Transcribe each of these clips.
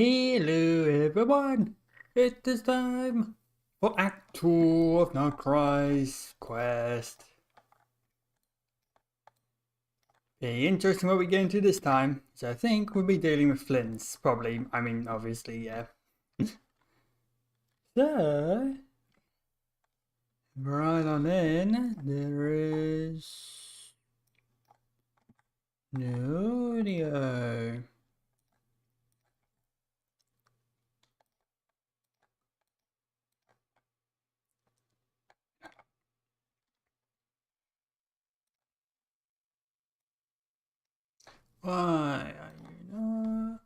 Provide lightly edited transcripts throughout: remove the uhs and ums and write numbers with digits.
Hello everyone! It is time for Act 2 of Nod-krai's quest. Very interesting what we get into this time, so I think we'll be dealing with Flints, probably, obviously, yeah. So, right on in, there is no audio. Why are you not?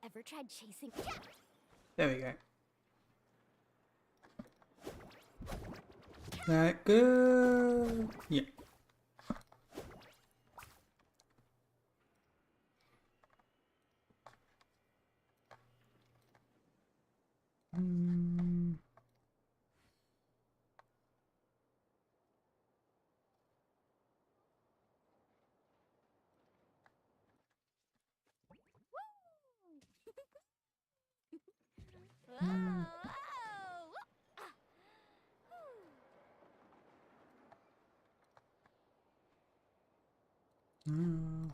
Ever tried chasing? There we go. That good? Yeah. Hmm. Whoa! Hmm.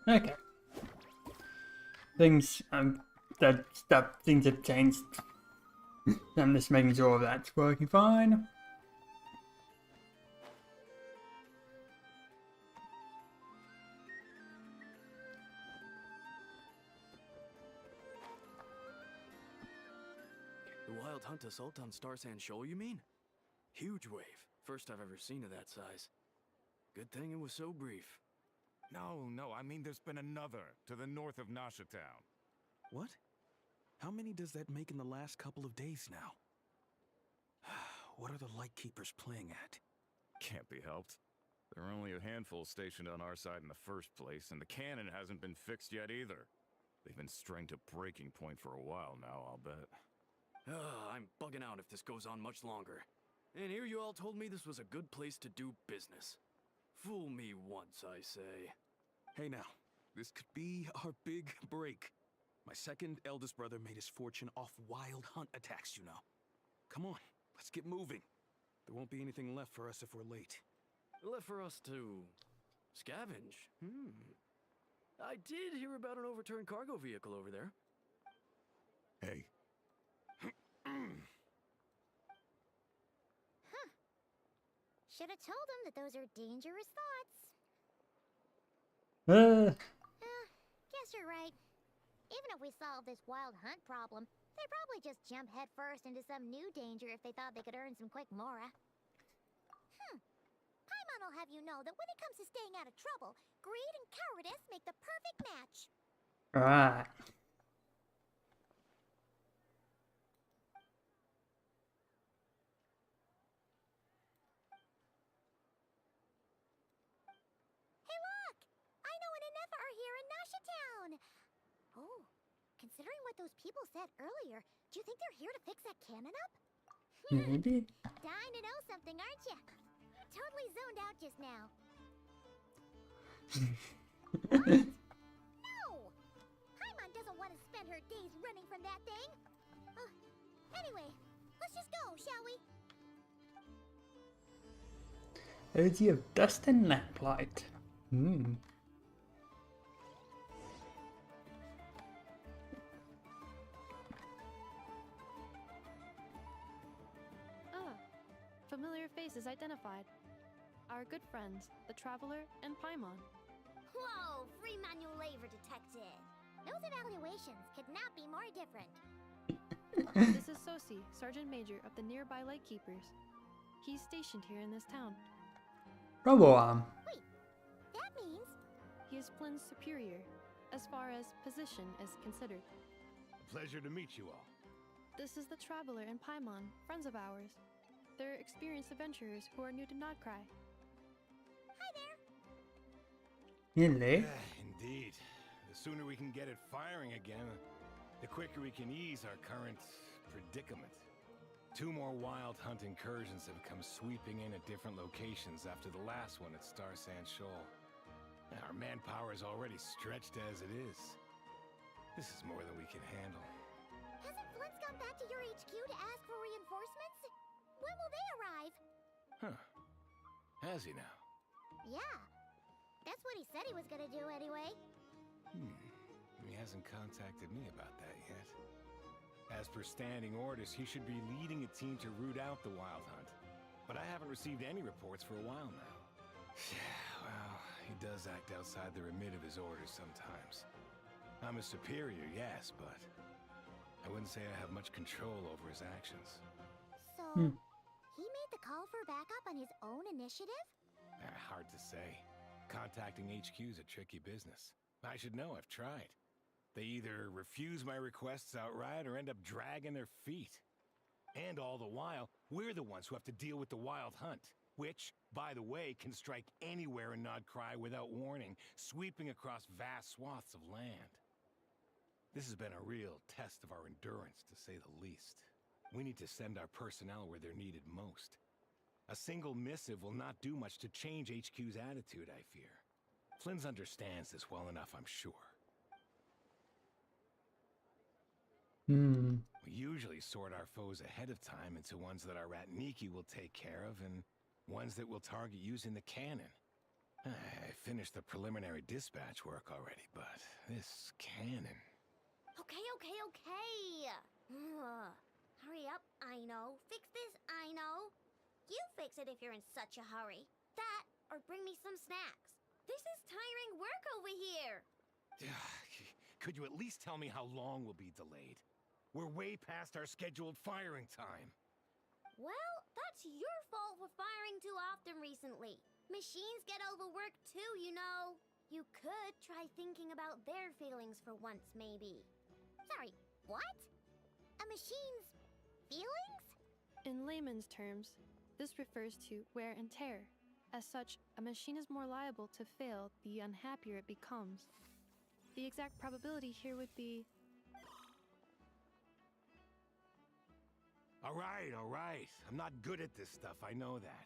Okay. Things that things have changed. I'm just making sure that's working fine. The wild hunt assault on Star Sand Shoal, you mean? Huge wave. First I've ever seen of that size. Good thing it was so brief. No, I mean there's been another to the north of Nasha Town. What? How many does that make in the last couple of days now? What are the Lightkeepers playing at? Can't be helped. There are only a handful stationed on our side in the first place, and the cannon hasn't been fixed yet either. They've been strained to breaking point for a while now, I'll bet. I'm bugging out if this goes on much longer. And here you all told me this was a good place to do business. Fool me once, I say. Hey now, this could be our big break. My second eldest brother made his fortune off wild hunt attacks, you know. Come on, let's get moving. There won't be anything left for us if we're late. Left for us to scavenge? I did hear about an overturned cargo vehicle over there. Hey. Should have told him that those are dangerous thoughts. Guess you're right. Even if we solve this wild hunt problem, they'd probably just jump headfirst into some new danger if they thought they could earn some quick mora. Paimon will have you know that when it comes to staying out of trouble, greed and cowardice make the perfect match. Right. Hey look! I know an Anefa are here in Nasha Town! Oh, considering what those people said earlier, do you think they're here to fix that cannon up? Maybe. Dying to know something, aren't you? Totally zoned out just now. What? No! Paimon doesn't want to spend her days running from that thing. Anyway, let's just go, shall we? Energy of dust and lamplight. Familiar faces identified. Our good friends, the Traveler and Paimon. Whoa, free manual labor detected. Those evaluations could not be more different. This is Sosi, Sergeant Major of the nearby Lightkeepers. He's stationed here in this town. Robo-arm. Wait, that means... He is Flynn's superior, as far as position is considered. Pleasure to meet you all. This is the Traveler and Paimon, friends of ours. They're experienced adventurers who are new to Nod-krai. Hi there. Hello. Indeed. The sooner we can get it firing again, the quicker we can ease our current predicament. 2 more wild hunt incursions have come sweeping in at different locations after the last one at Star Sand Shoal. Our manpower is already stretched as it is. This is more than we can handle. Hasn't Flint gone back to your HQ to ask for reinforcements? When will they arrive? Huh. Has he now? Yeah. That's what he said he was gonna do anyway. He hasn't contacted me about that yet. As per standing orders, he should be leading a team to root out the wild hunt. But I haven't received any reports for a while now. Well, he does act outside the remit of his orders sometimes. I'm a superior, yes, but I wouldn't say I have much control over his actions. So, he made the call for backup on his own initiative? Hard to say. Contacting HQ is a tricky business. I should know, I've tried. They either refuse my requests outright or end up dragging their feet. And all the while, we're the ones who have to deal with the wild hunt, which, by the way, can strike anywhere in Nod-krai without warning, sweeping across vast swaths of land. This has been a real test of our endurance, to say the least. We need to send our personnel where they're needed most. A single missive will not do much to change HQ's attitude, I fear. Flynn's understands this well enough, I'm sure. We usually sort our foes ahead of time into ones that our rat Nikki will take care of and ones that we'll target using the cannon. I finished the preliminary dispatch work already, but this cannon... Okay. Hurry up, I know. Fix this, I know. You fix it if you're in such a hurry. That, or bring me some snacks. This is tiring work over here. Could you at least tell me how long we'll be delayed? We're way past our scheduled firing time. Well, that's your fault for firing too often recently. Machines get overworked too, you know. You could try thinking about their feelings for once, maybe. Sorry, what? A machine's feelings? In layman's terms, this refers to wear and tear. As such, a machine is more liable to fail the unhappier it becomes. The exact probability here would be... All right. I'm not good at this stuff, I know that.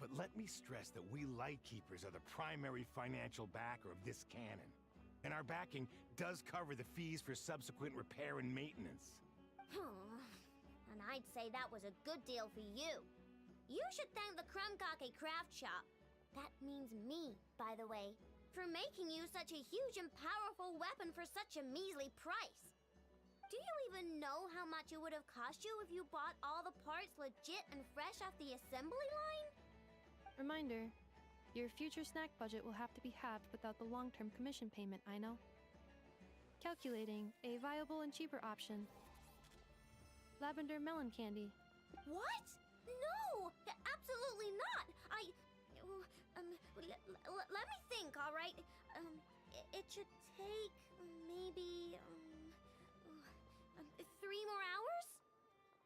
But let me stress that we Lightkeepers are the primary financial backer of this cannon. And our backing does cover the fees for subsequent repair and maintenance. And I'd say that was a good deal for you. You should thank the Krumkake craft shop. That means me, by the way, for making you such a huge and powerful weapon for such a measly price. Do you even know how much it would have cost you if you bought all the parts legit and fresh off the assembly line? Reminder, your future snack budget will have to be halved without the long-term commission payment, I know. Calculating a viable and cheaper option. Lavender melon candy. What? No! Absolutely not! Let me think, all right? It should take maybe 3 more hours?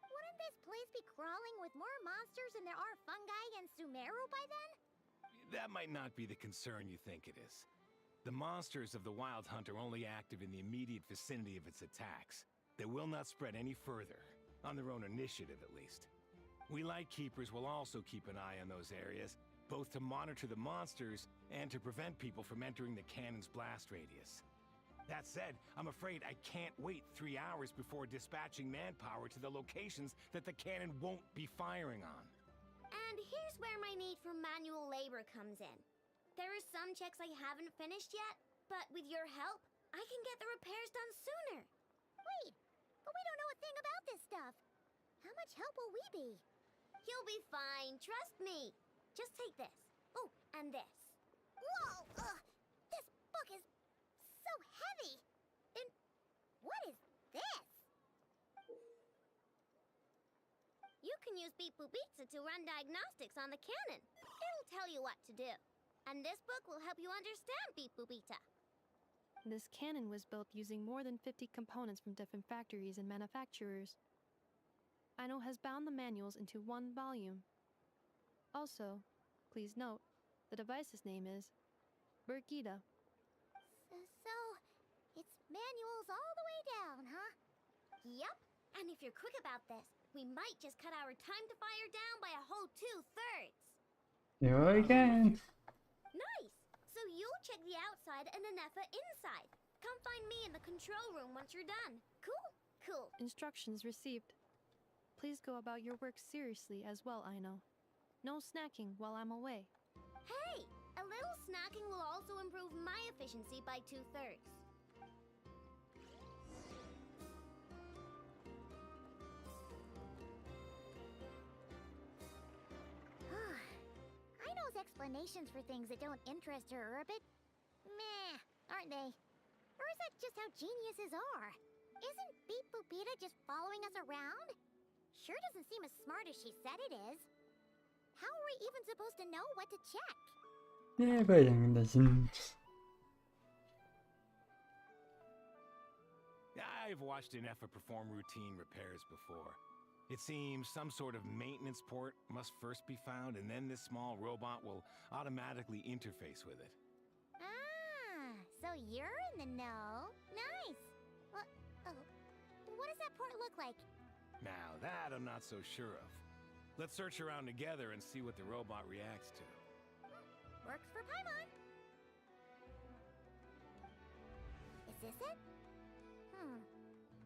Wouldn't this place be crawling with more monsters than there are fungi and Sumeru by then? That might not be the concern you think it is. The monsters of the Wild Hunt are only active in the immediate vicinity of its attacks. They will not spread any further, on their own initiative at least. We Lightkeepers will also keep an eye on those areas, both to monitor the monsters and to prevent people from entering the cannon's blast radius. That said, I'm afraid I can't wait 3 hours before dispatching manpower to the locations that the cannon won't be firing on. And here's where my need for manual labor comes in. There are some checks I haven't finished yet, but with your help, I can get the repairs done sooner. Wait, but we don't know a thing about this stuff. How much help will we be? You'll be fine, trust me. Just take this. Oh, and this. Whoa! This book is so heavy. And what is this? You can use Beep Boop Pizza to run diagnostics on the cannon. It'll tell you what to do. And this book will help you understand Beep Boop Pizza. This cannon was built using more than 50 components from different factories and manufacturers. Aino has bound the manuals into one volume. Also, please note, the device's name is Birgitta. So, it's manuals all the way down, huh? Yep. And if you're quick about this, we might just cut our time to fire down by a whole 2/3. Here I can. Nice! So you'll check the outside and Anefa inside. Come find me in the control room once you're done. Cool? Cool. Instructions received. Please go about your work seriously as well, Aino. No snacking while I'm away. Hey! A little snacking will also improve my efficiency by 2/3. Aino's explanations for things that don't interest her are a bit meh, aren't they? Or is that just how geniuses are? Isn't Beep Boopita just following us around? Sure doesn't seem as smart as she said it is. How are we even supposed to know what to check? Everything. I've watched Anefa perform routine repairs before. It seems some sort of maintenance port must first be found, and then this small robot will automatically interface with it. Ah, so you're in the know. Nice. Well, what does that port look like? Now, that I'm not so sure of. Let's search around together and see what the robot reacts to. Works for Paimon. Is this it?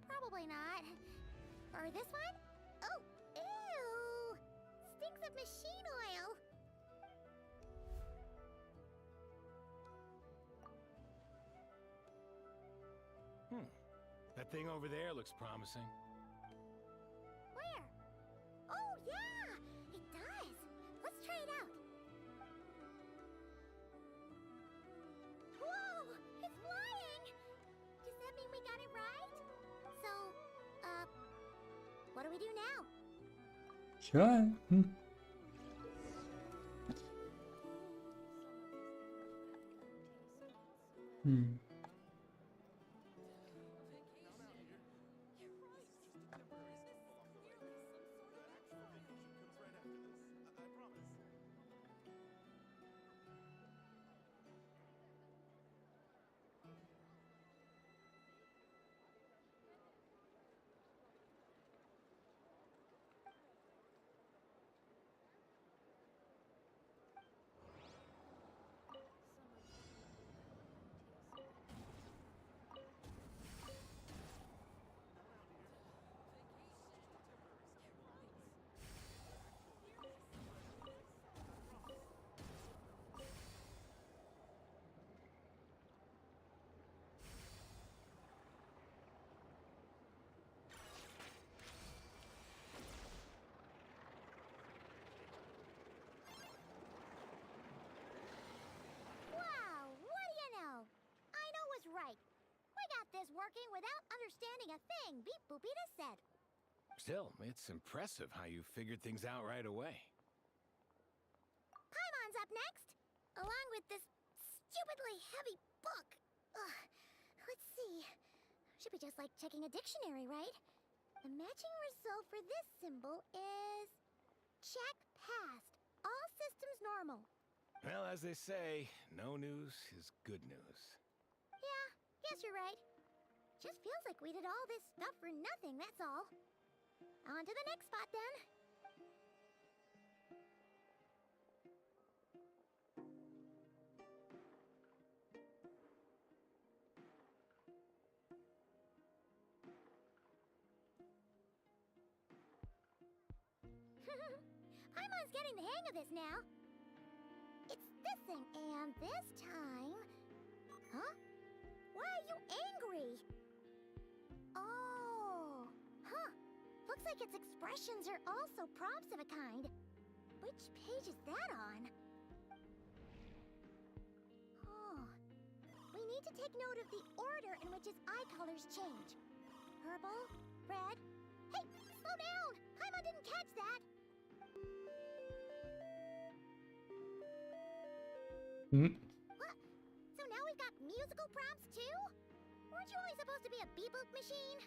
Probably not. Or this one? Oh, ew! Stinks of machine oil. That thing over there looks promising. Where? Oh, yeah! It does. Let's try it out. Whoa! It's flying! Does that mean we got it right? So, what do we do now? Sure. Right. We got this working without understanding a thing Beep Boopita said. Still, it's impressive how you figured things out right away. Paimon's up next, along with this stupidly heavy book. Ugh. Let's see. Should be just like checking a dictionary, right? The matching result for this symbol is... check passed. All systems normal. Well, as they say, no news is good news. Yeah, guess you're right. Just feels like we did all this stuff for nothing, that's all. On to the next spot, then. Paimon's getting the hang of this now. It's this thing, and this time... Huh? Why are you angry? Oh, huh. Looks like its expressions are also prompts of a kind. Which page is that on? Oh. We need to take note of the order in which its eye colors change. Purple, red... Hey, slow down! Paimon didn't catch that! Hmm? What? So now we've got musical prompts too? Weren't you only supposed to be a beep-boop machine?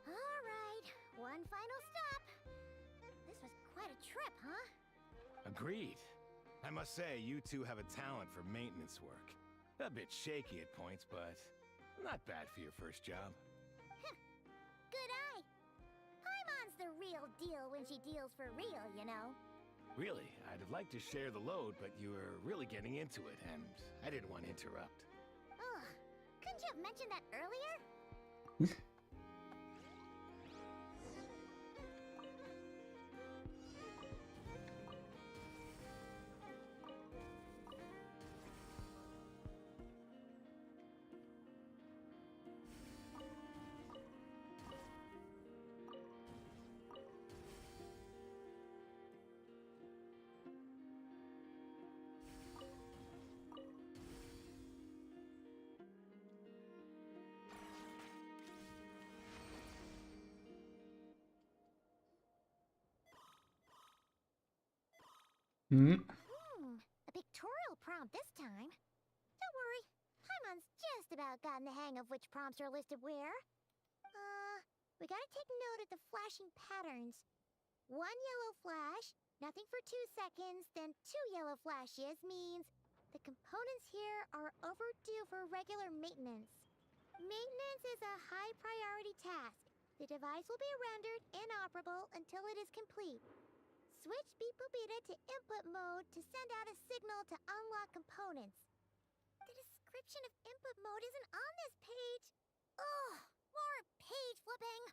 Alright, one final stop. This was quite a trip, huh? Agreed. I must say, you two have a talent for maintenance work. A bit shaky at points, but not bad for your first job. Good eye. Paimon's the real deal when she deals for real, you know. Really, I'd have liked to share the load, but you were really getting into it, and I didn't want to interrupt. Ugh, couldn't you have mentioned that earlier? Hmm? A pictorial prompt this time. Don't worry, Paimon's just about gotten the hang of which prompts are listed where. We gotta take note of the flashing patterns. One yellow flash, nothing for 2 seconds, then 2 yellow flashes means the components here are overdue for regular maintenance. Maintenance is a high priority task. The device will be rendered inoperable until it is complete. Switch Beep Boopita to input mode to send out a signal to unlock components. The description of input mode isn't on this page. Ugh, more page flipping.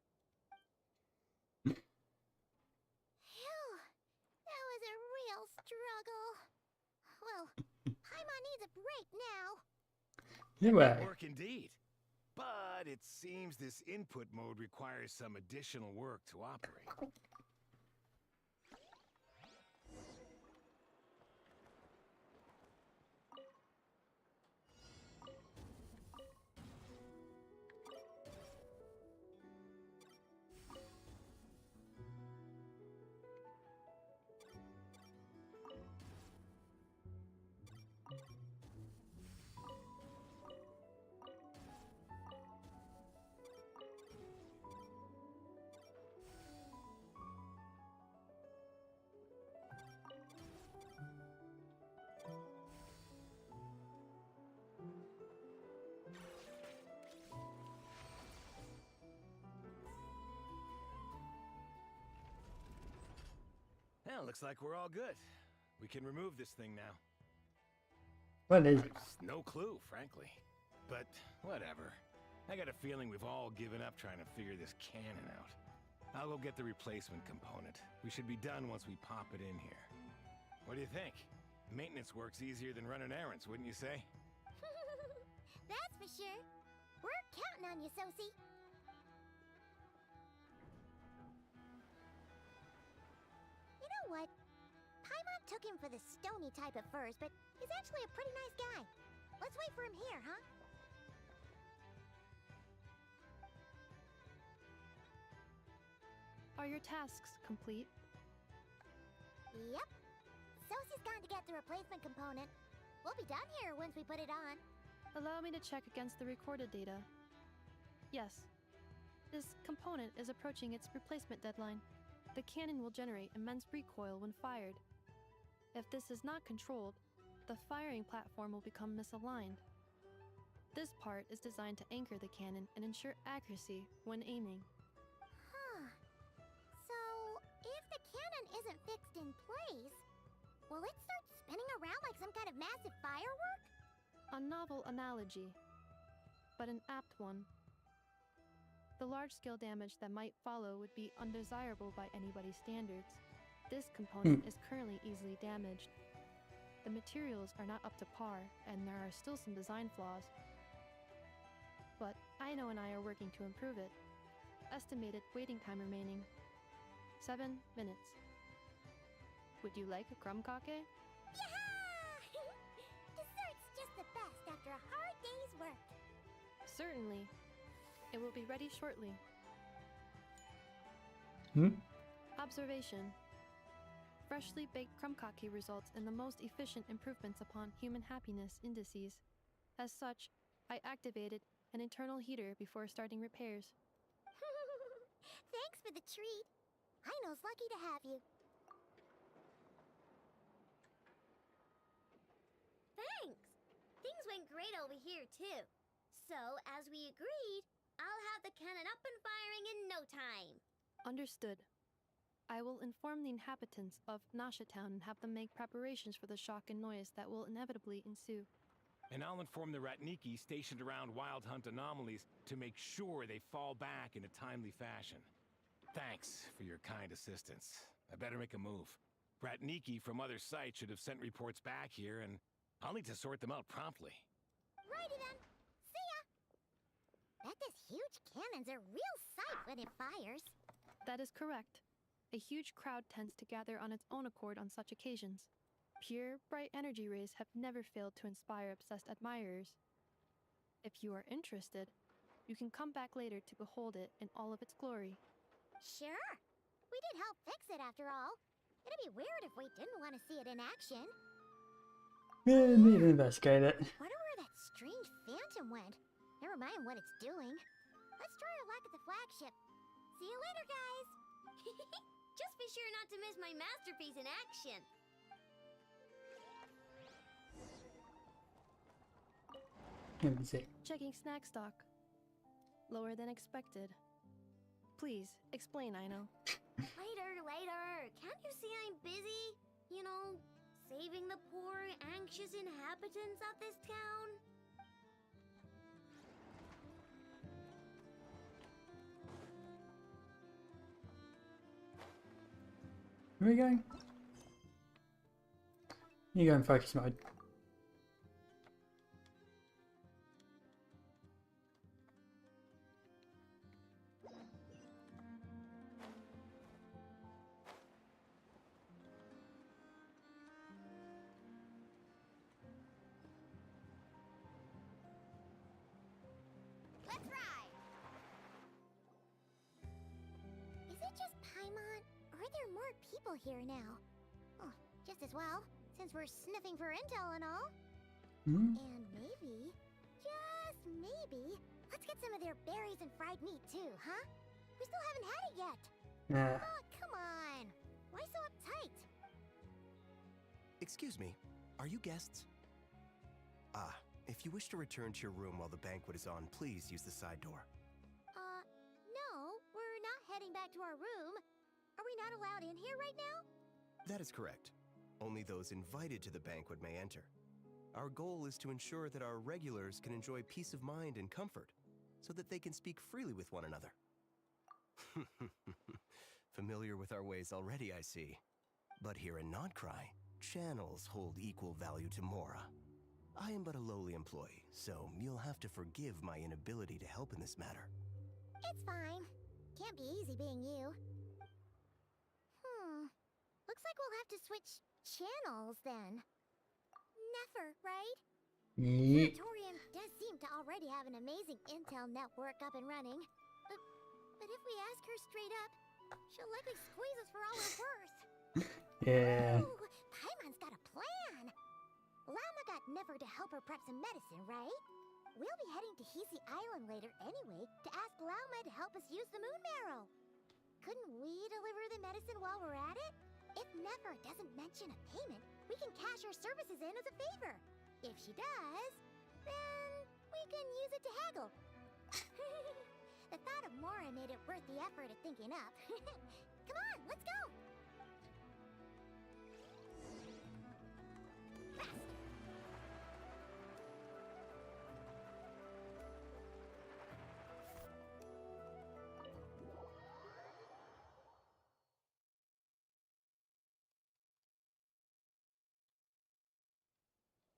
Phew, that was a real struggle. Well, Paimon needs a break now. Yeah, Work indeed. But it seems this input mode requires some additional work to operate. Well, looks like we're all good. We can remove this thing now. well, I've no clue, frankly. But whatever. I got a feeling we've all given up trying to figure this cannon out. I'll go get the replacement component. We should be done once we pop it in here. What do you think? Maintenance work's easier than running errands, wouldn't you say? That's for sure. We're counting on you, Sosie. You know what? Paimon took him for the stony type at first, but he's actually a pretty nice guy. Let's wait for him here, huh? Are your tasks complete? Yep. Sosie's gone to get the replacement component. We'll be done here once we put it on. Allow me to check against the recorded data. Yes. This component is approaching its replacement deadline. The cannon will generate immense recoil when fired. If this is not controlled, the firing platform will become misaligned. This part is designed to anchor the cannon and ensure accuracy when aiming. Huh. So, if the cannon isn't fixed in place, will it start spinning around like some kind of massive firework? A novel analogy, but an apt one. The large-scale damage that might follow would be undesirable by anybody's standards. This component is currently easily damaged. The materials are not up to par, and there are still some design flaws. But Aino and I are working to improve it. Estimated waiting time remaining: 7 minutes. Would you like a crumb cake? Yeah! Dessert's just the best after a hard day's work. Certainly. It will be ready shortly. Hmm? Observation. Freshly baked krumkake results in the most efficient improvements upon human happiness indices. As such, I activated an internal heater before starting repairs. Thanks for the treat. Aino's lucky to have you. Thanks. Things went great over here, too. So, as we agreed, I'll have the cannon up and firing in no time. Understood. I will inform the inhabitants of Nasha Town and have them make preparations for the shock and noise that will inevitably ensue. And I'll inform the Ratniki stationed around Wild Hunt anomalies to make sure they fall back in a timely fashion. Thanks for your kind assistance. I better make a move. Ratniki from other sites should have sent reports back here, and I'll need to sort them out promptly. Righty then. See ya! Bet this huge cannon's a real sight when it fires. That is correct. A huge crowd tends to gather on its own accord on such occasions. Pure, bright energy rays have never failed to inspire obsessed admirers. If you are interested, you can come back later to behold it in all of its glory. Sure. We did help fix it after all. It'd be weird if we didn't want to see it in action. Yeah, need to investigate it. Wonder where that strange phantom went. Never mind what it's doing. Let's try our luck at the flagship. See you later, guys. Just be sure not to miss my masterpiece in action. Let me see. Checking snack stock. Lower than expected. Please, explain, Aino. Later. Can't you see I'm busy? You know, saving the poor, anxious inhabitants of this town? Where are we going? You go in focus mode. Let's ride! Is it just Paimon? Or are there more people here now? Oh, just as well, since we're sniffing for intel and all. Hmm? And maybe, just maybe, let's get some of their berries and fried meat too, huh? We still haven't had it yet. Yeah. Oh, come on. Why so uptight? Excuse me, are you guests? Ah, if you wish to return to your room while the banquet is on, please use the side door. No, we're not heading back to our room. Are we not allowed in here right now? That is correct. Only those invited to the banquet may enter. Our goal is to ensure that our regulars can enjoy peace of mind and comfort, so that they can speak freely with one another. Familiar with our ways already, I see. But here in Nod-krai, channels hold equal value to Mora. I am but a lowly employee, so you'll have to forgive my inability to help in this matter. It's fine. Can't be easy being you. Looks like we'll have to switch channels then. Never, right? Yeet. Sanatorium does seem to already have an amazing intel network up and running. But if we ask her straight up, she'll likely squeeze us for all we're worth. Yeah. Ooh, Paimon's got a plan. Llama got Never to help her prep some medicine, right? We'll be heading to Hisi Island later anyway to ask Llama to help us use the moon marrow. Couldn't we deliver the medicine while we're at it? If Never doesn't mention a payment, we can cash our services in as a favor. If she does, then we can use it to haggle. The thought of Mora made it worth the effort of thinking up. Come on, let's go! Faster!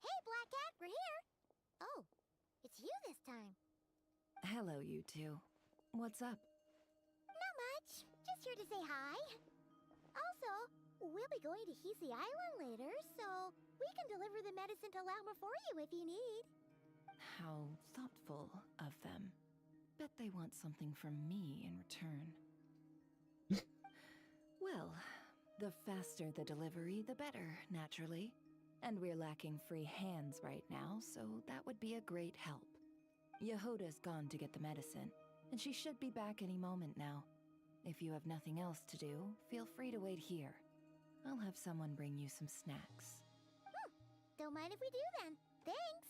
Hey, Black Cat, we're here! Oh, it's you this time. Hello, you two. What's up? Not much. Just here to say hi. Also, we'll be going to Hisi Island later, so we can deliver the medicine to Llama for you if you need. How thoughtful of them. Bet they want something from me in return. Well, The faster the delivery, the better, naturally. And we're lacking free hands right now, so that would be a great help. Yehoda's gone to get the medicine, and she should be back any moment now. If you have nothing else to do, feel free to wait here. I'll have someone bring you some snacks. Don't mind if we do then. Thanks!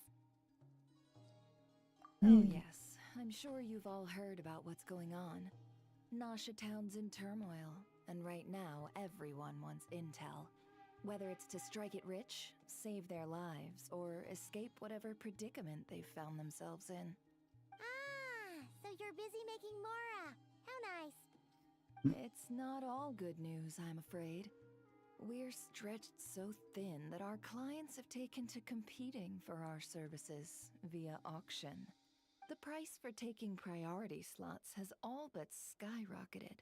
Oh yes, I'm sure you've all heard about what's going on. Nasha Town's in turmoil, and right now everyone wants intel. Whether it's to strike it rich, save their lives, or escape whatever predicament they've found themselves in. Ah, so you're busy making Mora. How nice. It's not all good news, I'm afraid. We're stretched so thin that our clients have taken to competing for our services via auction. The price for taking priority slots has all but skyrocketed.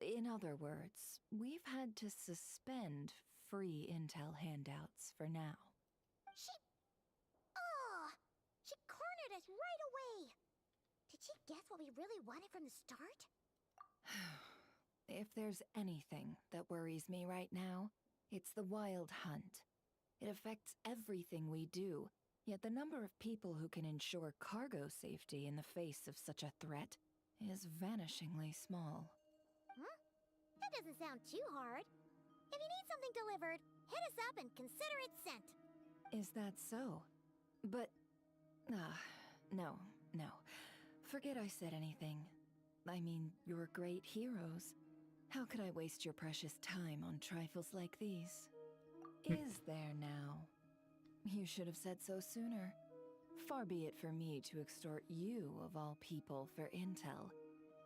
In other words, we've had to suspend free intel handouts for now. She cornered us right away. Did she guess what we really wanted from the start? If there's anything that worries me right now, it's the Wild Hunt. It affects everything we do, yet the number of people who can ensure cargo safety in the face of such a threat is vanishingly small. That doesn't sound too hard. If you need something delivered, hit us up and consider it sent. Is that so? But... no. Forget I said anything. I mean, you're great heroes. How could I waste your precious time on trifles like these? Is there now? You should have said so sooner. Far be it for me to extort you, of all people, for intel.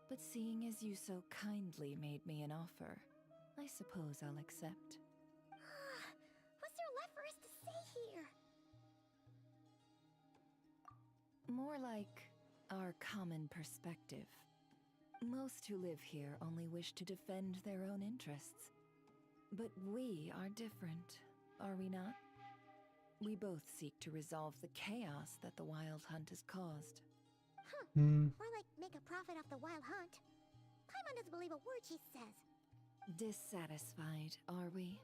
But seeing as you so kindly made me an offer, I suppose I'll accept. What's there left for us to say here? More like our common perspective. Most who live here only wish to defend their own interests. But we are different, are we not? We both seek to resolve the chaos that the Wild Hunt has caused. Or like make a profit off the Wild Hunt. Paimon doesn't believe a word she says. Dissatisfied, are we?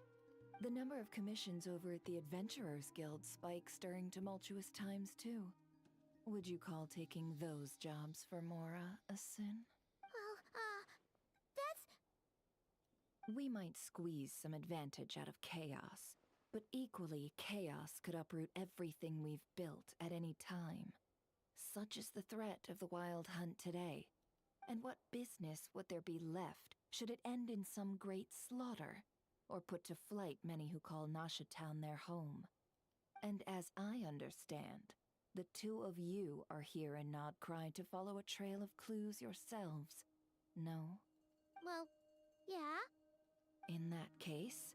The number of commissions over at the Adventurers Guild spikes during tumultuous times too. Would you call taking those jobs for Mora a sin? Well, that's... We might squeeze some advantage out of chaos, but equally, chaos could uproot everything we've built at any time. Such is the threat of the Wild Hunt today. And what business would there be left should it end in some great slaughter, or put to flight many who call Nasha Town their home? And as I understand, the two of you are here in Nod-krai to follow a trail of clues yourselves, no? Well, yeah. In that case,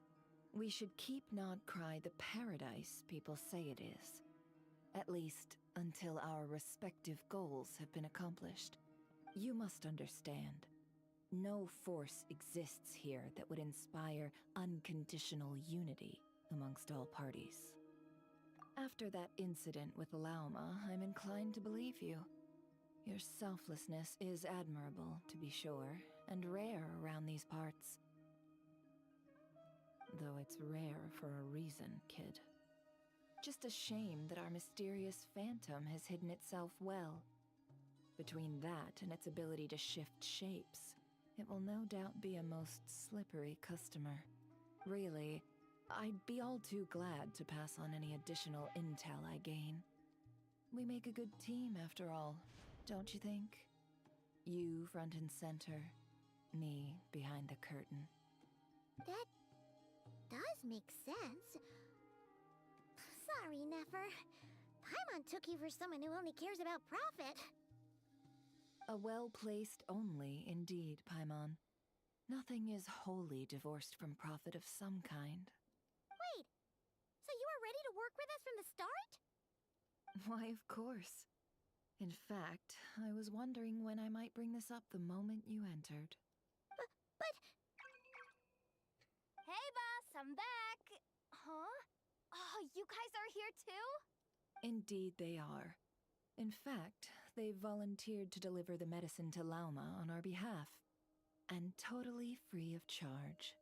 we should keep Nod-krai the paradise people say it is. At least, until our respective goals have been accomplished. You must understand, no force exists here that would inspire unconditional unity amongst all parties. After that incident with Lauma, I'm inclined to believe you. Your selflessness is admirable, to be sure, and rare around these parts. Though it's rare for a reason, kid. Just a shame that our mysterious phantom has hidden itself well. Between that and its ability to shift shapes, it will no doubt be a most slippery customer. Really, I'd be all too glad to pass on any additional intel I gain. We make a good team, after all, don't you think? You front and center, me behind the curtain. That does make sense. Sorry, Nefer. Paimon took you for someone who only cares about profit. A well-placed only, indeed, Paimon. Nothing is wholly divorced from profit of some kind. Wait, so you were ready to work with us from the start? Why, of course. In fact, I was wondering when I might bring this up the moment you entered. But... Hey, boss, I'm back! Huh? Oh, you guys are here too? Indeed they are. In fact, they've volunteered to deliver the medicine to Lauma on our behalf. And totally free of charge.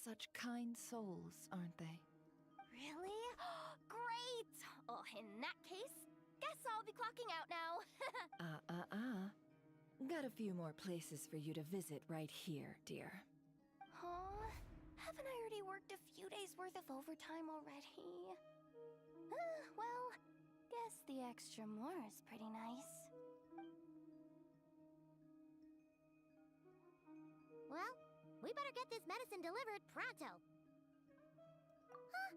Such kind souls, aren't they? Really? Great! Oh, in that case, guess I'll be clocking out now. Got a few more places for you to visit right here, dear. Huh? Haven't I already worked a few days worth of overtime already? Well, guess the extra more is pretty nice. Well, we better get this medicine delivered pronto. Huh?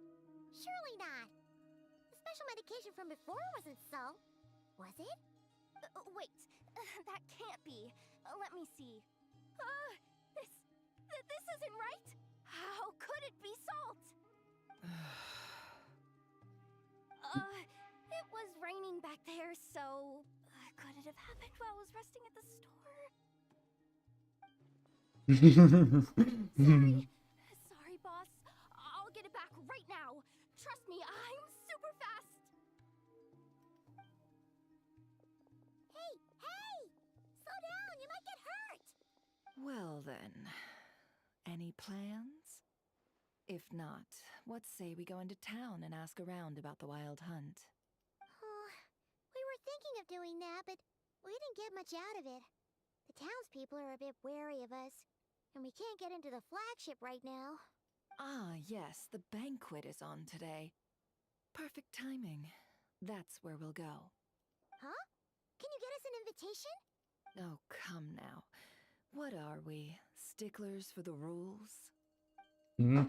Surely not. The special medication from before wasn't so. Was it? Wait, that can't be. Let me see. This isn't right. How could it be salt? It was raining back there, so could it have happened while I was resting at the store? Sorry, boss. I'll get it back right now. Trust me, I'm super fast. Hey! Slow down, you might get hurt. Well then, any plans? If not, what say we go into town and ask around about the wild hunt? We were thinking of doing that, but we didn't get much out of it. The townspeople are a bit wary of us, and we can't get into the flagship right now. Ah, yes, the banquet is on today. Perfect timing. That's where we'll go. Huh? Can you get us an invitation? Oh, come now. What are we, sticklers for the rules? Hmm.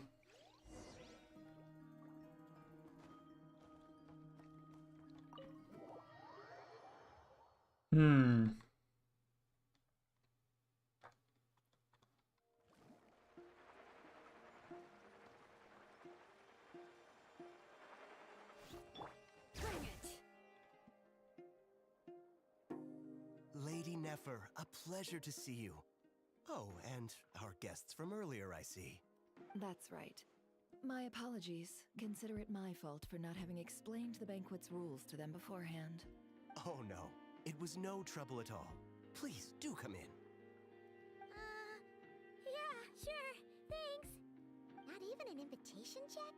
Hmm. Bring it! Lady Nefer, a pleasure to see you. Oh, and our guests from earlier, I see. That's right. My apologies. Consider it my fault for not having explained the banquet's rules to them beforehand. Oh no, it was no trouble at all. Please, do come in. Yeah, sure. Thanks. Not even an invitation check?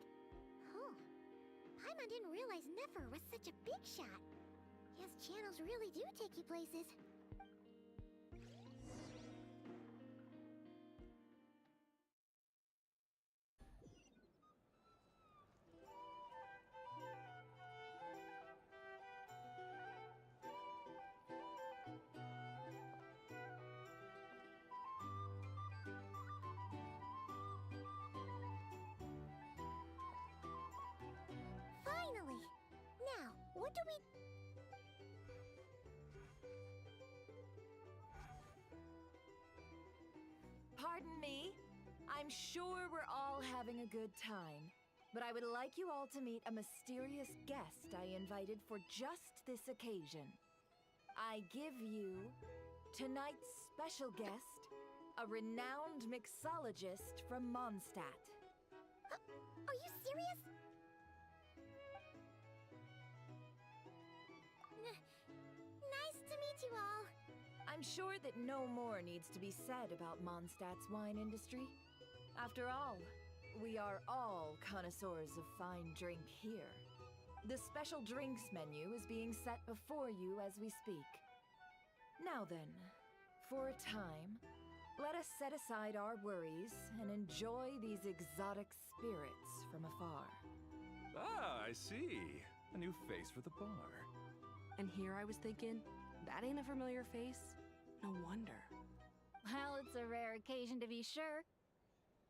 Oh. Paimon didn't realize Nefer was such a big shot. His channels really do take you places. Finally! Now, what do we... Pardon me? I'm sure we're all having a good time, but I would like you all to meet a mysterious guest I invited for just this occasion. I give you tonight's special guest, a renowned mixologist from Mondstadt. Are you serious? Nice to meet you all. I'm sure that no more needs to be said about Mondstadt's wine industry. After all, we are all connoisseurs of fine drink here. The special drinks menu is being set before you as we speak. Now then, for a time, let us set aside our worries and enjoy these exotic spirits from afar. Ah, I see. A new face for the bar. And here I was thinking, that ain't a familiar face. No wonder. Well, it's a rare occasion to be sure.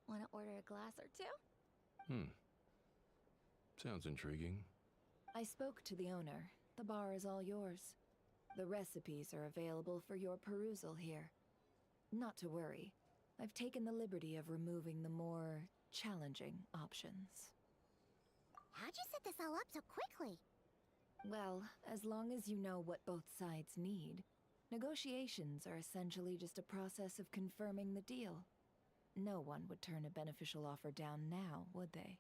Want to order a glass or two? Sounds intriguing. I spoke to the owner. The bar is all yours. The recipes are available for your perusal here. Not to worry. I've taken the liberty of removing the more challenging options. How'd you set this all up so quickly? Well, as long as you know what both sides need, negotiations are essentially just a process of confirming the deal. No one would turn a beneficial offer down now, would they?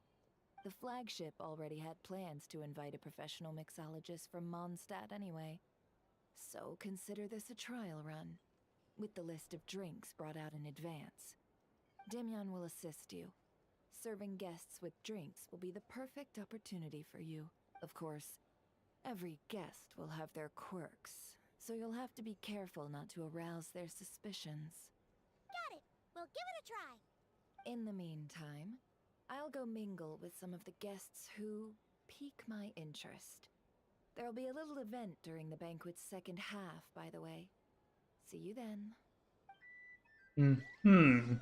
The flagship already had plans to invite a professional mixologist from Mondstadt anyway. So consider this a trial run, with the list of drinks brought out in advance. Demyon will assist you, Serving guests with drinks will be the perfect opportunity for you. Of course, every guest will have their quirks, so you'll have to be careful not to arouse their suspicions. Got it! We'll give it a try! In the meantime, I'll go mingle with some of the guests who pique my interest. There'll be a little event during the banquet's second half, by the way. See you then. Hmm.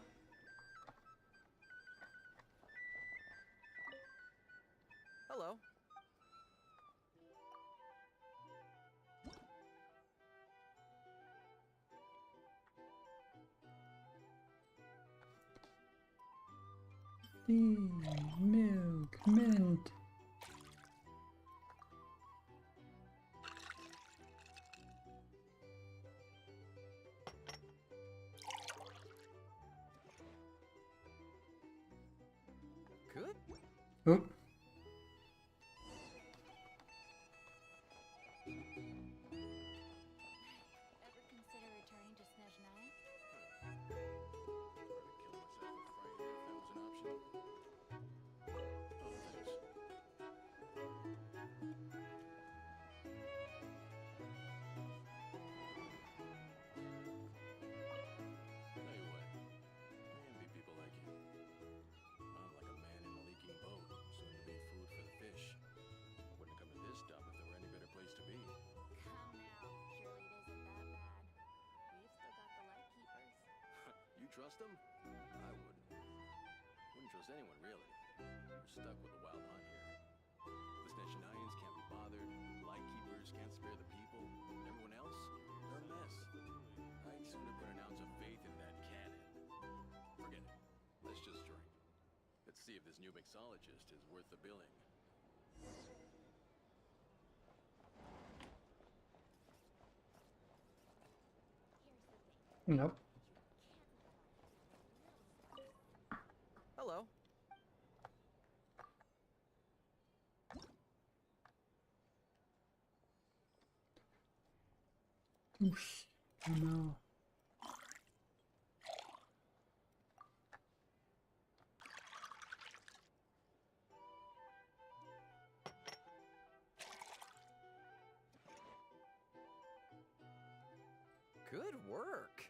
Hello. Tea, milk, mint. Good. Oh. Ever consider returning to Snezhnaya? Tell you what, I envy people like you. I'm like a man in a leaking boat, soon to be food for the fish. Wouldn't come to this dump if there were any better place to be. Come now, surely it isn't that bad. We've still got the Lightkeepers. You trust them? I wouldn't. Wouldn't trust anyone, really. We're stuck with the wild hunt here. The Snezhnayans can't be bothered, Lightkeepers can't spare the people, and everyone else, they're a mess. I'd sooner put an ounce of faith in that cannon. Forget it. Let's just drink. Let's see if this new mixologist is worth the billing. Nope. Hello. Oosh. Oh no. Good work.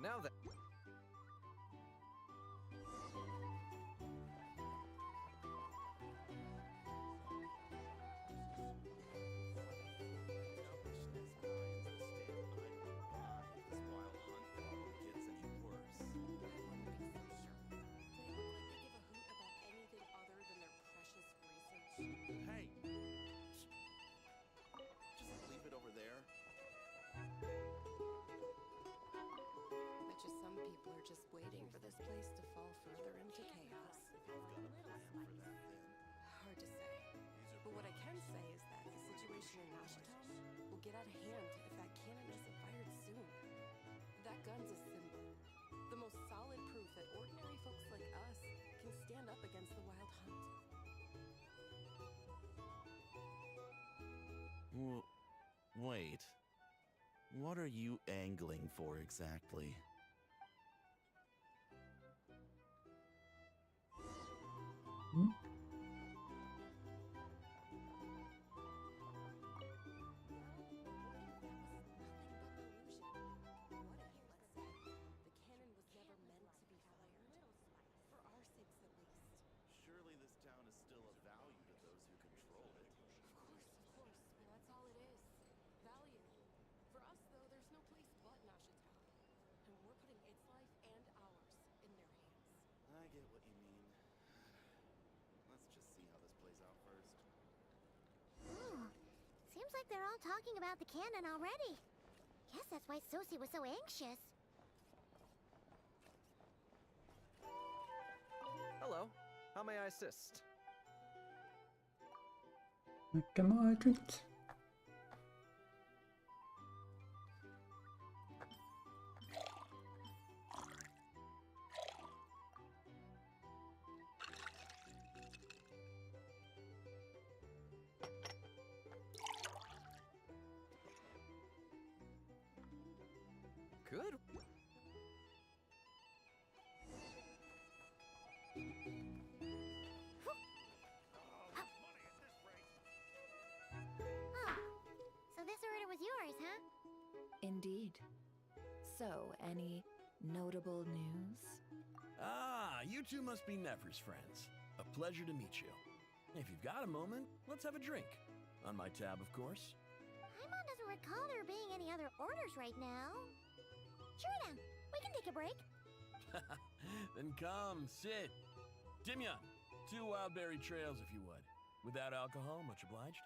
Now that... Hey! Just leave it over there. Bet you some people are just waiting for this place to fall further into chaos. Hard to say. But what I can say is that the situation in Ashtown will get out of hand if that cannon isn't fired soon. That gun's a symbol. The most solid proof that ordinary folks like us can stand up against the wild hunt. Wait. What are you angling for exactly? Hmm? Surely this town is still of value to those who control it. Of course. Well, that's all it is. Value. For us, though, there's no place but Nashatown. And we're putting its life and ours in their hands. I get what you mean. Let's just see how this plays out first. Ooh, seems like they're all talking about the cannon already. Guess that's why Sosie was so anxious. Hello. How may I assist? Make my drinks. Good. was yours, huh? Indeed. So, any notable news? Ah, you two must be Nefer's friends. A pleasure to meet you. If you've got a moment, let's have a drink. On my tab, of course. Paimon doesn't recall there being any other orders right now. Sure then, we can take a break. Then come, sit. Timyon, 2 wildberry trails if you would. Without alcohol, much obliged.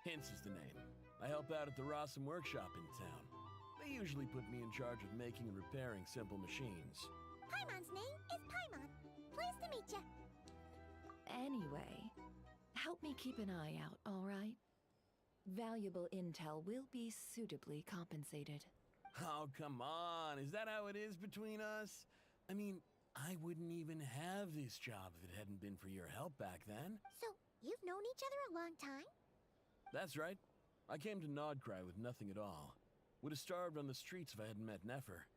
Hints is the name. I help out at the Rossum workshop in town. They usually put me in charge of making and repairing simple machines. Paimon's name is Paimon. Pleased to meet ya. Anyway, help me keep an eye out, all right? Valuable intel will be suitably compensated. Oh, come on. Is that how it is between us? I mean, I wouldn't even have this job if it hadn't been for your help back then. So, you've known each other a long time? That's right. I came to Nod-krai with nothing at all. Would have starved on the streets if I hadn't met Nefer.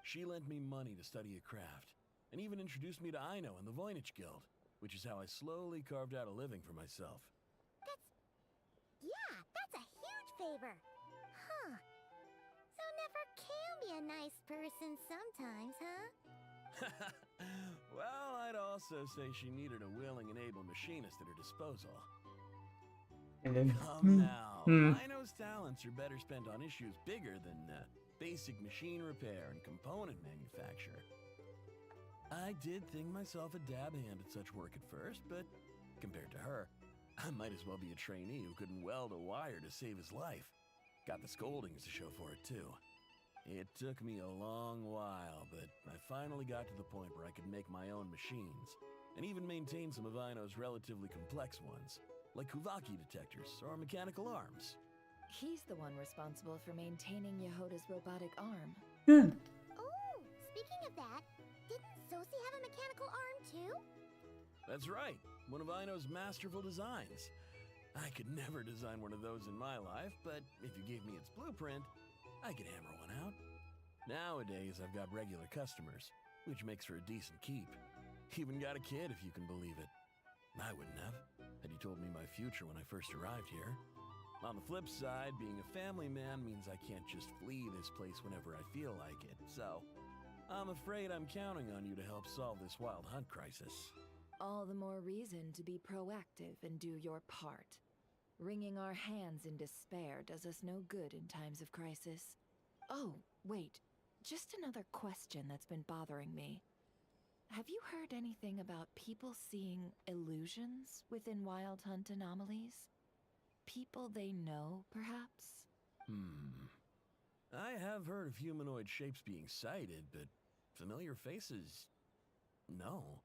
She lent me money to study a craft, and even introduced me to Aino and the Voynich Guild, which is how I slowly carved out a living for myself. That's a huge favor. Huh. So Nefer can be a nice person sometimes, huh? Well, I'd also say she needed a willing and able machinist at her disposal. And then, Come now. Aino's talents are better spent on issues bigger than basic machine repair and component manufacture. I did think myself a dab hand at such work at first, but compared to her, I might as well be a trainee who couldn't weld a wire to save his life. Got the scoldings to show for it, too. It took me a long while, but I finally got to the point where I could make my own machines, and even maintain some of Aino's relatively complex ones, like Kuvaki detectors or mechanical arms. He's the one responsible for maintaining Yehoda's robotic arm. Oh, speaking of that, didn't Sosi have a mechanical arm too? That's right, one of Aino's masterful designs. I could never design one of those in my life, but if you gave me its blueprint, I could hammer one out. Nowadays, I've got regular customers, which makes for a decent keep. Even got a kid, if you can believe it. I wouldn't have, had you told me my future when I first arrived here. On the flip side, being a family man means I can't just flee this place whenever I feel like it, so I'm afraid I'm counting on you to help solve this wild hunt crisis. All the more reason to be proactive and do your part. Wringing our hands in despair does us no good in times of crisis. Oh, wait. Just another question that's been bothering me. Have you heard anything about people seeing illusions within Wild Hunt anomalies? People they know, perhaps? I have heard of humanoid shapes being sighted, but familiar faces? No.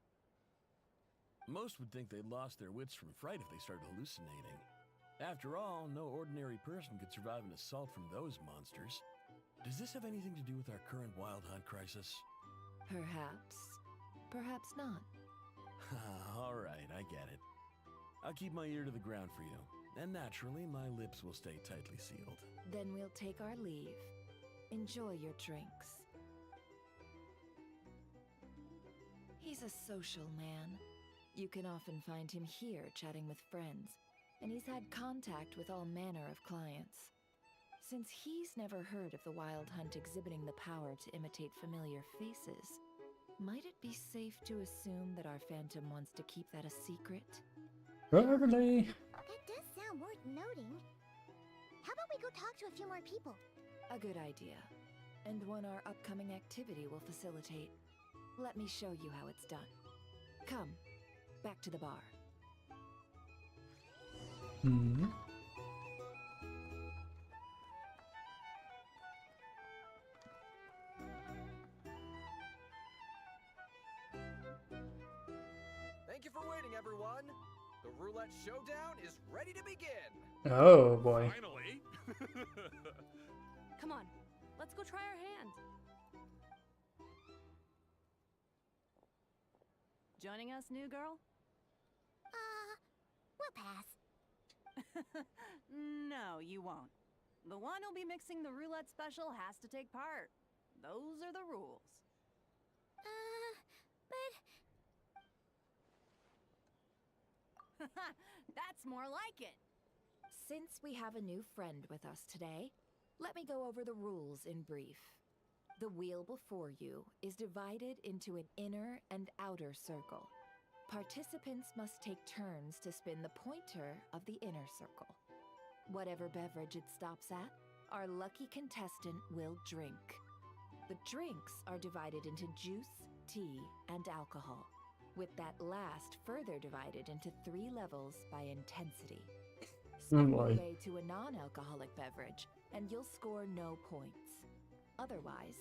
Most would think they'd lost their wits from fright if they started hallucinating. After all, no ordinary person could survive an assault from those monsters. Does this have anything to do with our current Wild Hunt crisis? Perhaps. Perhaps not. All right, I get it. I'll keep my ear to the ground for you, and naturally, my lips will stay tightly sealed. Then we'll take our leave. Enjoy your drinks. He's a social man. You can often find him here chatting with friends, and he's had contact with all manner of clients. Since he's never heard of the Wild Hunt exhibiting the power to imitate familiar faces, might it be safe to assume that our Phantom wants to keep that a secret? Probably. That does sound worth noting. How about we go talk to a few more people? A good idea. And one our upcoming activity will facilitate. Let me show you how it's done. Come, back to the bar. Thank you for waiting, everyone. The roulette showdown is ready to begin. Oh boy. Finally! Come on, let's go try our hand. Joining us, new girl? We'll pass. No, you won't. The one who'll be mixing the roulette special has to take part. Those are the rules. But... That's more like it. Since we have a new friend with us today, let me go over the rules in brief. The wheel before you is divided into an inner and outer circle. Participants must take turns to spin the pointer of the inner circle. Whatever beverage it stops at, our lucky contestant will drink. The drinks are divided into juice, tea, and alcohol, with that last further divided into 3 levels by intensity. Spin your way to a non-alcoholic beverage, and you'll score no points. Otherwise,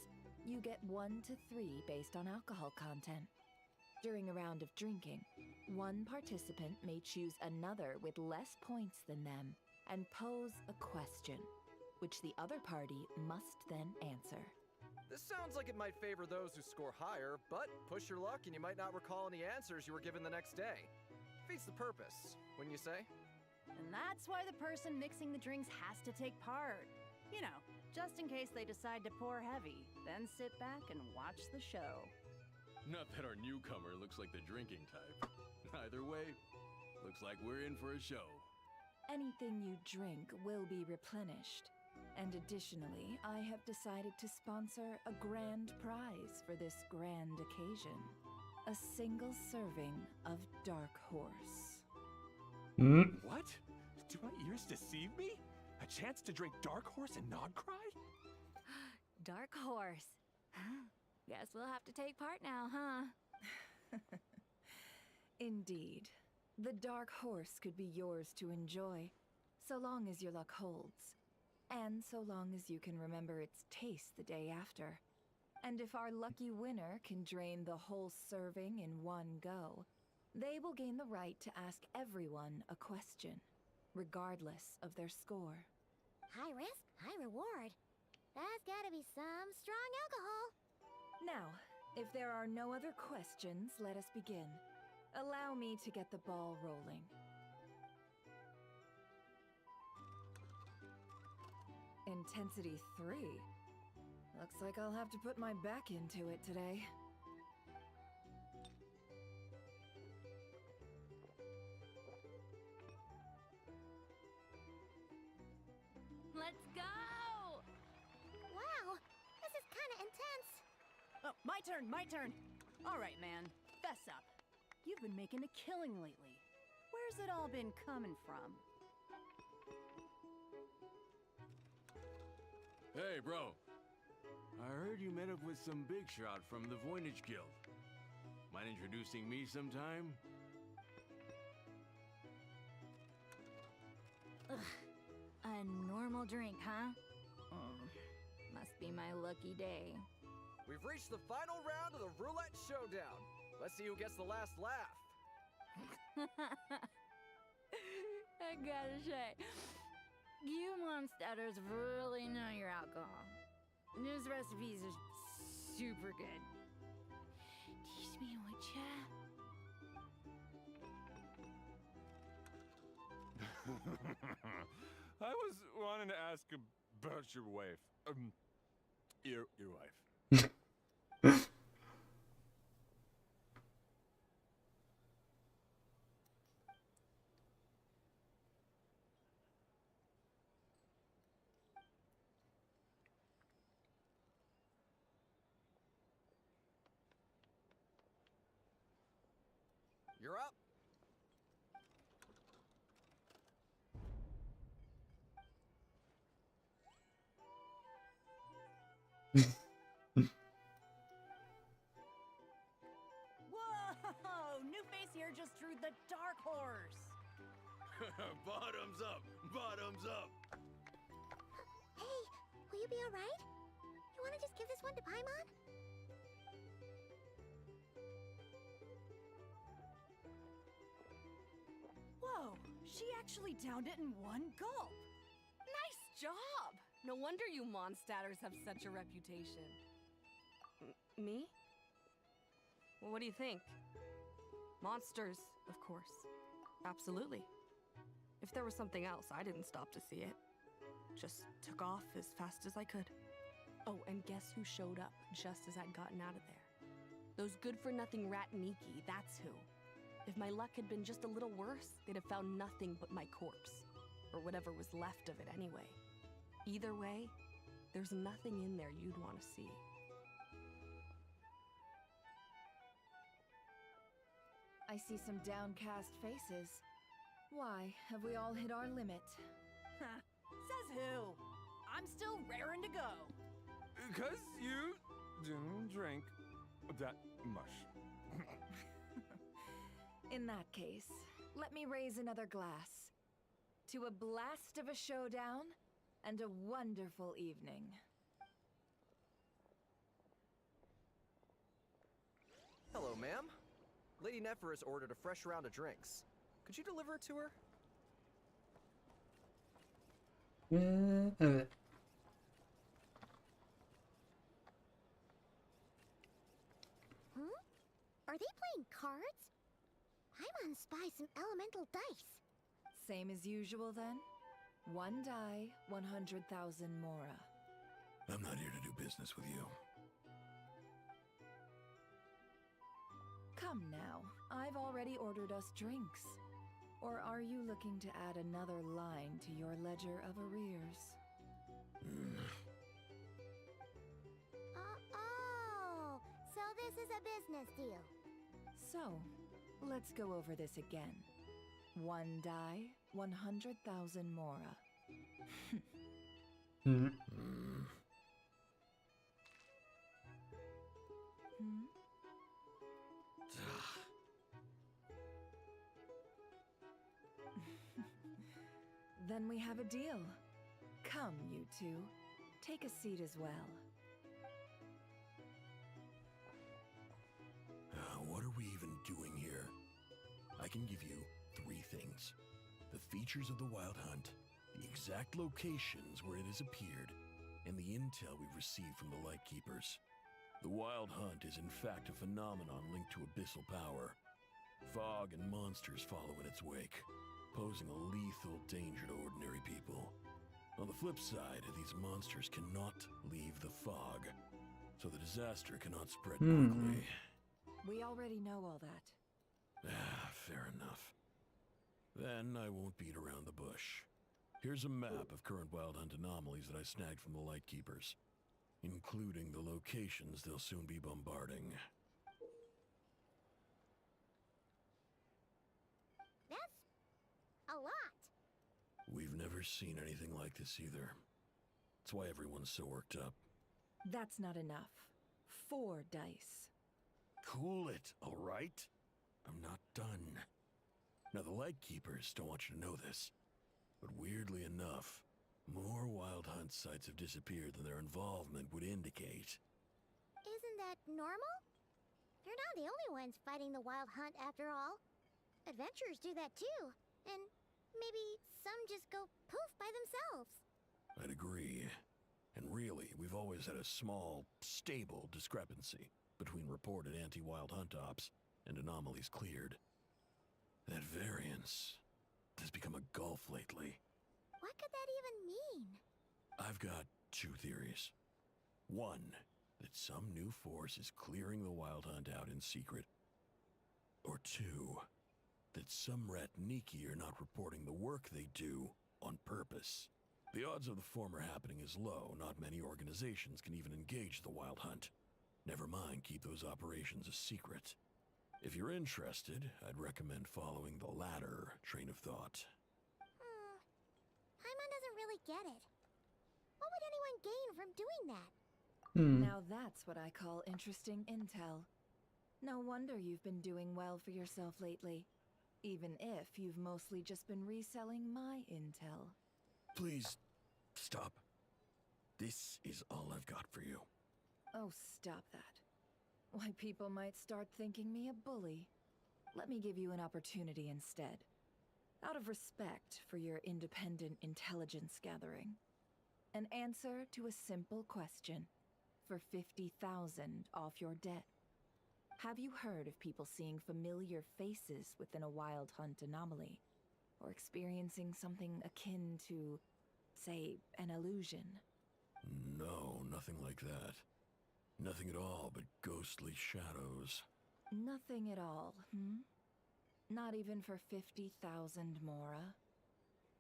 you get 1 to 3 based on alcohol content. During a round of drinking, one participant may choose another with less points than them and pose a question, which the other party must then answer. This sounds like it might favor those who score higher, but push your luck and you might not recall any answers you were given the next day. Defeats the purpose, wouldn't you say? And that's why the person mixing the drinks has to take part. You know, just in case they decide to pour heavy, then sit back and watch the show. Not that our newcomer looks like the drinking type. Either way, looks like we're in for a show. Anything you drink will be replenished. And additionally, I have decided to sponsor a grand prize for this grand occasion. A single serving of Dark Horse. What? Do my ears deceive me? A chance to drink Dark Horse and Nod-krai? Dark Horse. Guess we'll have to take part now, huh? Indeed. The Dark Horse could be yours to enjoy, so long as your luck holds. And so long as you can remember its taste the day after. And if our lucky winner can drain the whole serving in one go, they will gain the right to ask everyone a question, regardless of their score. High risk, high reward. That's gotta be some strong alcohol. Now, if there are no other questions, let us begin. Allow me to get the ball rolling. Intensity 3. Looks like I'll have to put my back into it today. Let's go! Wow, this is kinda intense. Oh, my turn. All right, man, fess up. You've been making a killing lately. Where's it all been coming from? Hey, bro. I heard you met up with some big shot from the Voynich Guild. Mind introducing me sometime? Ugh. A normal drink, huh? Must be my lucky day. We've reached the final round of the roulette showdown. Let's see who gets the last laugh. I gotta say, you monsters really know your alcohol. These recipes are super good. Teach me, would ya? I was wanting to ask about your wife. Your wife. You're up. Whoa! New face here just drew the Dark Horse. Bottoms up! Bottoms up! Hey, will you be alright? You wanna just give this one to Paimon? Whoa! She actually downed it in one gulp. Nice job! No wonder you monstatters have such a reputation. Me? Well, what do you think? Monsters, of course. Absolutely. If there was something else, I didn't stop to see it. Just took off as fast as I could. Oh, and guess who showed up just as I'd gotten out of there? Those good-for-nothing rat Niki, that's who. If my luck had been just a little worse, they'd have found nothing but my corpse. Or whatever was left of it anyway. Either way, there's nothing in there you'd want to see. I see some downcast faces. Why, have we all hit our limit? Says who? I'm still raring to go. Because you didn't drink that much. In that case, let me raise another glass. To a blast of a showdown and a wonderful evening. Hello, ma'am. Lady Nefer has ordered a fresh round of drinks. Could you deliver it to her? Are they playing cards? I want to spy some elemental dice. Same as usual then? One die, 100,000 mora. I'm not here to do business with you. Come now, I've already ordered us drinks. Or are you looking to add another line to your ledger of arrears? Oh, so this is a business deal. So, let's go over this again. One die, 100,000 mora. Hmm. Then we have a deal. Come, you two. Take a seat as well. What are we even doing here? I can give you 3 things. The features of the Wild Hunt, the exact locations where it has appeared, and the intel we've received from the Lightkeepers. The Wild Hunt is in fact a phenomenon linked to abyssal power. Fog and monsters follow in its wake, posing a lethal danger to ordinary people. On the flip side, these monsters cannot leave the fog, so the disaster cannot spread quickly. We already know all that. Fair enough. Then I won't beat around the bush. Here's a map of current Wild Hunt anomalies that I snagged from the Lightkeepers, including the locations they'll soon be bombarding. That's a lot. We've never seen anything like this either. That's why everyone's so worked up. That's not enough. 4 dice. Cool it, all right? I'm not done. Now, the Lightkeepers don't want you to know this, but weirdly enough, more Wild Hunt sites have disappeared than their involvement would indicate. Isn't that normal? They're not the only ones fighting the Wild Hunt after all. Adventurers do that too. And maybe some just go poof by themselves. I'd agree. And really, we've always had a small, stable discrepancy between reported anti-Wild Hunt ops and anomalies cleared. That variance has become a gulf lately. What could that even mean? I've got 2 theories. One, that some new force is clearing the Wild Hunt out in secret. Or 2, that some Ratniki are not reporting the work they do on purpose. The odds of the former happening is low. Not many organizations can even engage the Wild Hunt. Never mind keep those operations a secret. If you're interested, I'd recommend following the latter train of thought. Paimon doesn't really get it. What would anyone gain from doing that? Now that's what I call interesting intel. No wonder you've been doing well for yourself lately. Even if you've mostly just been reselling my intel. Please, stop. This is all I've got for you. Oh, stop that. Why, people might start thinking me a bully. Let me give you an opportunity instead. Out of respect for your independent intelligence gathering. An answer to a simple question. For 50,000 off your debt. Have you heard of people seeing familiar faces within a Wild Hunt anomaly? Or experiencing something akin to, say, an illusion? No, nothing like that. Nothing at all but ghostly shadows. Nothing at all, hmm? Not even for 50,000 Mora?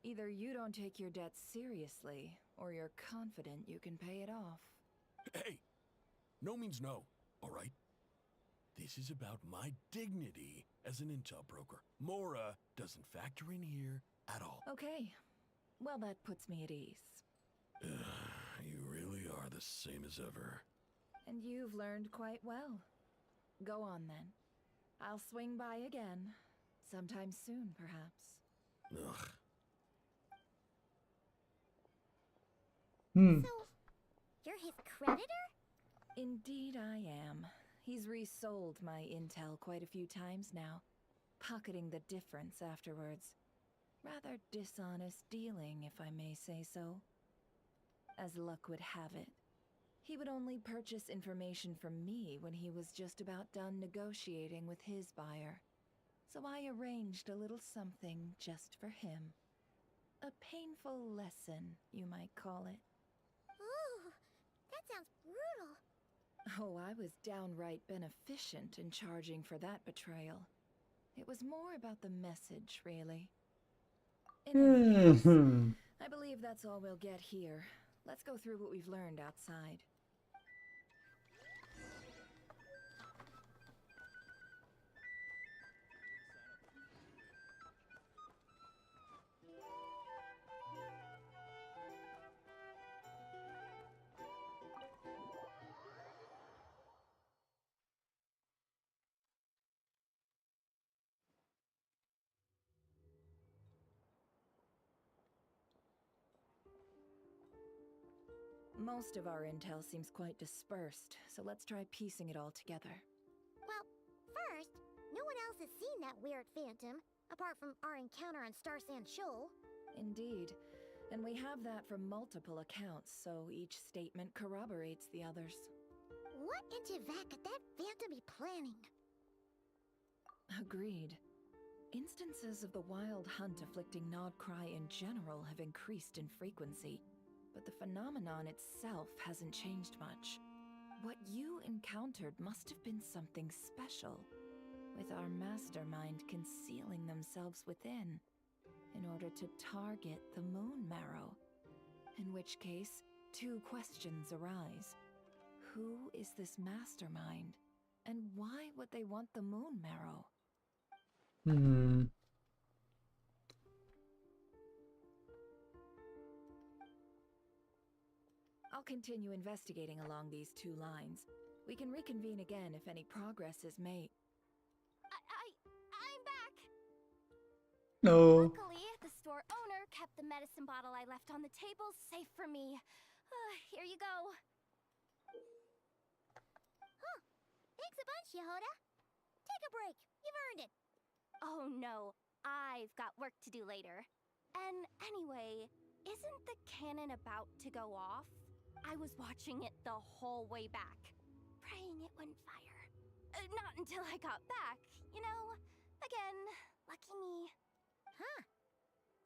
Either you don't take your debts seriously, or you're confident you can pay it off. Hey! No means no, alright? This is about my dignity as an intel broker. Mora doesn't factor in here at all. Okay. Well, that puts me at ease. You really are the same as ever. And you've learned quite well. Go on then. I'll swing by again. Sometime soon, perhaps. Ugh. So, you're his creditor? Indeed I am. He's resold my intel quite a few times now, pocketing the difference afterwards. Rather dishonest dealing, if I may say so. As luck would have it, he would only purchase information from me when he was just about done negotiating with his buyer. So I arranged a little something just for him. A painful lesson, you might call it. Ooh, that sounds brutal. Oh, I was downright beneficent in charging for that betrayal. It was more about the message, really. In any case, I believe that's all we'll get here. Let's go through what we've learned outside. Most of our intel seems quite dispersed, so let's try piecing it all together. Well, first, no one else has seen that weird phantom, apart from our encounter on Star Sand Shoal. Indeed. And we have that from multiple accounts, so each statement corroborates the others. What in Teyvat could that phantom be planning? Agreed. Instances of the wild hunt afflicting Nod-krai in general have increased in frequency, but the phenomenon itself hasn't changed much. What you encountered must have been something special, with our mastermind concealing themselves within, in order to target the moon marrow. In which case, two questions arise. Who is this mastermind? And why would they want the moon marrow? I'll continue investigating along these two lines. We can reconvene again if any progress is made. I'm back! No. Luckily, the store owner kept the medicine bottle I left on the table safe for me. Here you go. Huh. Thanks a bunch, Yehoda. Take a break. You've earned it. Oh no, I've got work to do later. And anyway, isn't the cannon about to go off? I was watching it the whole way back, praying it wouldn't fire. Not until I got back, you know? Again, lucky me. Huh.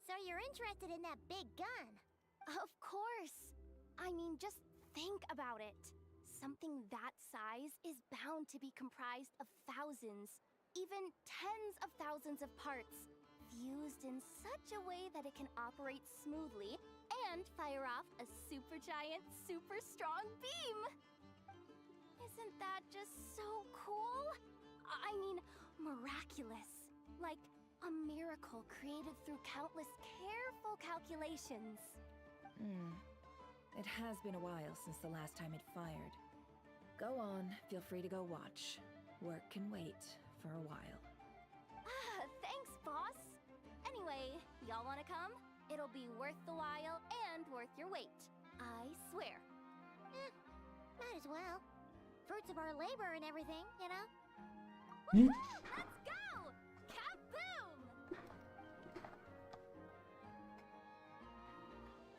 So you're interested in that big gun? Of course. I mean, just think about it. Something that size is bound to be comprised of thousands, even tens of thousands of parts, fused in such a way that it can operate smoothly and fire off a supergiant, super strong beam! Isn't that just so cool? I mean, miraculous. Like a miracle created through countless careful calculations. It has been a while since the last time it fired. Go on, feel free to go watch. Work can wait for a while. Thanks, boss. Anyway, y'all wanna come? It'll be worth the while and worth your wait. I swear. Might as well. Fruits of our labor and everything, you know? Let's go! Kaboom!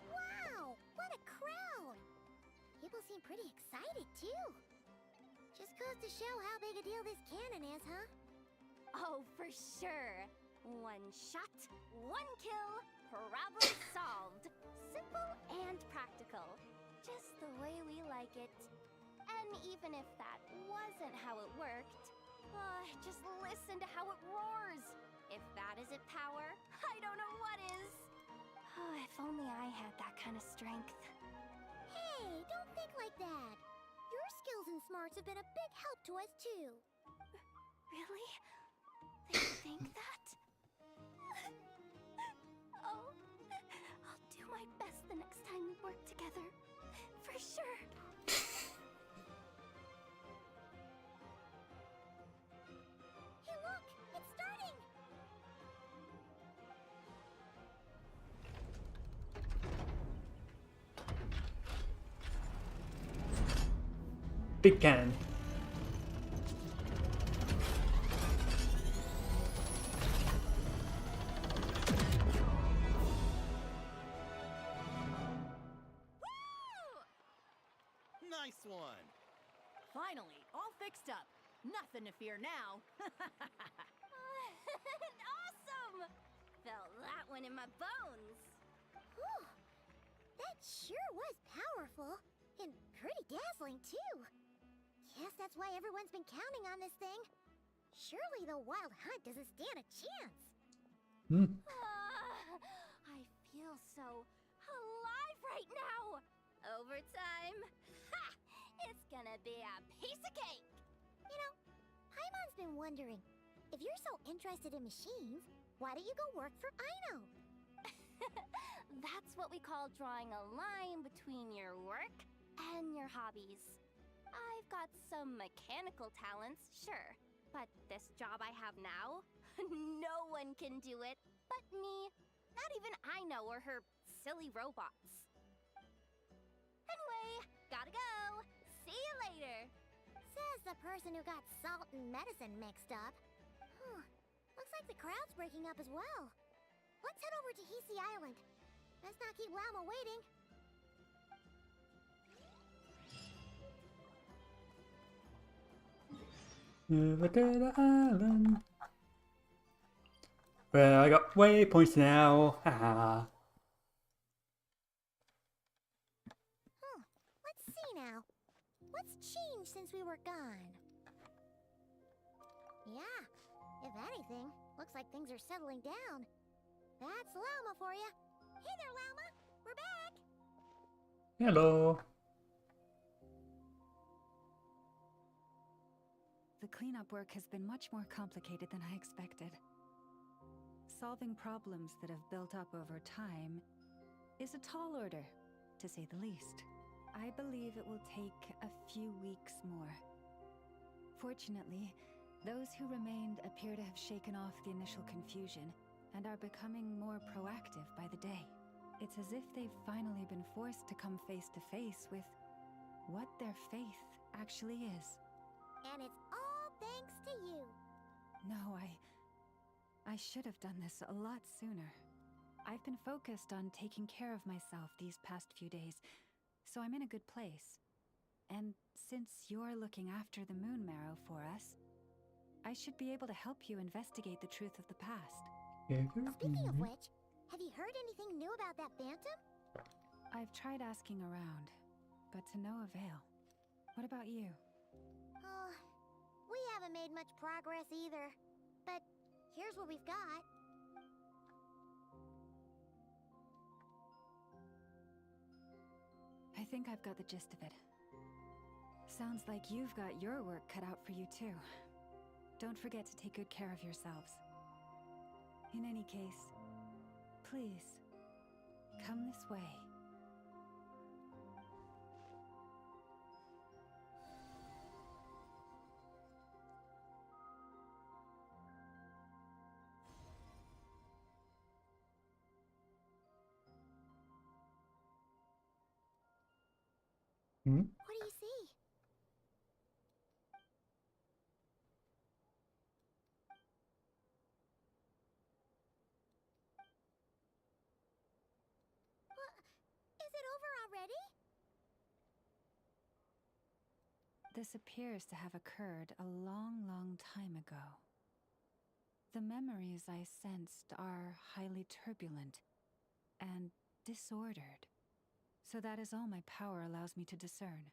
Wow! What a crowd! People seem pretty excited, too. Just goes to show how big a deal this cannon is, huh? Oh, for sure. One shot, one kill, problem solved. Simple and practical. Just the way we like it. And even if that wasn't how it worked, just listen to how it roars. If that isn't power, I don't know what is. Oh, if only I had that kind of strength. Hey, don't think like that. Your skills and smarts have been a big help to us too. Really? They think that? Oh, I'll do my best the next time we work together. For sure. Hey, look! It's starting! Big cannon. Nice one! Finally, all fixed up. Nothing to fear now. Awesome! Felt that one in my bones. Whew. That sure was powerful. And pretty dazzling, too. Guess that's why everyone's been counting on this thing. Surely the Wild Hunt doesn't stand a chance. I feel so alive right now. Overtime. Ha! It's gonna be a piece of cake. You know, Paimon's been wondering, if you're so interested in machines, why don't you go work for Aino? That's what we call drawing a line between your work and your hobbies. I've got some mechanical talents, sure, but this job I have now, no one can do it but me. Not even Aino or her silly robots. Anyway, gotta go. See you later. Says the person who got salt and medicine mixed up. Looks like the crowd's breaking up as well. Let's head over to Hisi Island. Let's not keep Llama waiting. Over to the island. Well, I got waypoints now. Haha. Let's see now. What's changed since we were gone? Yeah, if anything, looks like things are settling down. That's Llama for you. Hey there, Llama. We're back. Hello. The cleanup work has been much more complicated than I expected. Solving problems that have built up over time is a tall order, to say the least. I believe it will take a few weeks more. Fortunately, those who remained appear to have shaken off the initial confusion and are becoming more proactive by the day. It's as if they've finally been forced to come face to face with what their faith actually is. And it's all thanks to you. No, I should have done this a lot sooner. I've been focused on taking care of myself these past few days, so I'm in a good place. And since you're looking after the Moon Marrow for us, I should be able to help you investigate the truth of the past. Speaking of which, have you heard anything new about that Phantom? I've tried asking around, but to no avail. What about you? We haven't made much progress either. But here's what we've got. I think I've got the gist of it. Sounds like you've got your work cut out for you too. Don't forget to take good care of yourselves. In any case, please, come this way. What do you see? Is it over already? This appears to have occurred a long, long time ago. The memories I sensed are highly turbulent and disordered. So that is all my power allows me to discern.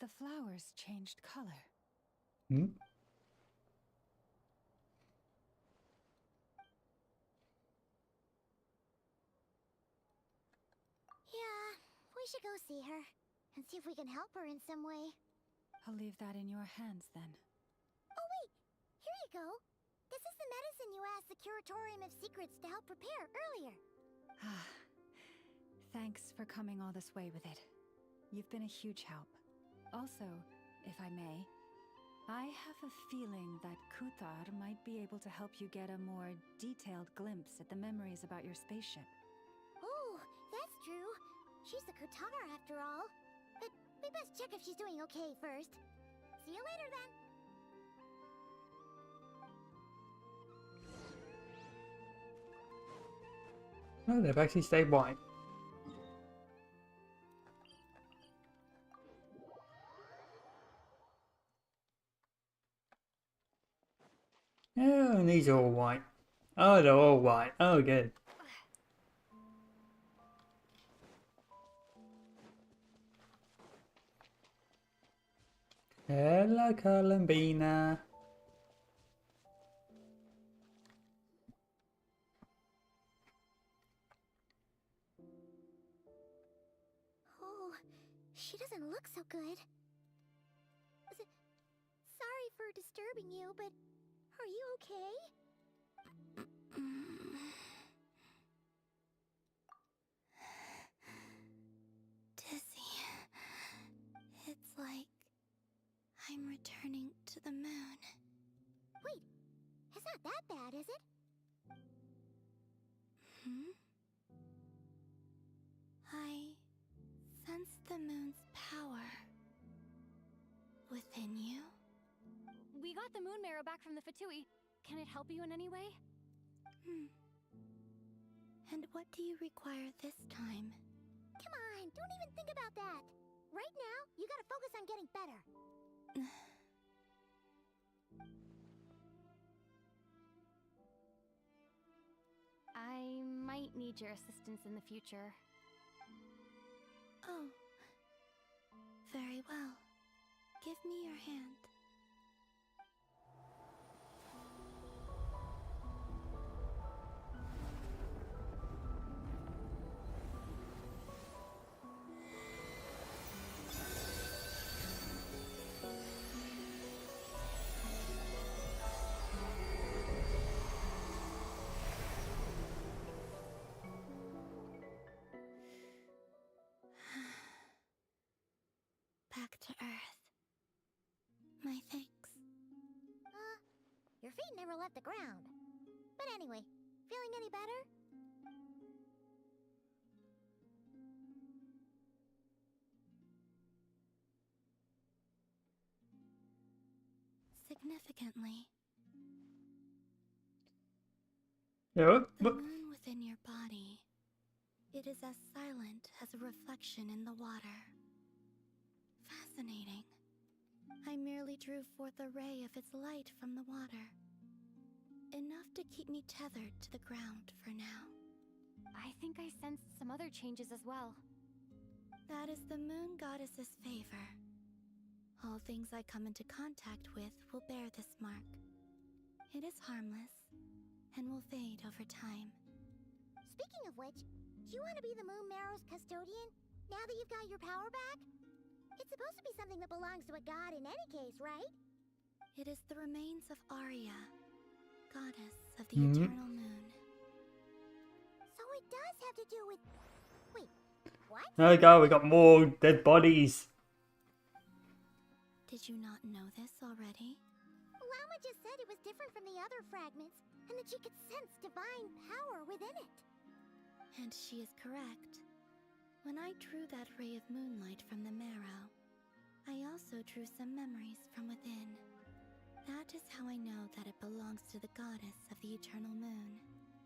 The flowers changed color. Hmm? Yeah, we should go see her and see if we can help her in some way. I'll leave that in your hands then. Oh wait, here you go. This is the medicine you asked the Curatorium of Secrets to help prepare earlier. Ah, thanks for coming all this way with it. You've been a huge help. Also, if I may, I have a feeling that Kuthar might be able to help you get a more detailed glimpse at the memories about your spaceship. Oh, that's true. She's the Kutar after all. But we best check if she's doing okay first. See you later then. Oh, they've actually stayed white. Oh, and these are all white. Oh, they're all white. Oh, good. Hello, Columbina. Oh, she doesn't look so good. Sorry for disturbing you, but are you okay? Dizzy. It's like I'm returning to the moon. Wait, it's not that bad, is it? I sense the moon's power within you. We got the moon marrow back from the Fatui. Can it help you in any way? And what do you require this time? Come on, don't even think about that. Right now, you gotta focus on getting better. I might need your assistance in the future. Oh. Very well. Give me your hand. Back to Earth. My thanks. Your feet never left the ground. But anyway, feeling any better? Significantly, Yeah, the moon within your body, it is as silent as a reflection in the water. Fascinating. I merely drew forth a ray of its light from the water. Enough to keep me tethered to the ground for now. I think I sensed some other changes as well. That is the moon goddess's favor. All things I come into contact with will bear this mark. It is harmless, and will fade over time. Speaking of which, do you want to be the moon marrow's custodian, now that you've got your power back? It's supposed to be something that belongs to a god in any case, right? It is the remains of Arya, goddess of the eternal moon. So it does have to do with... Wait, what? there we go. We got more dead bodies. Did you not know this already? Lama just said it was different from the other fragments, and that she could sense divine power within it. And she is correct. When I drew that ray of moonlight from the marrow, I also drew some memories from within. That is how I know that it belongs to the goddess of the eternal moon.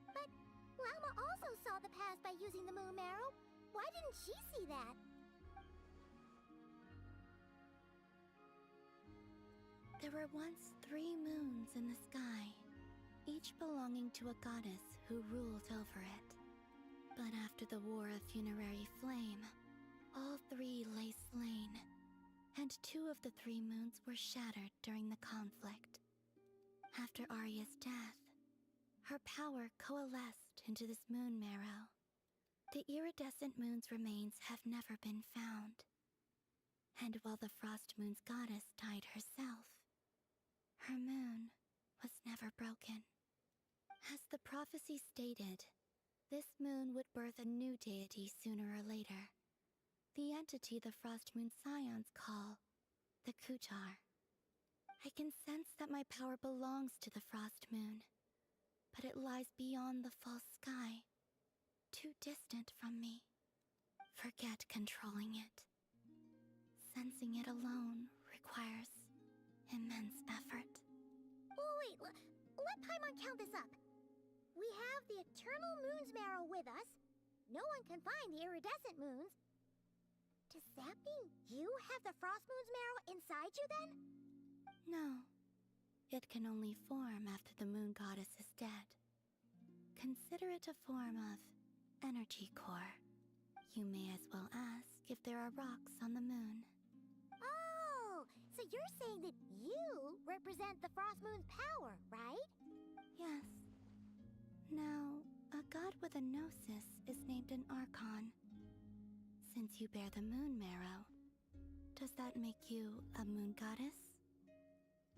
But Lama also saw the past by using the moon marrow. Why didn't she see that? There were once 3 moons in the sky, each belonging to a goddess who ruled over it. But after the War of Funerary Flame, all 3 lay slain, and 2 of the 3 moons were shattered during the conflict. After Arya's death, her power coalesced into this moon marrow. The iridescent moon's remains have never been found. And while the Frost Moon's goddess died herself, her moon was never broken. As the prophecy stated, this moon would birth a new deity sooner or later. The entity the Frost Moon Scions call the Kutar. I can sense that my power belongs to the Frost Moon, but it lies beyond the false sky, too distant from me. Forget controlling it. Sensing it alone requires immense effort. Oh, wait, let Paimon count this up. We have the Eternal Moon's Marrow with us. No one can find the iridescent moons. Does that mean you have the Frost Moon's Marrow inside you then? No. It can only form after the moon goddess is dead. Consider it a form of energy core. You may as well ask if there are rocks on the moon. Oh, so you're saying that you represent the Frost Moon's power, right? Yes. Now, a god with a gnosis is named an Archon. Since you bear the moon marrow, does that make you a moon goddess?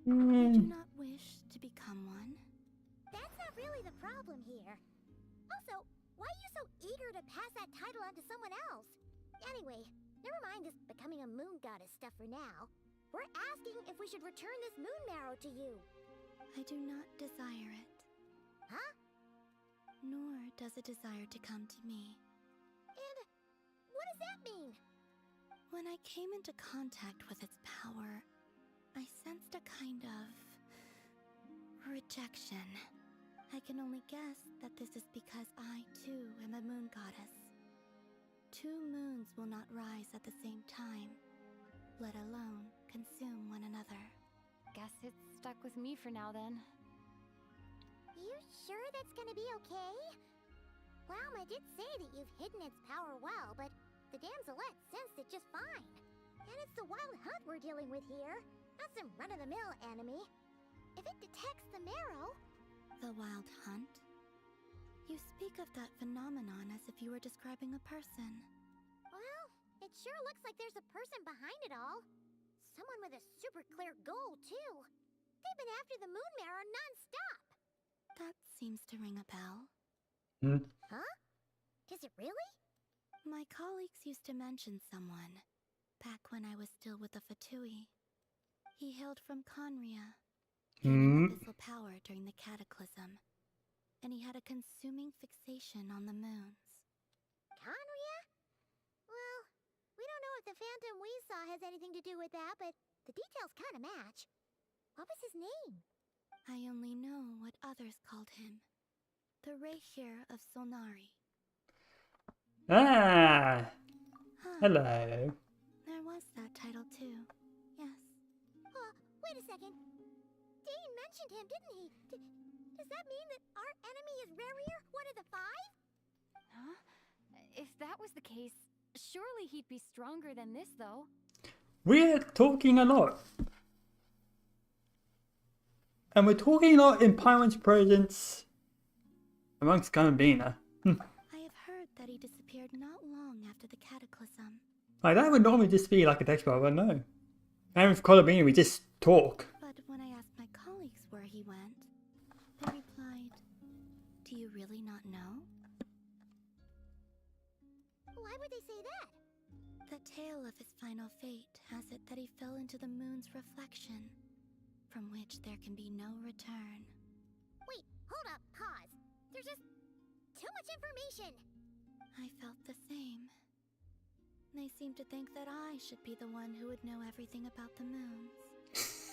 You do not wish to become one? That's not really the problem here. Also, why are you so eager to pass that title on to someone else? Anyway, never mind this becoming a moon goddess stuff for now. We're asking if we should return this moon marrow to you. I do not desire it. Huh? Nor does it desire to come to me. And what does that mean? When I came into contact with its power, I sensed a kind of rejection. I can only guess that this is because I, too, am a moon goddess. 2 moons will not rise at the same time, let alone consume one another. Guess it's stuck with me for now then. You sure that's gonna be okay? Walma did say that you've hidden its power well, but the damselette sensed it just fine. And it's the wild hunt we're dealing with here, not some run-of-the-mill enemy. If it detects the marrow... The wild hunt? You speak of that phenomenon as if you were describing a person. Well, it sure looks like there's a person behind it all. Someone with a super clear goal, too. They've been after the moon marrow non-stop. That seems to ring a bell. Huh? Does it really? My colleagues used to mention someone, back when I was still with the Fatui. He hailed from Conria, gaining abyssal power during the Cataclysm, and he had a consuming fixation on the moons. Conria? Well, we don't know if the phantom we saw has anything to do with that, but the details kind of match. What was his name? I only know what others called him. The Rehir of Solnari. Ah! Hello. There was that title too, yes. Wait a second. Dane mentioned him, didn't he? Does that mean that our enemy is Rerir, one of the 5? Huh? If that was the case, surely he'd be stronger than this, though. We're talking a lot. And we're talking a lot in Paimon's presence amongst Gambina. I have heard that he disappeared not long after the Cataclysm. Like, that would normally just be like a text bar, but no. And with Colabini, we just talk. But when I asked my colleagues where he went, they replied, "Do you really not know?" Why would they say that? The tale of his final fate has it that he fell into the moon's reflection, from which there can be no return. Wait, hold up, pause. There's just too much information. I felt the same. They seemed to think that I should be the one who would know everything about the moons.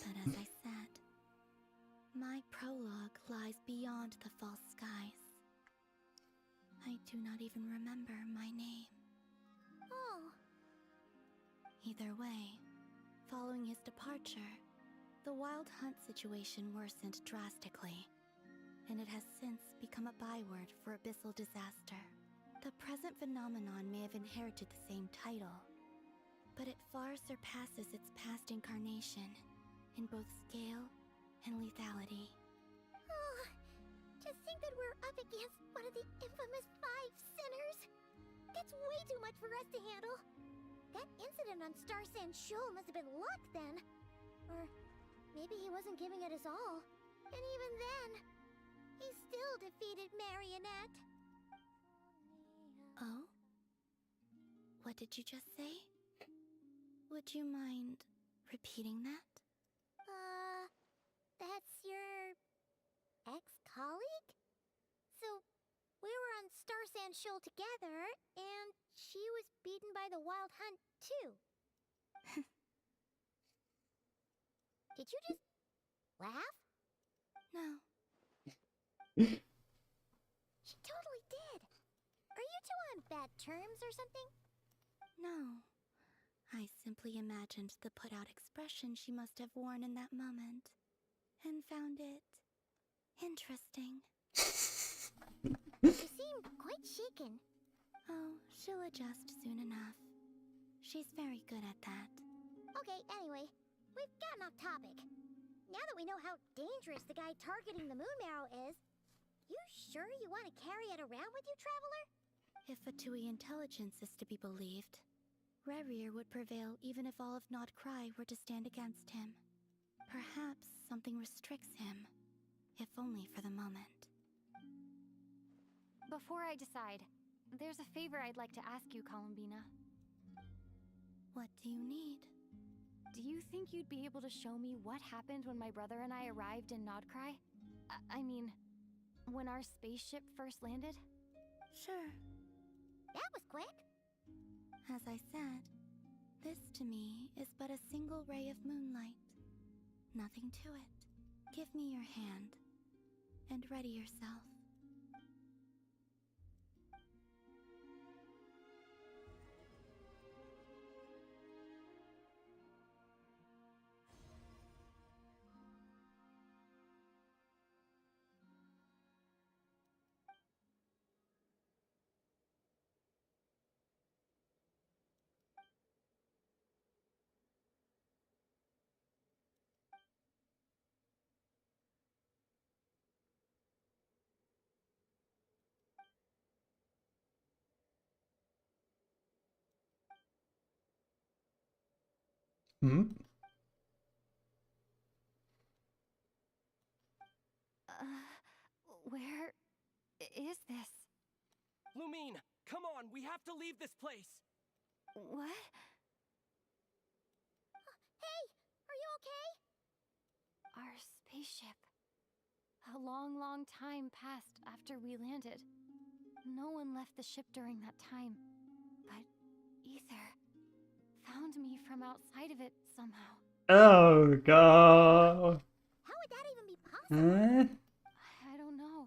But as I said, my prologue lies beyond the false skies. I do not even remember my name. Oh. Either way, following his departure, the wild hunt situation worsened drastically, and it has since become a byword for abyssal disaster. The present phenomenon may have inherited the same title, but it far surpasses its past incarnation in both scale and lethality. Oh, to think that we're up against one of the infamous 5 sinners! That's way too much for us to handle. That incident on Star Sand Shoal must have been luck then. Or maybe he wasn't giving it his all. And even then, he still defeated Marionette. Oh? What did you just say? Would you mind repeating that? That's your ex-colleague? So, we were on Star Sand Shoal together, and she was beaten by the Wild Hunt, too. Did you just laugh? No. She totally did. Are you two on bad terms or something? No. I simply imagined the put-out expression she must have worn in that moment, and found it interesting. You seem quite shaken. Oh, she'll adjust soon enough. She's very good at that. Okay, anyway, we've gotten off topic. Now that we know how dangerous the guy targeting the moon marrow is, you sure you want to carry it around with you, Traveler? If Fatui intelligence is to be believed, Rerir would prevail even if all of Nod-krai were to stand against him. Perhaps something restricts him, if only for the moment. Before I decide, there's a favor I'd like to ask you, Columbina. What do you need? Do you think you'd be able to show me what happened when my brother and I arrived in Nod-krai? I mean, when our spaceship first landed? Sure. That was quick. As I said, this to me is but a single ray of moonlight. Nothing to it. Give me your hand, and ready yourself. Hmm? Where is this? Lumine, come on, we have to leave this place! What? Hey, are you okay? Our spaceship. A long, long time passed after we landed. No one left the ship during that time. But Ether found me from outside of it somehow. Oh god. How would that even be possible? Huh? I don't know.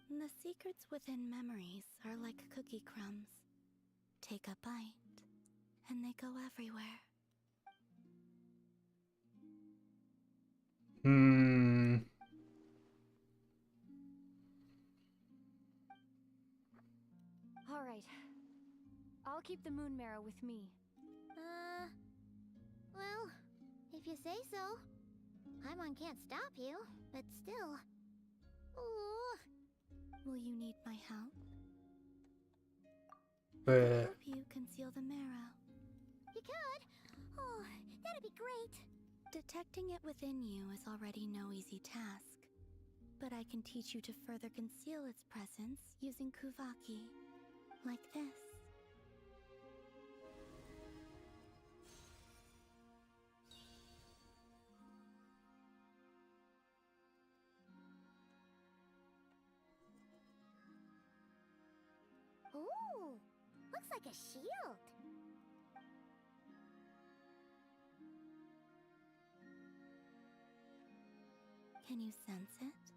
The secrets within memories are like cookie crumbs. Take a bite, and they go everywhere. All right. I'll keep the moon marrow with me. Well, if you say so. Paimon can't stop you, but still. Ooh. Will you need my help? But Help you conceal the marrow. You could? Oh, that'd be great. Detecting it within you is already no easy task. But I can teach you to further conceal its presence using Kuvaki. Like this. Ooh, looks like a shield. Can you sense it?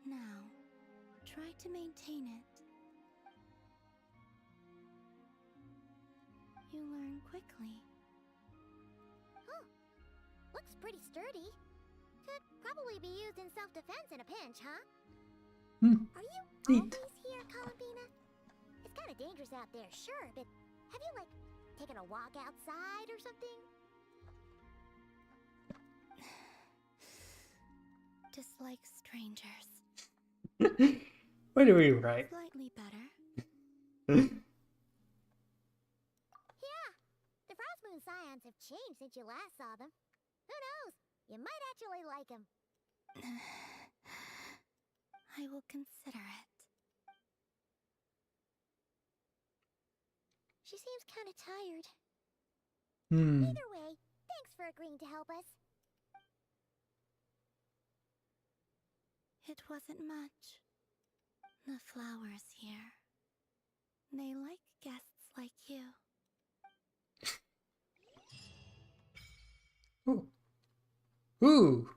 Now, try to maintain it. You learn quickly. Oh, looks pretty sturdy. Could probably be used in self-defense in a pinch, huh? Are you always here, Columbina? It's kind of dangerous out there, sure, but have you, like, taking a walk outside or something? Just like strangers. What are we right? Slightly better. Yeah, the Frost Moon Scions have changed since you last saw them. Who knows? You might actually like them. I will consider it. She seems kind of tired. Hmm. Either way, thanks for agreeing to help us. It wasn't much. The flowers here. They like guests like you. Ooh. Ooh.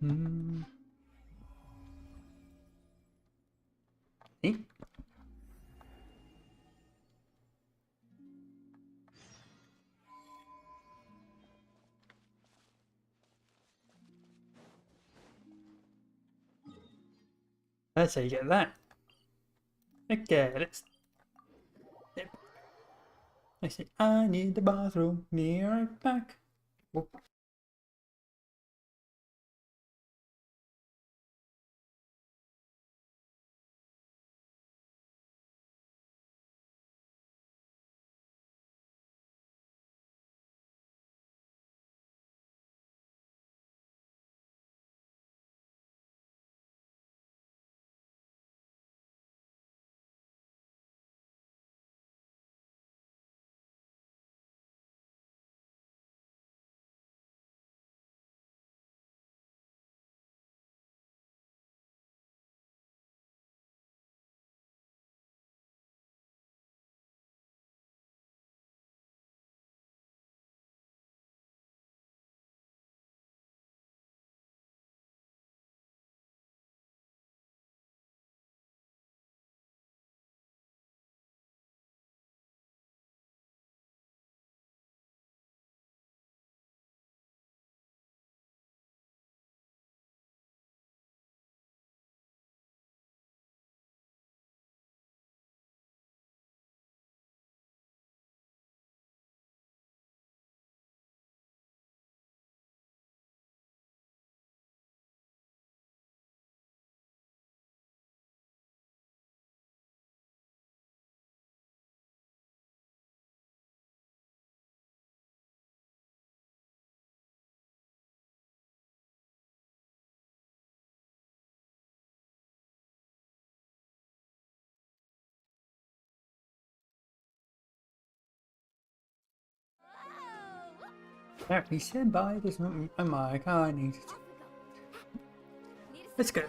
Hmm. Hey. That's how you get that. Okay, let's. Yep. I say, I need the bathroom. Be right back. Whoop. Apparently said by this my mic. I need to. Let's go.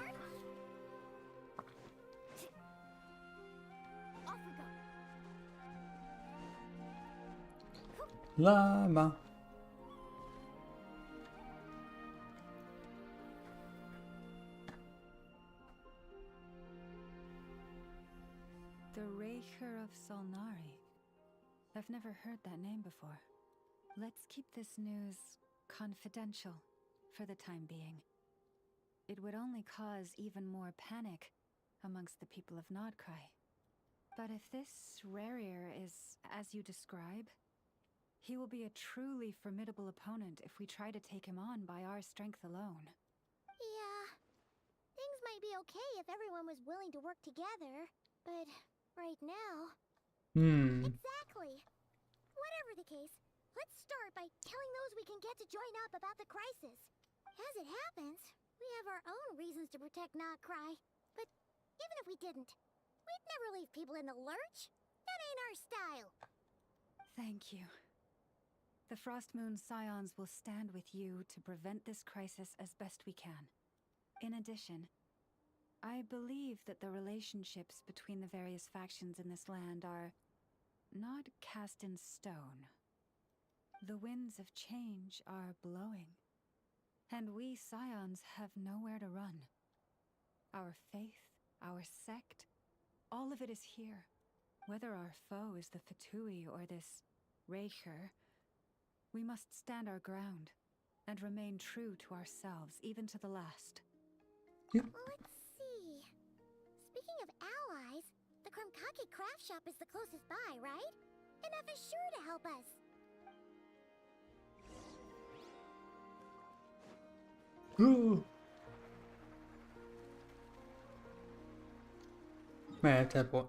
Llama. The Raker of Solnari. I've never heard that name before. Let's keep this news confidential for the time being. It would only cause even more panic amongst the people of Nod-krai. But if this Rarier is as you describe, he will be a truly formidable opponent if we try to take him on by our strength alone. Yeah, things might be okay if everyone was willing to work together, but right now... Exactly. Whatever the case, let's start by telling those we can get to join up about the crisis. As it happens, we have our own reasons to protect Nod-krai. But even if we didn't, we'd never leave people in the lurch. That ain't our style. Thank you. The Frost Moon Scions will stand with you to prevent this crisis as best we can. In addition, I believe that the relationships between the various factions in this land are not cast in stone. The winds of change are blowing, and we Scions have nowhere to run. Our faith, our sect, all of it is here. Whether our foe is the Fatui or this Raker, we must stand our ground. and remain true to ourselves, even to the last. Let's see. Speaking of allies, the Krumkake craft shop is the closest by, right? Enough is sure to help us. Ooh. May I teleport?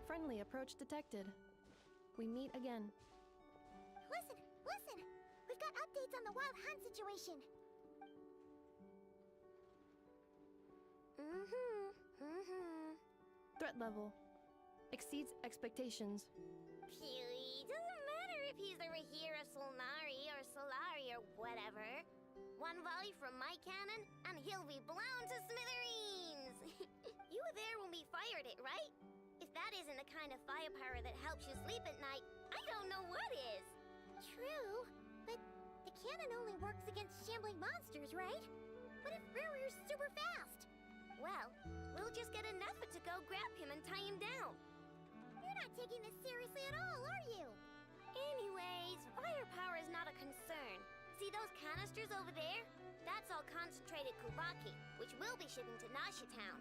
Friendly approach detected. We meet again. Listen, listen! We've got updates on the wild hunt situation. Threat level exceeds expectations. Phew, doesn't matter if he's the Rahira Solnari or Solari or whatever. One volley from my cannon, and he'll be blown to smithereens! You were there when we fired it, right? If that isn't the kind of firepower that helps you sleep at night, I don't know what is! True, but the cannon only works against shambling monsters, right? What if Riri's super fast? Well, we'll just get enough to go grab him and tie him down. You're not taking this seriously at all, are you? Anyways, firepower is not a concern. See those canisters over there? That's all concentrated kubaki, which we'll be shipping to Nasha Town.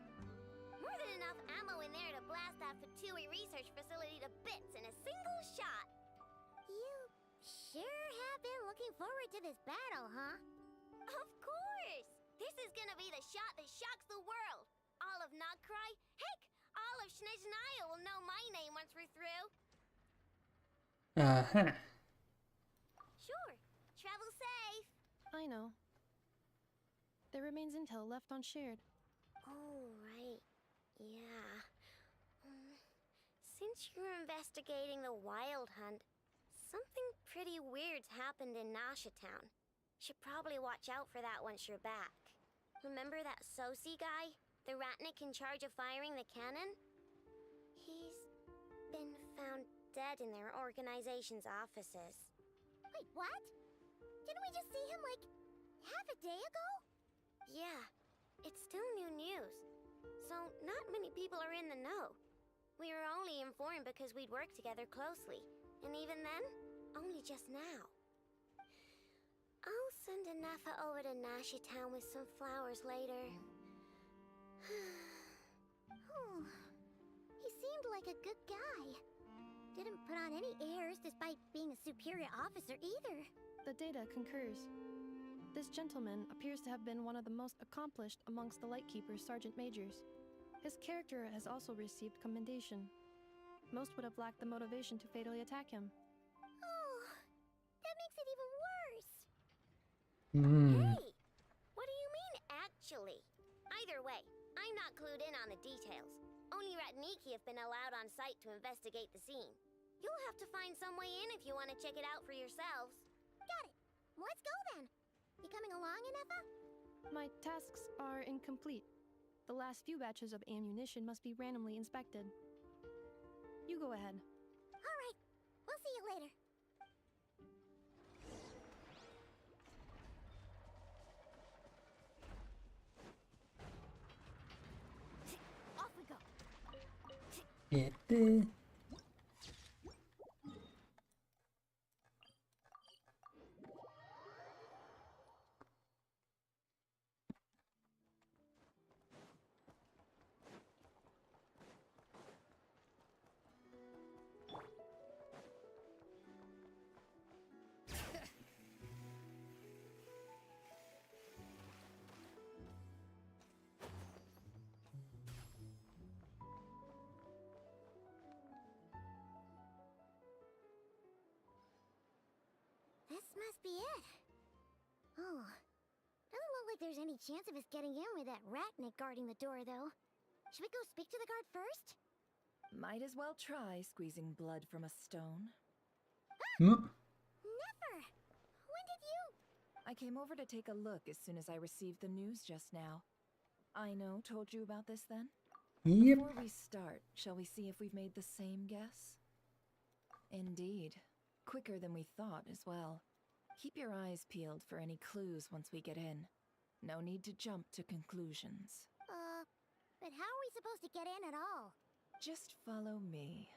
More than enough ammo in there to blast that Fatui research facility to bits in a single shot. You sure have been looking forward to this battle, huh? Of course! This is gonna be the shot that shocks the world. All of Nod-krai, heck, all of Snezhnaya will know my name once we're through. Uh-huh. Sure. Travel safe. I know. There remains intel left unshared. Oh, right. Yeah. Since you're investigating the wild hunt, something pretty weird's happened in Nasha Town. Should probably watch out for that once you're back. Remember that Sosi guy? The Ratnik in charge of firing the cannon? He's been found dead in their organization's offices. Wait, what? Didn't we just see him, like, half a day ago? Yeah, it's still new news. So not many people are in the know. We were only informed because we'd worked together closely. And even then, only just now. I'll send Anafa over to Nasha Town with some flowers later. Oh, he seemed like a good guy. Didn't put on any airs despite being a superior officer either. The data concurs. This gentleman appears to have been one of the most accomplished amongst the Lightkeeper's Sergeant Majors. His character has also received commendation. Most would have lacked the motivation to fatally attack him. Oh, that makes it even worse. Hey, what do you mean, actually? Either way, I'm not clued in on the details. Only Ratniki have been allowed on site to investigate the scene. You'll have to find some way in if you want to check it out for yourselves. Got it. Let's go then. You coming along, Anafa? My tasks are incomplete. The last few batches of ammunition must be randomly inspected. You go ahead. All right. We'll see you later. Off we go. Get this. This must be it. Oh, doesn't look like there's any chance of us getting in with that Ratnik guarding the door, though. Should we go speak to the guard first? Might as well try squeezing blood from a stone. Never! When did you... I came over to take a look as soon as I received the news just now. Aino told you about this then? Yep. Before we start, shall we see if we've made the same guess? Indeed. Quicker than we thought as well. Keep your eyes peeled for any clues once we get in. No need to jump to conclusions. But how are we supposed to get in at all? Just follow me.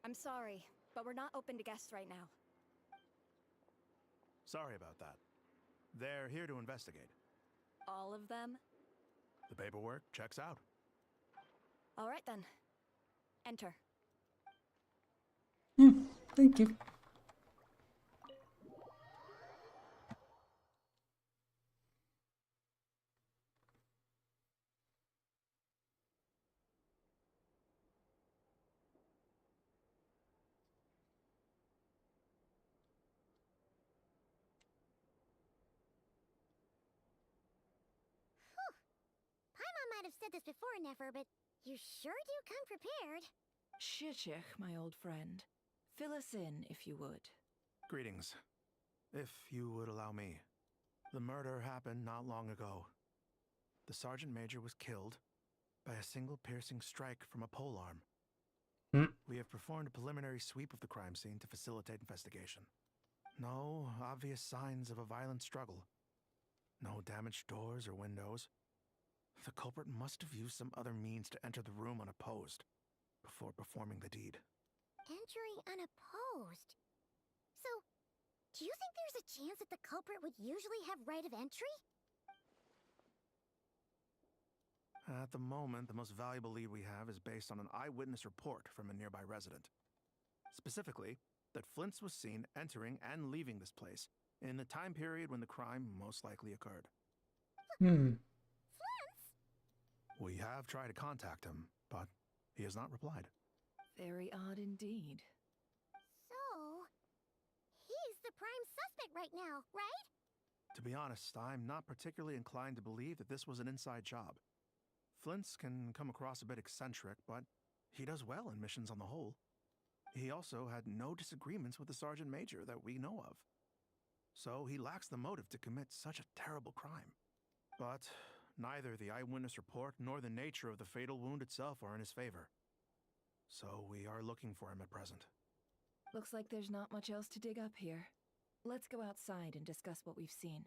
I'm sorry, but we're not open to guests right now. Sorry about that. They're here to investigate. All of them? The paperwork checks out. All right then. Enter. Thank you. Paimon might have said this before, Nefer, but you sure do come prepared. Shishich, my old friend. Fill us in, if you would. Greetings. If you would allow me. The murder happened not long ago. The Sergeant Major was killed by a single piercing strike from a polearm. We have performed a preliminary sweep of the crime scene to facilitate investigation. No obvious signs of a violent struggle. No damaged doors or windows. The culprit must have used some other means to enter the room unopposed before performing the deed. Entering unopposed. So, do you think there's a chance that the culprit would usually have right of entry? At the moment, the most valuable lead we have is based on an eyewitness report from a nearby resident. Specifically, that Flint's was seen entering and leaving this place in the time period when the crime most likely occurred. We have tried to contact him, but he has not replied. Very odd indeed. So, he's the prime suspect right now, right? To be honest, I'm not particularly inclined to believe that this was an inside job. Flint's can come across a bit eccentric, but he does well in missions on the whole. He also had no disagreements with the Sergeant Major that we know of. So he lacks the motive to commit such a terrible crime. But neither the eyewitness report nor the nature of the fatal wound itself are in his favor. So we are looking for him at present. Looks like there's not much else to dig up here. Let's go outside and discuss what we've seen.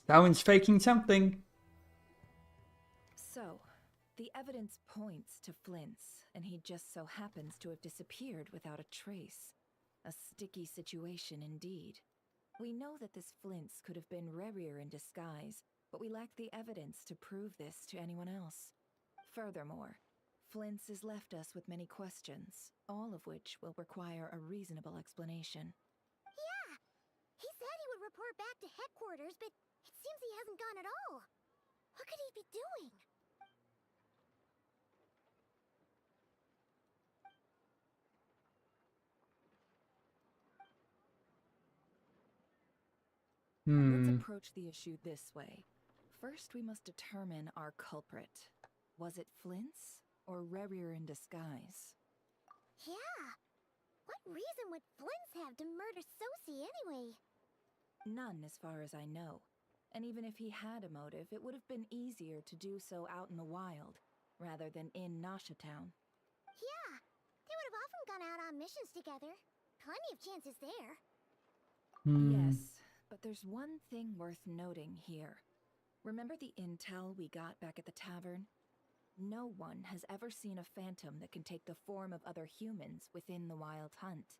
Someone's faking something. So, the evidence points to Flint's, and he just so happens to have disappeared without a trace. A sticky situation indeed. We know that this Flint's could have been Rerir in disguise, but we lack the evidence to prove this to anyone else. Furthermore, Flint's has left us with many questions, all of which will require a reasonable explanation. Yeah! He said he would report back to headquarters, but it seems he hasn't gone at all. What could he be doing? Let's approach the issue this way. First, we must determine our culprit. Was it Flint's or Rerir in disguise? Yeah! What reason would Flint's have to murder Sosie anyway? None, as far as I know. And even if he had a motive, it would have been easier to do so out in the wild, rather than in Nasha Town. Yeah! They would have often gone out on missions together. Plenty of chances there. Yes, but there's one thing worth noting here. Remember the intel we got back at the tavern? No one has ever seen a phantom that can take the form of other humans within the Wild Hunt.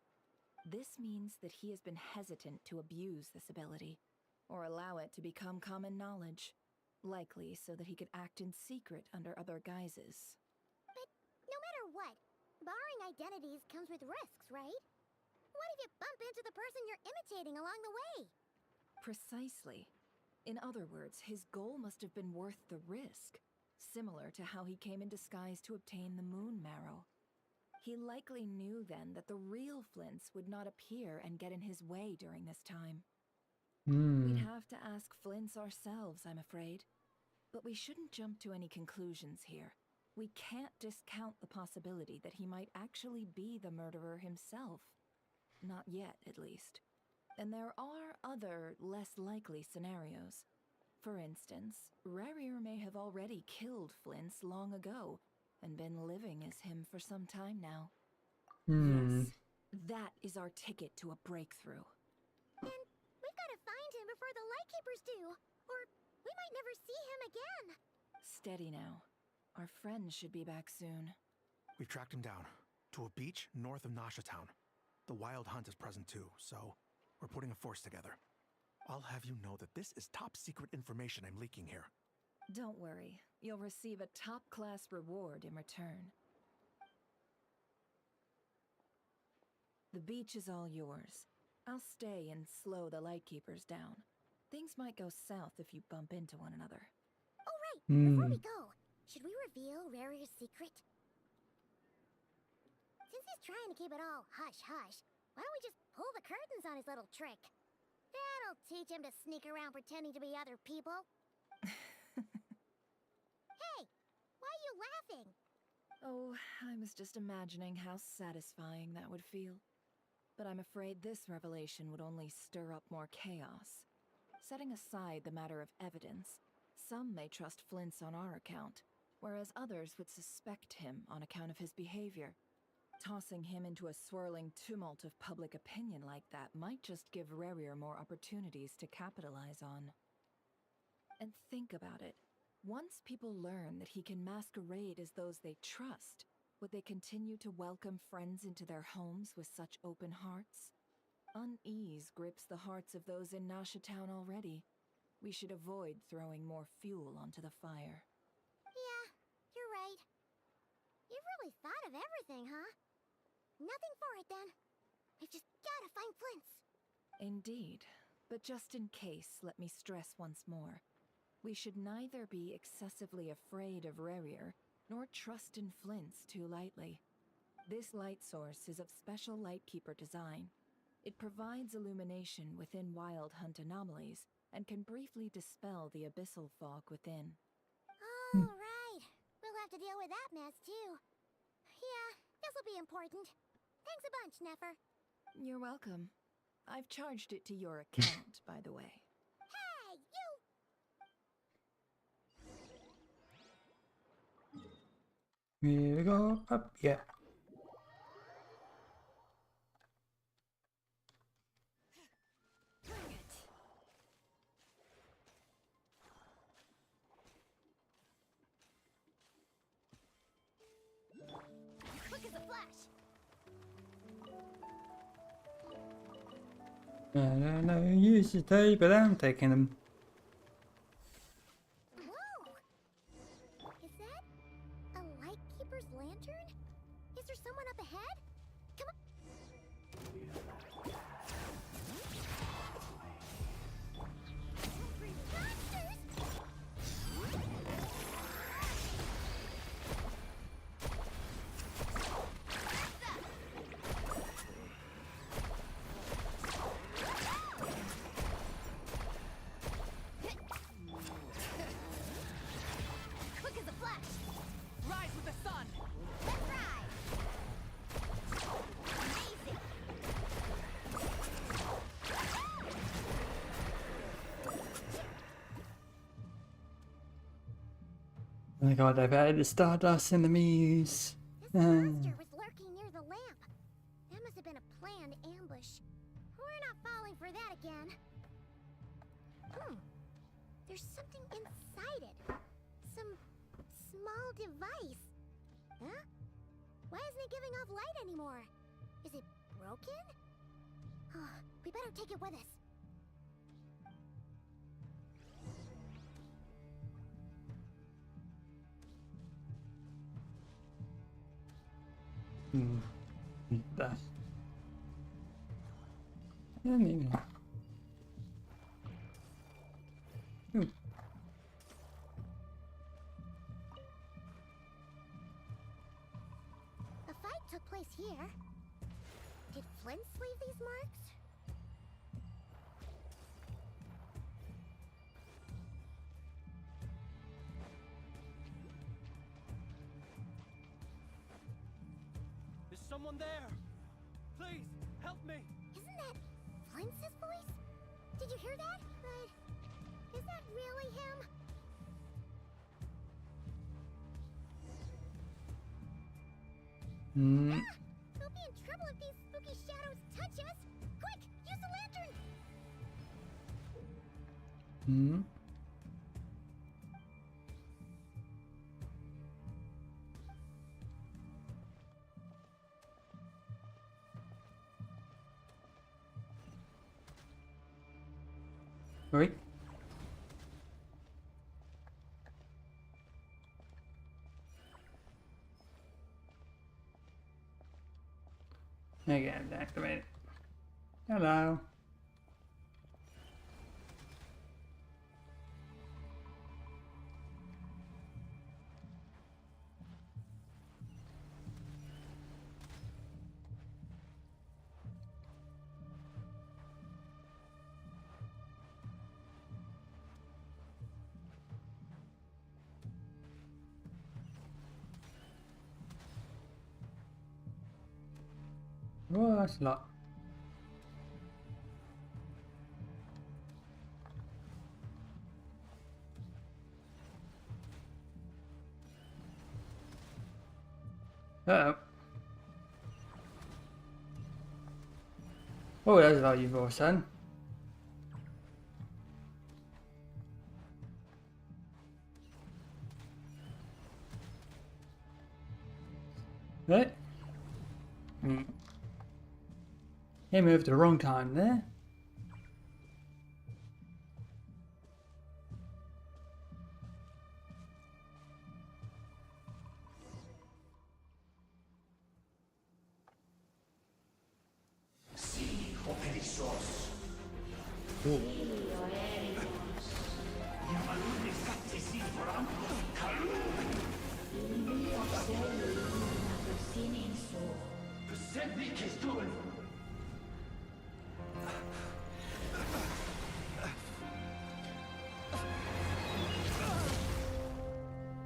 This means that he has been hesitant to abuse this ability, or allow it to become common knowledge, likely so that he could act in secret under other guises. But no matter what, borrowing identities comes with risks, right? What if you bump into the person you're imitating along the way? Precisely. In other words, his goal must have been worth the risk, similar to how he came in disguise to obtain the moon marrow. He likely knew then that the real Flint's would not appear and get in his way during this time. We'd have to ask Flint's ourselves, I'm afraid. But we shouldn't jump to any conclusions here. We can't discount the possibility that he might actually be the murderer himself. Not yet, at least. And there are other, less likely scenarios. For instance, Rarier may have already killed Flint's long ago, and been living as him for some time now. Yes, that is our ticket to a breakthrough. And we've got to find him before the Lightkeepers do, or we might never see him again. Steady now. Our friend should be back soon. We've tracked him down to a beach north of Nasha Town. The Wild Hunt is present too, so we're putting a force together. I'll have you know that this is top secret information I'm leaking here. Don't worry, you'll receive a top-class reward in return. The beach is all yours. I'll stay and slow the Lightkeepers down. Things might go south if you bump into one another. Oh, right. Before we go, should we reveal Rarier's secret? Since he's trying to keep it all hush-hush, why don't we just pull the curtains on his little trick? That'll teach him to sneak around pretending to be other people. Hey, why are you laughing? Oh, I was just imagining how satisfying that would feel. But I'm afraid this revelation would only stir up more chaos. Setting aside the matter of evidence, some may trust Flint's on our account, whereas others would suspect him on account of his behavior. Tossing him into a swirling tumult of public opinion like that might just give Rarier more opportunities to capitalize on. And think about it. Once people learn that he can masquerade as those they trust, would they continue to welcome friends into their homes with such open hearts? Unease grips the hearts of those in Nasha Town already. We should avoid throwing more fuel onto the fire. Yeah, you're right. You've really thought of everything, huh? Nothing for it, then. We've just gotta find Flint's. Indeed. But just in case, let me stress once more. We should neither be excessively afraid of Rarier, nor trust in Flint's too lightly. This light source is of special Lightkeeper design. It provides illumination within Wild Hunt anomalies, and can briefly dispel the abyssal fog within. All right. We'll have to deal with that mess, too. Yeah, this'll be important. Thanks a bunch, Nefer. You're welcome. I've charged it to your account, by the way. Hey, you! Here we go. Up, yeah. Bring it. Quick as a flash. No use to tell you, but I'm taking them. Whoa! Is that a Lightkeeper's lantern? Is there someone up ahead? Come on! Hungry monsters! Quick as a flash! Rise with the sun! Let's ride! Amazing! Oh my god, I've added the Stardust enemies. This monster was lurking near the lamp. That must have been a planned ambush. We're not falling for that again. There's something inside it. Some small device. Huh? Why isn't it giving off light anymore? Is it broken? Oh, we better take it with us. That. Yeah, maybe. Ooh. The fight took place here. Did Flint leave these marks? someone there? Please, help me! Isn't that Flince's voice? Did you hear that? But is that really him? Hmm. We'll be in trouble if these spooky shadows touch us! Quick, use the lantern! Hmm. Right. Again, activate it. Hello. Oh, that's a lot. Uh-oh. Oh, that's valuable, son. Right? Hmm. He moved at the wrong time there.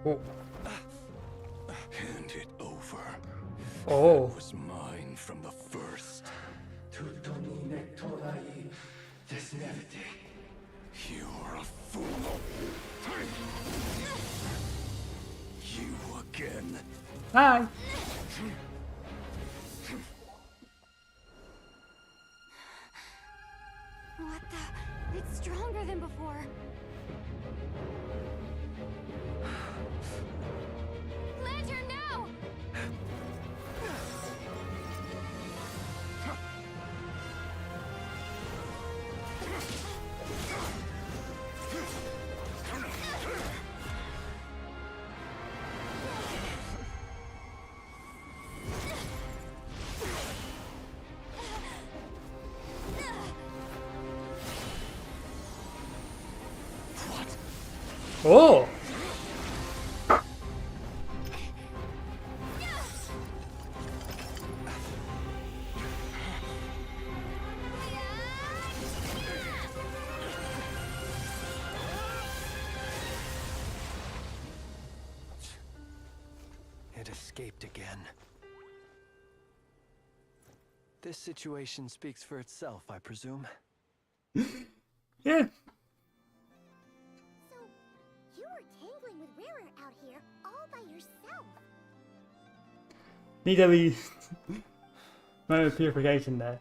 Oh. Hand it over. Oh. That was mine from the first. You're a fool. You again. Hi. What the? It's stronger than before. Lantern, now! Oh. It escaped again. This situation speaks for itself, I presume. Yeah. So, you were tangling with Rarer out here all by yourself. Need to be moment of purification there.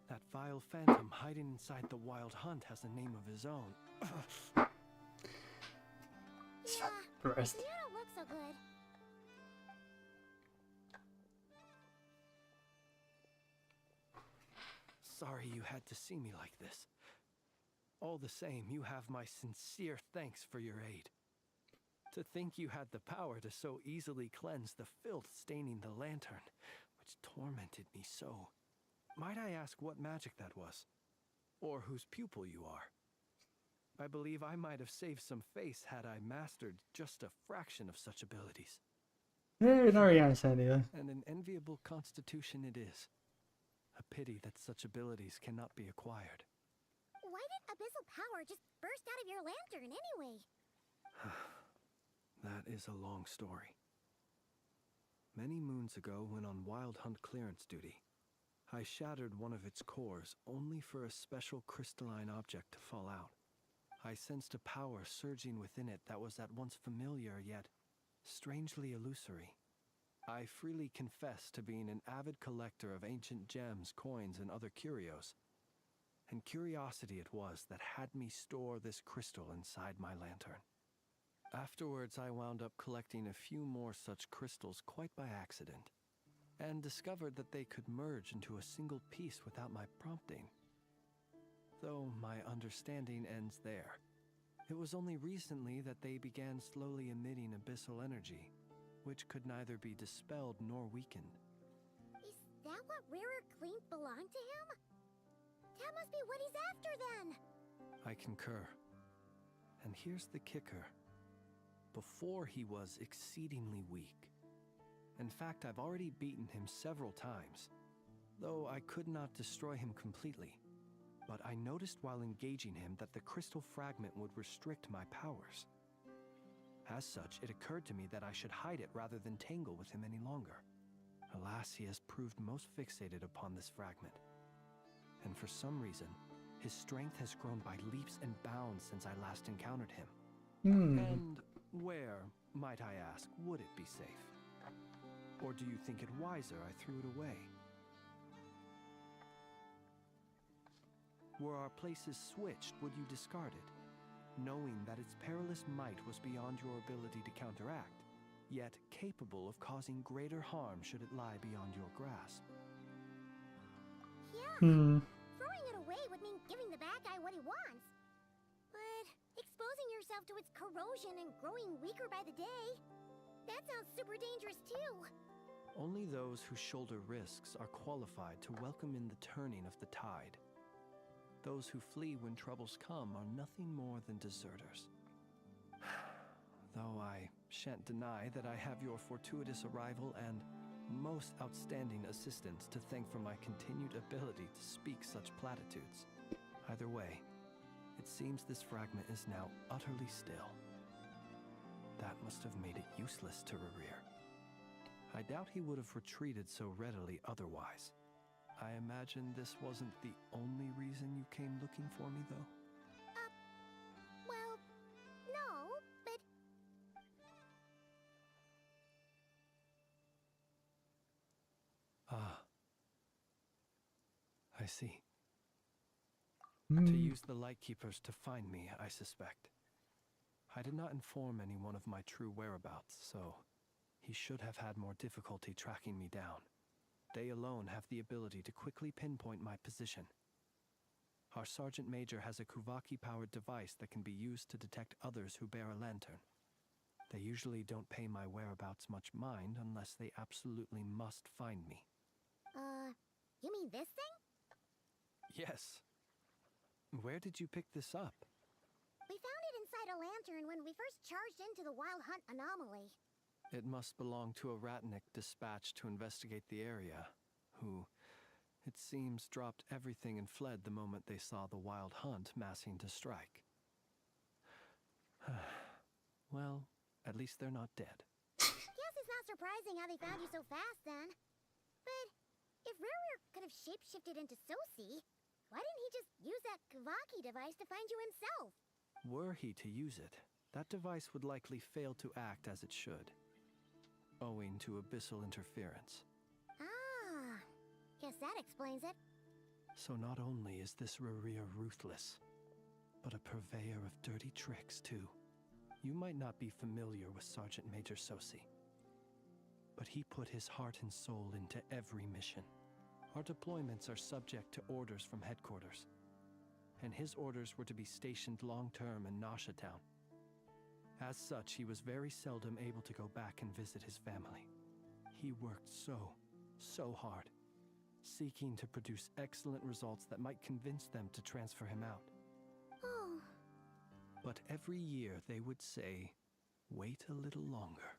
That vile phantom hiding inside the wild hunt has a name of his own. Yeah, Rest. you don't look so good. Sorry you had to see me like this. All the same, you have my sincere thanks for your aid. To think you had the power to so easily cleanse the filth staining the lantern, which tormented me so. Might I ask what magic that was? Or whose pupil you are? I believe I might have saved some face had I mastered just a fraction of such abilities. Yeah, no answer anyway. And an enviable constitution it is. A pity that such abilities cannot be acquired. Why did abyssal power just burst out of your lantern anyway? That is a long story. Many moons ago, when on wild hunt clearance duty, I shattered one of its cores only for a special crystalline object to fall out. I sensed a power surging within it that was at once familiar yet strangely illusory. I freely confess to being an avid collector of ancient gems, coins, and other curios. And curiosity it was that had me store this crystal inside my lantern. Afterwards, I wound up collecting a few more such crystals quite by accident, and discovered that they could merge into a single piece without my prompting. Though my understanding ends there. It was only recently that they began slowly emitting abyssal energy, which could neither be dispelled nor weakened. Is that what Rarer claimed belonged to him? That must be what he's after then! I concur. And here's the kicker. Before he was exceedingly weak. In fact, I've already beaten him several times, though I could not destroy him completely. But I noticed while engaging him that the crystal fragment would restrict my powers. As such, it occurred to me that I should hide it rather than tangle with him any longer. Alas, he has proved most fixated upon this fragment. And for some reason, his strength has grown by leaps and bounds since I last encountered him. And where, might I ask, would it be safe? Or do you think it wiser I threw it away? Were our places switched, would you discard it, knowing that its perilous might was beyond your ability to counteract, yet capable of causing greater harm should it lie beyond your grasp? Yeah, throwing it away would mean giving the bad guy what he wants. But exposing yourself to its corrosion and growing weaker by the day, that sounds super dangerous too. Only those who shoulder risks are qualified to welcome in the turning of the tide. Those who flee when troubles come are nothing more than deserters. Though I shan't deny that I have your fortuitous arrival and most outstanding assistance to thank for my continued ability to speak such platitudes. Either way, it seems this fragment is now utterly still. That must have made it useless to Rerir. I doubt he would have retreated so readily otherwise. I imagine this wasn't the only reason you came looking for me, though? Well, no, but... Ah. I see. To use the Lightkeepers to find me, I suspect. I did not inform anyone of my true whereabouts, so he should have had more difficulty tracking me down. They alone have the ability to quickly pinpoint my position. Our Sergeant Major has a Kuvaki-powered device that can be used to detect others who bear a lantern. They usually don't pay my whereabouts much mind unless they absolutely must find me. You mean this thing? Yes. Where did you pick this up? We found it inside a lantern when we first charged into the Wild Hunt anomaly. It must belong to a Ratnik dispatched to investigate the area, who, it seems, dropped everything and fled the moment they saw the Wild Hunt massing to strike. Well, at least they're not dead. Guess it's not surprising how they found you so fast, then. But if Rarer could have shapeshifted into Sosi, why didn't he just use that Kavaki device to find you himself? Were he to use it, that device would likely fail to act as it should, owing to abyssal interference. Ah, guess that explains it. So not only is this Rerir ruthless, but a purveyor of dirty tricks, too. You might not be familiar with Sergeant Major Sosi, but he put his heart and soul into every mission. Our deployments are subject to orders from headquarters, and his orders were to be stationed long-term in Nasha Town. As such, he was very seldom able to go back and visit his family. He worked so hard, seeking to produce excellent results that might convince them to transfer him out. Oh. But every year they would say, "Wait a little longer.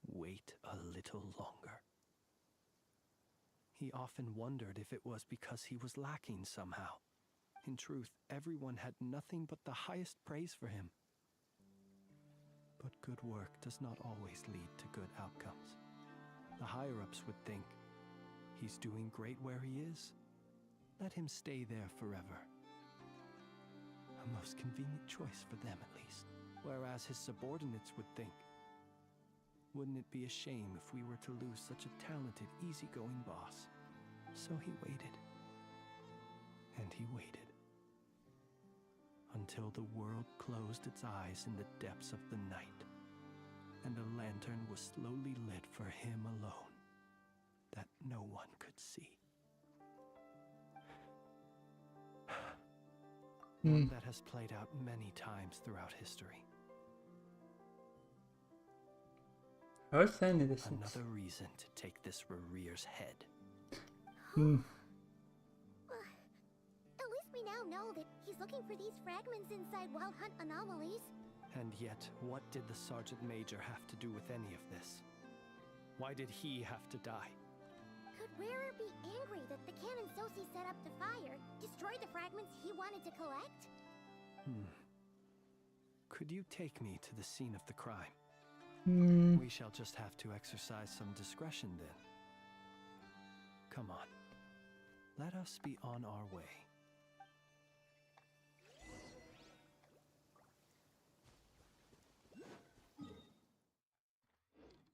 Wait a little longer." He often wondered if it was because he was lacking somehow. In truth, everyone had nothing but the highest praise for him. But good work does not always lead to good outcomes. The higher-ups would think, he's doing great where he is. Let him stay there forever. A most convenient choice for them, at least. Whereas his subordinates would think, wouldn't it be a shame if we were to lose such a talented, easygoing boss? So he waited. And he waited. Until the world closed its eyes in the depths of the night, and a lantern was slowly lit for him alone, that no one could see. One that has played out many times throughout history. Another reason to take this Rereer's head. At least we now know that he's looking for these fragments inside Wild Hunt anomalies. And yet, what did the Sergeant Major have to do with any of this? Why did he have to die? Could Wearer be angry that the cannon Sosi set up to fire destroyed the fragments he wanted to collect? Could you take me to the scene of the crime? We shall just have to exercise some discretion then. Come on. Let us be on our way.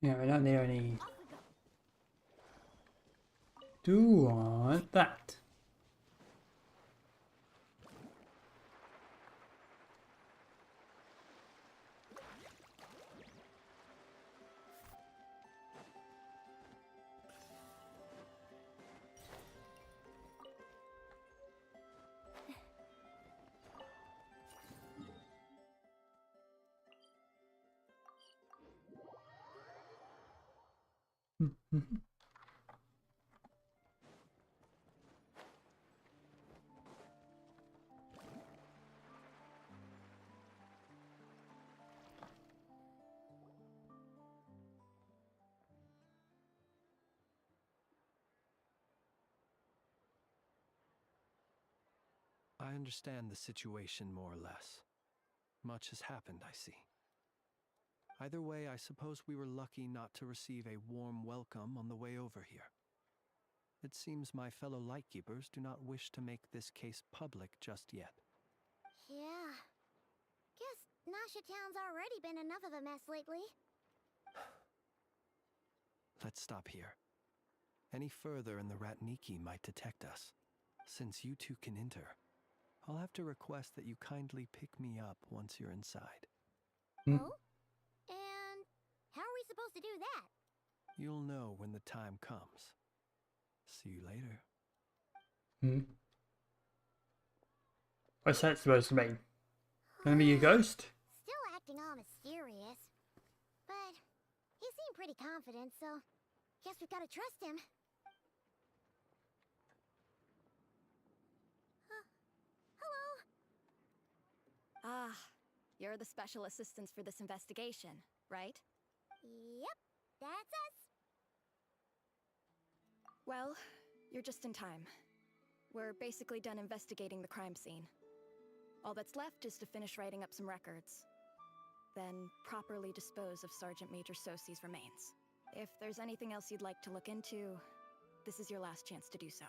Yeah, I don't need any. Do want that. I understand the situation more or less. Much has happened, I see. Either way, I suppose we were lucky not to receive a warm welcome on the way over here. It seems my fellow Lightkeepers do not wish to make this case public just yet. Yeah. Guess Nasha Town's already been enough of a mess lately. Let's stop here. Any further and the Ratniki might detect us. Since you two can enter, I'll have to request that you kindly pick me up once you're inside. Oh? And how are we supposed to do that? You'll know when the time comes. See you later. What's that supposed to mean? Gonna be a ghost? Still acting all mysterious. But he seemed pretty confident, so guess we've got to trust him. Hello? Ah, you're the special assistants for this investigation, right? Yep, that's us. Well, you're just in time. We're basically done investigating the crime scene. All that's left is to finish writing up some records. Then properly dispose of Sergeant Major Sosi's remains. If there's anything else you'd like to look into, this is your last chance to do so.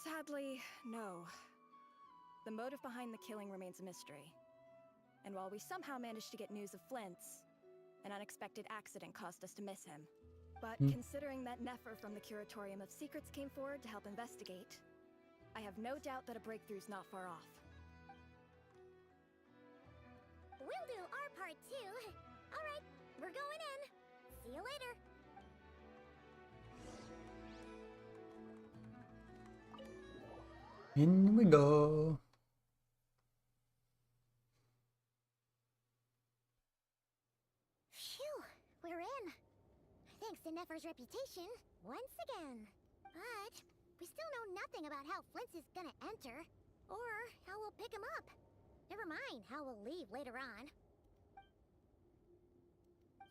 Sadly, no. The motive behind the killing remains a mystery. And while we somehow managed to get news of Flint's, an unexpected accident caused us to miss him. But considering that Nefer from the Curatorium of Secrets came forward to help investigate, I have no doubt that a breakthrough's not far off. We'll do our part too. All right, we're going in. See you later. In we go. Phew, we're in. Thanks to Nefer's reputation, once again. But we still know nothing about how Flint is gonna enter, or how we'll pick him up. Never mind how we'll leave later on.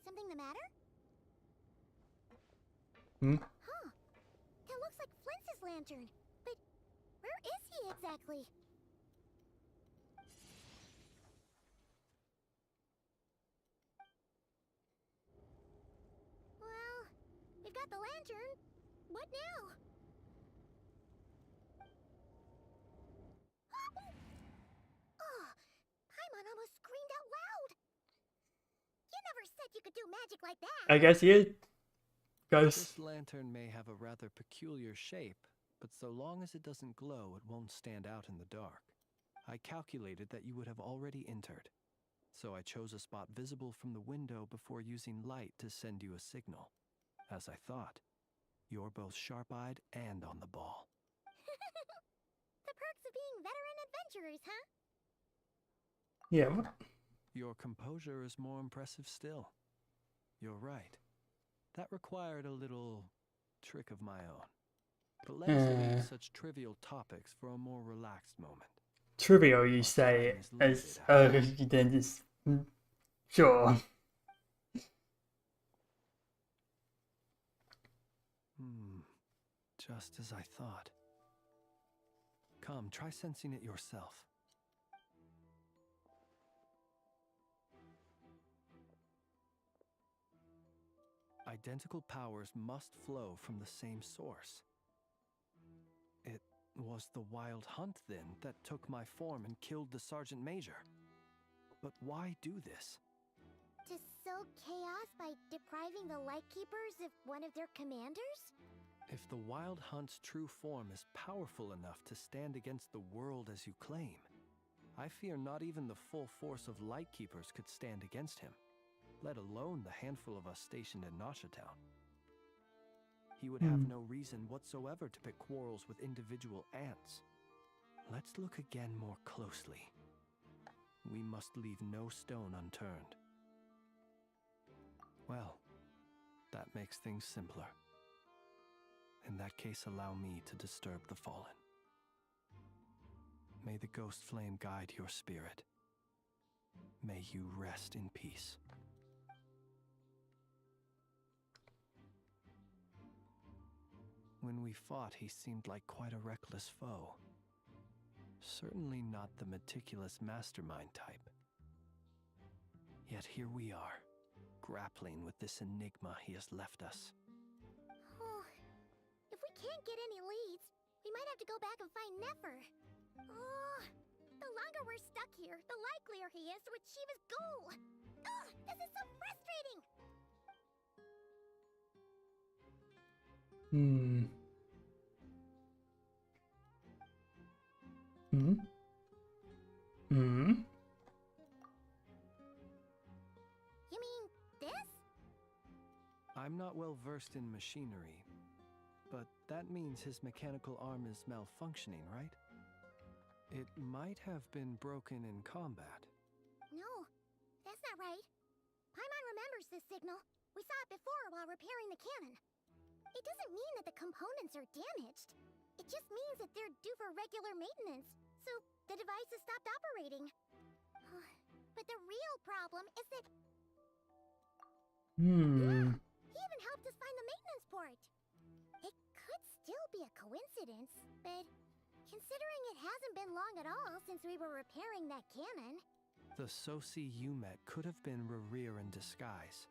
Something the matter? Huh. That looks like Flint's lantern. But where is he exactly? Well, we've got got the lantern. What now? Oh, Paimon almost screamed out loud. You never said you could do magic like that. I guess he is. Ghost. This lantern may have a rather peculiar shape, but so long as it doesn't glow, it won't stand out in the dark. I calculated that you would have already entered, so I chose a spot visible from the window before using light to send you a signal. As I thought, you're both sharp-eyed and on the ball. The perks of being veteran adventurers, huh? Yeah. What? Your composure is more impressive still. You're right. That required a little trick of my own. But let us leave such trivial topics for a more relaxed moment. Trivial, you say, as you then just sure. Just as I thought. Come, try sensing it yourself. Identical powers must flow from the same source. It was the Wild Hunt, then, that took my form and killed the Sergeant Major. But why do this? To sow chaos by depriving the Lightkeepers of one of their commanders? If the Wild Hunt's true form is powerful enough to stand against the world as you claim, I fear not even the full force of Lightkeepers could stand against him, let alone the handful of us stationed in Nashatown. He would have no reason whatsoever to pick quarrels with individual ants. Let's look again more closely. We must leave no stone unturned. Well, that makes things simpler. In that case, allow me to disturb the fallen. May the ghost flame guide your spirit. May you rest in peace. When we fought, he seemed like quite a reckless foe. Certainly not the meticulous mastermind type. Yet here we are, grappling with this enigma he has left us. Oh, if we can't get any leads, we might have to go back and find Nefer. Oh, the longer we're stuck here, the likelier he is to achieve his goal. Oh, this is so frustrating. You mean this? I'm not well versed in machinery, but that means his mechanical arm is malfunctioning, right? It might have been broken in combat. No, that's not right. Paimon remembers this signal. We saw it before while repairing the cannon. It doesn't mean that the components are damaged. It just means that they're due for regular maintenance, so the device has stopped operating. But the real problem is that... Yeah, he even helped us find the maintenance port. It could still be a coincidence, but considering it hasn't been long at all since we were repairing that cannon... The Soci you met could have been Rerir in disguise.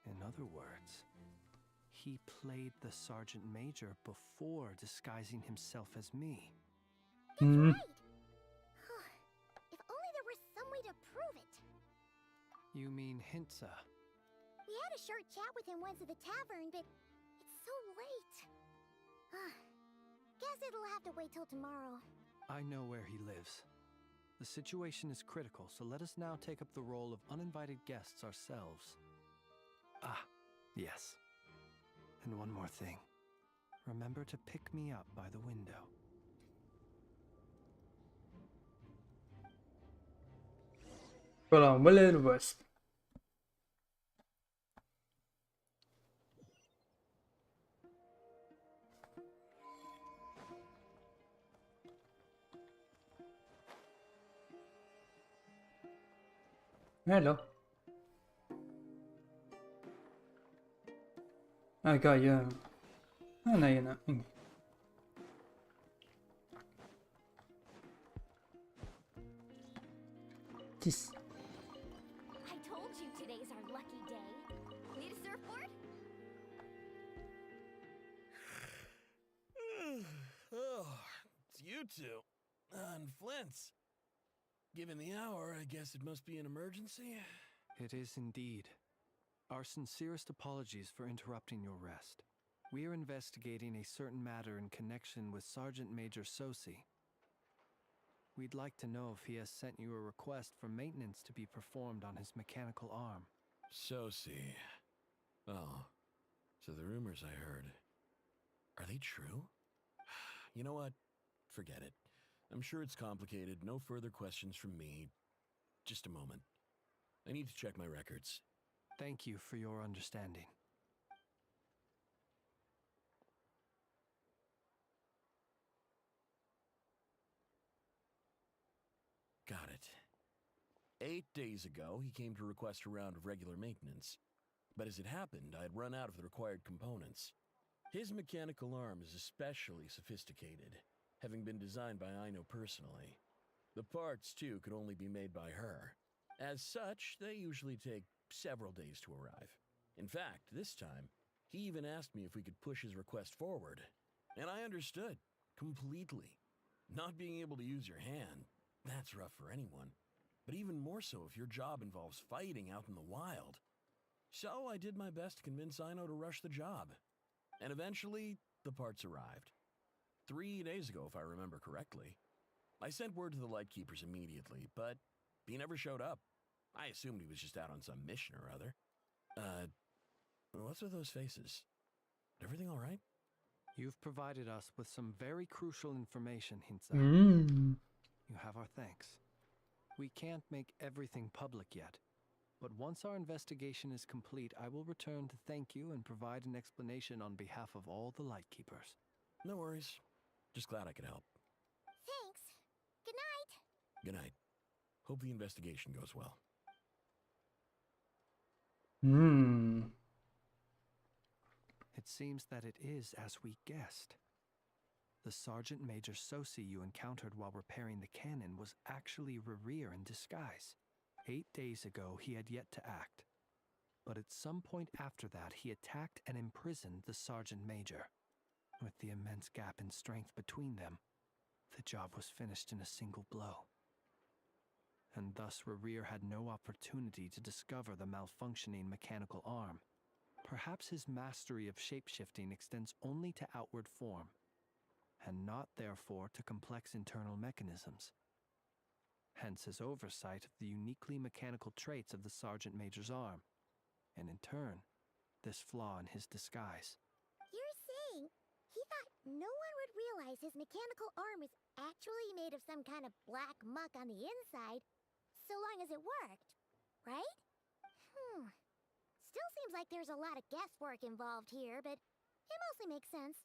In other words, he played the Sergeant Major before disguising himself as me. That's right! If only there were some way to prove it. You mean Hintsa? We had a short chat with him once at the tavern, but it's so late. Guess it'll have to wait till tomorrow. I know where he lives. The situation is critical, so let us now take up the role of uninvited guests ourselves. Ah, yes. And one more thing. Remember to pick me up by the window. Hold on, we're a little worse. Hello. I got you. Oh no, you're not. Just. I told you today's our lucky day. Need a surfboard? you two. On Flint's. Given the hour, I guess it must be an emergency. It is indeed. Our sincerest apologies for interrupting your rest. We are investigating a certain matter in connection with Sergeant Major Sosi. We'd like to know if he has sent you a request for maintenance to be performed on his mechanical arm. Sosi. Oh, so the rumors I heard, are they true? You know what? Forget it. I'm sure it's complicated. No further questions from me. Just a moment. I need to check my records. Thank you for your understanding. Got it. 8 days ago, he came to request a round of regular maintenance. But as it happened, I had run out of the required components. His mechanical arm is especially sophisticated, having been designed by Aino personally. The parts, too, could only be made by her. As such, they usually take several days to arrive. In fact, this time, he even asked me if we could push his request forward. And I understood, completely. Not being able to use your hand, that's rough for anyone. But even more so if your job involves fighting out in the wild. So I did my best to convince Aino to rush the job. And eventually, the parts arrived. 3 days ago, if I remember correctly. I sent word to the Lightkeepers immediately, but he never showed up. I assumed he was just out on some mission or other. What's with those faces? Everything all right? You've provided us with some very crucial information, Hintsa. You have our thanks. We can't make everything public yet, but once our investigation is complete, I will return to thank you and provide an explanation on behalf of all the Lightkeepers. No worries. Just glad I could help. Thanks. Good night. Good night. Hope the investigation goes well. It seems that it is as we guessed. The Sergeant Major Sosi you encountered while repairing the cannon was actually Rerir in disguise. 8 days ago, he had yet to act. But at some point after that, he attacked and imprisoned the Sergeant Major. With the immense gap in strength between them, the job was finished in a single blow. And thus Rerir had no opportunity to discover the malfunctioning mechanical arm. Perhaps his mastery of shapeshifting extends only to outward form, and not therefore to complex internal mechanisms. Hence his oversight of the uniquely mechanical traits of the Sergeant Major's arm, and in turn, this flaw in his disguise. You're saying he thought no one would realize his mechanical arm is actually made of some kind of black muck on the inside, so long as it worked, right? Still seems like there's a lot of guesswork involved here, but it mostly makes sense.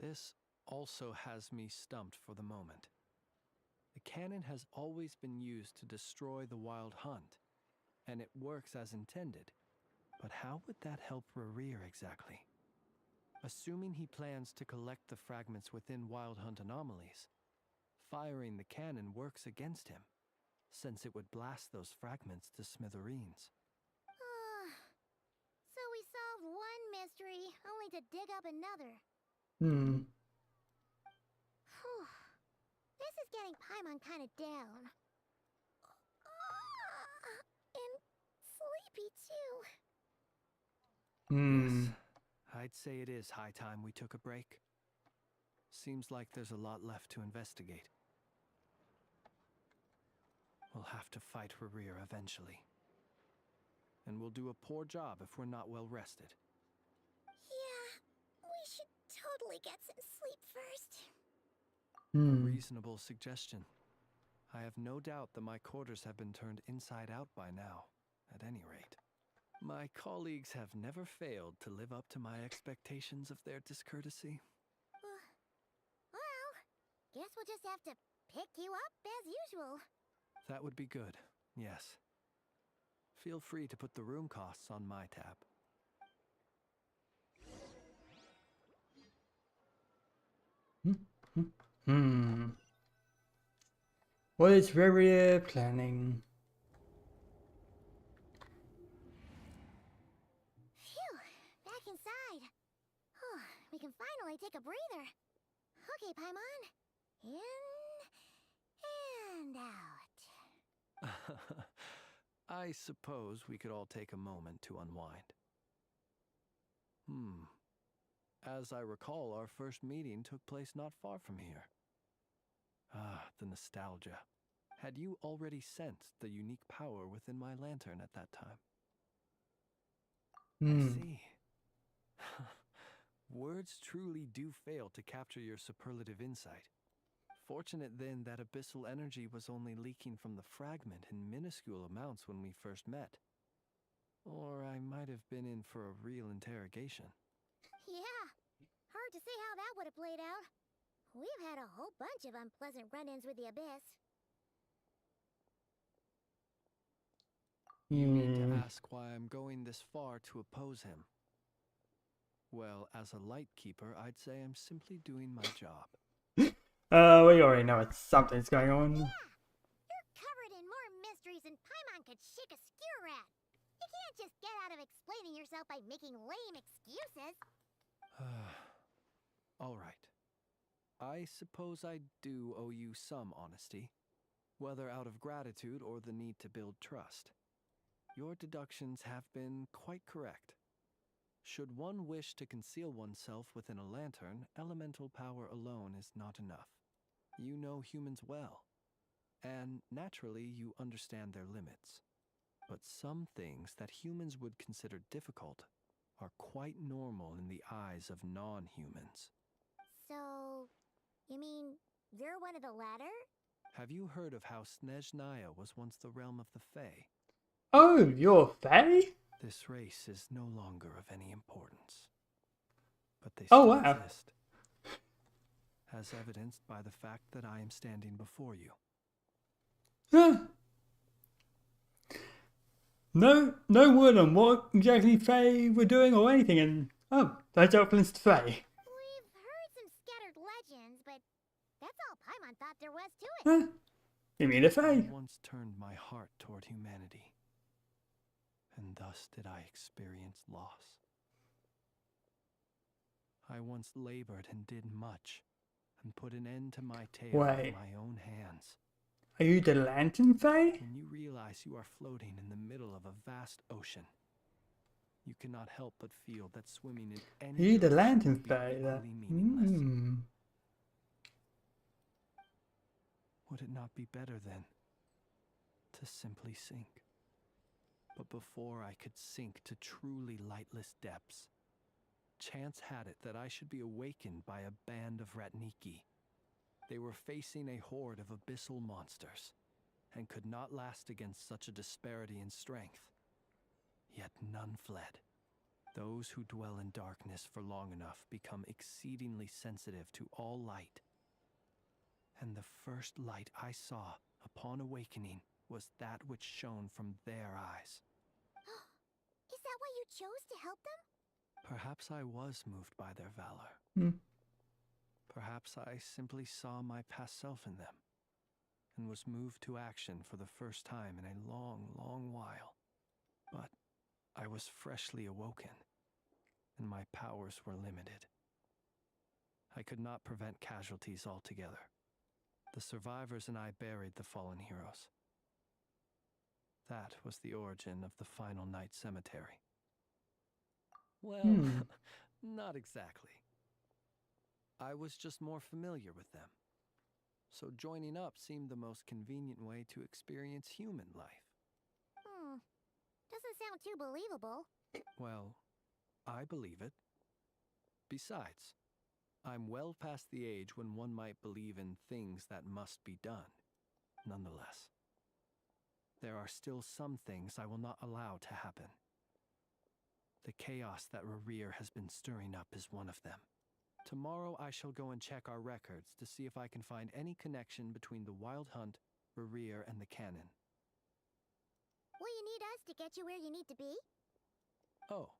This also has me stumped for the moment. The cannon has always been used to destroy the Wild Hunt, and it works as intended. But how would that help Rerir exactly? Assuming he plans to collect the fragments within Wild Hunt anomalies, firing the cannon works against him, since it would blast those fragments to smithereens. So we solved one mystery, only to dig up another. This is getting Paimon kind of down. And sleepy too. Yes, I'd say it is high time we took a break. Seems like there's a lot left to investigate. We'll have to fight Rerir eventually. And we'll do a poor job if we're not well rested. Yeah, we should totally get some sleep first. A reasonable suggestion. I have no doubt that my quarters have been turned inside out by now, at any rate. My colleagues have never failed to live up to my expectations of their discourtesy. Well, guess we'll just have to pick you up as usual. That would be good, yes. Feel free to put the room costs on my tab. What is Rerir planning? Phew, back inside. We can finally take a breather. Okay, Paimon, In and out. I suppose we could all take a moment to unwind. As I recall, our first meeting took place not far from here. Ah, the nostalgia. Had you already sensed the unique power within my lantern at that time? I see. Words truly do fail to capture your superlative insight. Fortunate then that abyssal energy was only leaking from the fragment in minuscule amounts when we first met. Or I might have been in for a real interrogation. Yeah, hard to say how that would have played out. We've had a whole bunch of unpleasant run-ins with the Abyss. You need to ask why I'm going this far to oppose him. Well, as a light keeper, I'd say I'm simply doing my job. We already know something's going on. Yeah, you're covered in more mysteries than Paimon could shake a skewer at. You can't just get out of explaining yourself by making lame excuses. All right. I suppose I do owe you some honesty, whether out of gratitude or the need to build trust. Your deductions have been quite correct. Should one wish to conceal oneself within a lantern, elemental power alone is not enough. You know humans well, and naturally you understand their limits. But some things that humans would consider difficult are quite normal in the eyes of non-humans. So, you mean you're one of the latter? Have you heard of how Snezhnaya was once the realm of the Fae? Oh, you're Fae? This race is no longer of any importance. But they Oh, still wow. exist, as evidenced by the fact that I am standing before you. Huh. No word on what exactly Fae were doing or anything, and that's Elflin's Fae. We've heard some scattered legends, but that's all Paimon thought there was to it. Huh? You mean a Fae? I once turned my heart toward humanity, and thus did I experience loss. I once labored and did much, and put an end to my tale with my own hands. Are you the Lantern Fae? When you realize you are floating in the middle of a vast ocean, you cannot help but feel that swimming in any Are you the direction Lantern would be Fae? equally meaningless. Would it not be better then to simply sink? But before I could sink to truly lightless depths, chance had it that I should be awakened by a band of Ratniki. They were facing a horde of abyssal monsters, and could not last against such a disparity in strength. Yet none fled. Those who dwell in darkness for long enough become exceedingly sensitive to all light. And the first light I saw upon awakening was that which shone from their eyes. Is that why you chose to help them? Perhaps I was moved by their valor. Perhaps I simply saw my past self in them, and was moved to action for the first time in a long, long while. But I was freshly awoken, and my powers were limited. I could not prevent casualties altogether. The survivors and I buried the fallen heroes. That was the origin of the Final Night Cemetery. Well, not exactly. I was just more familiar with them. So joining up seemed the most convenient way to experience human life. Doesn't sound too believable. Well, I believe it. Besides, I'm well past the age when one might believe in things that must be done. Nonetheless, there are still some things I will not allow to happen. The chaos that Rerir has been stirring up is one of them. Tomorrow I shall go and check our records to see if I can find any connection between the Wild Hunt, Rerir, and the Cannon. Will you need us to get you where you need to be? Oh,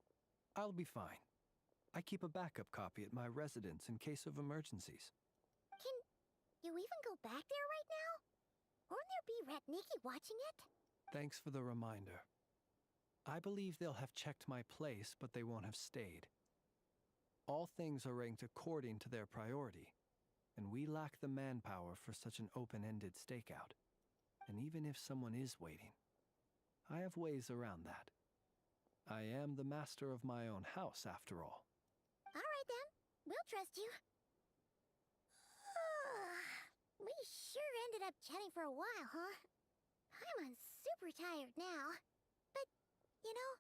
I'll be fine. I keep a backup copy at my residence in case of emergencies. Can you even go back there right now? Won't there be Ratniki watching it? Thanks for the reminder. I believe they'll have checked my place, but they won't have stayed. All things are ranked according to their priority. and we lack the manpower for such an open-ended stakeout. And even if someone is waiting, I have ways around that. I am the master of my own house, after all. All right then, we'll trust you. We sure ended up chatting for a while, huh? I'm super tired now. But, you know,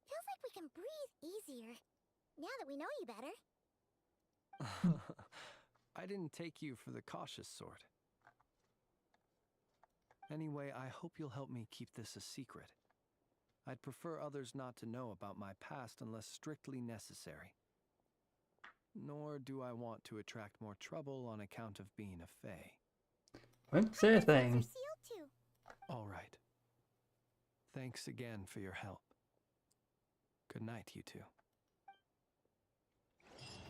feels like we can breathe easier now that we know you better. I didn't take you for the cautious sort. Anyway, I hope you'll help me keep this a secret. I'd prefer others not to know about my past unless strictly necessary. Nor do I want to attract more trouble on account of being a fae. Won't say a thing. All right. Thanks again for your help. Good night, you two.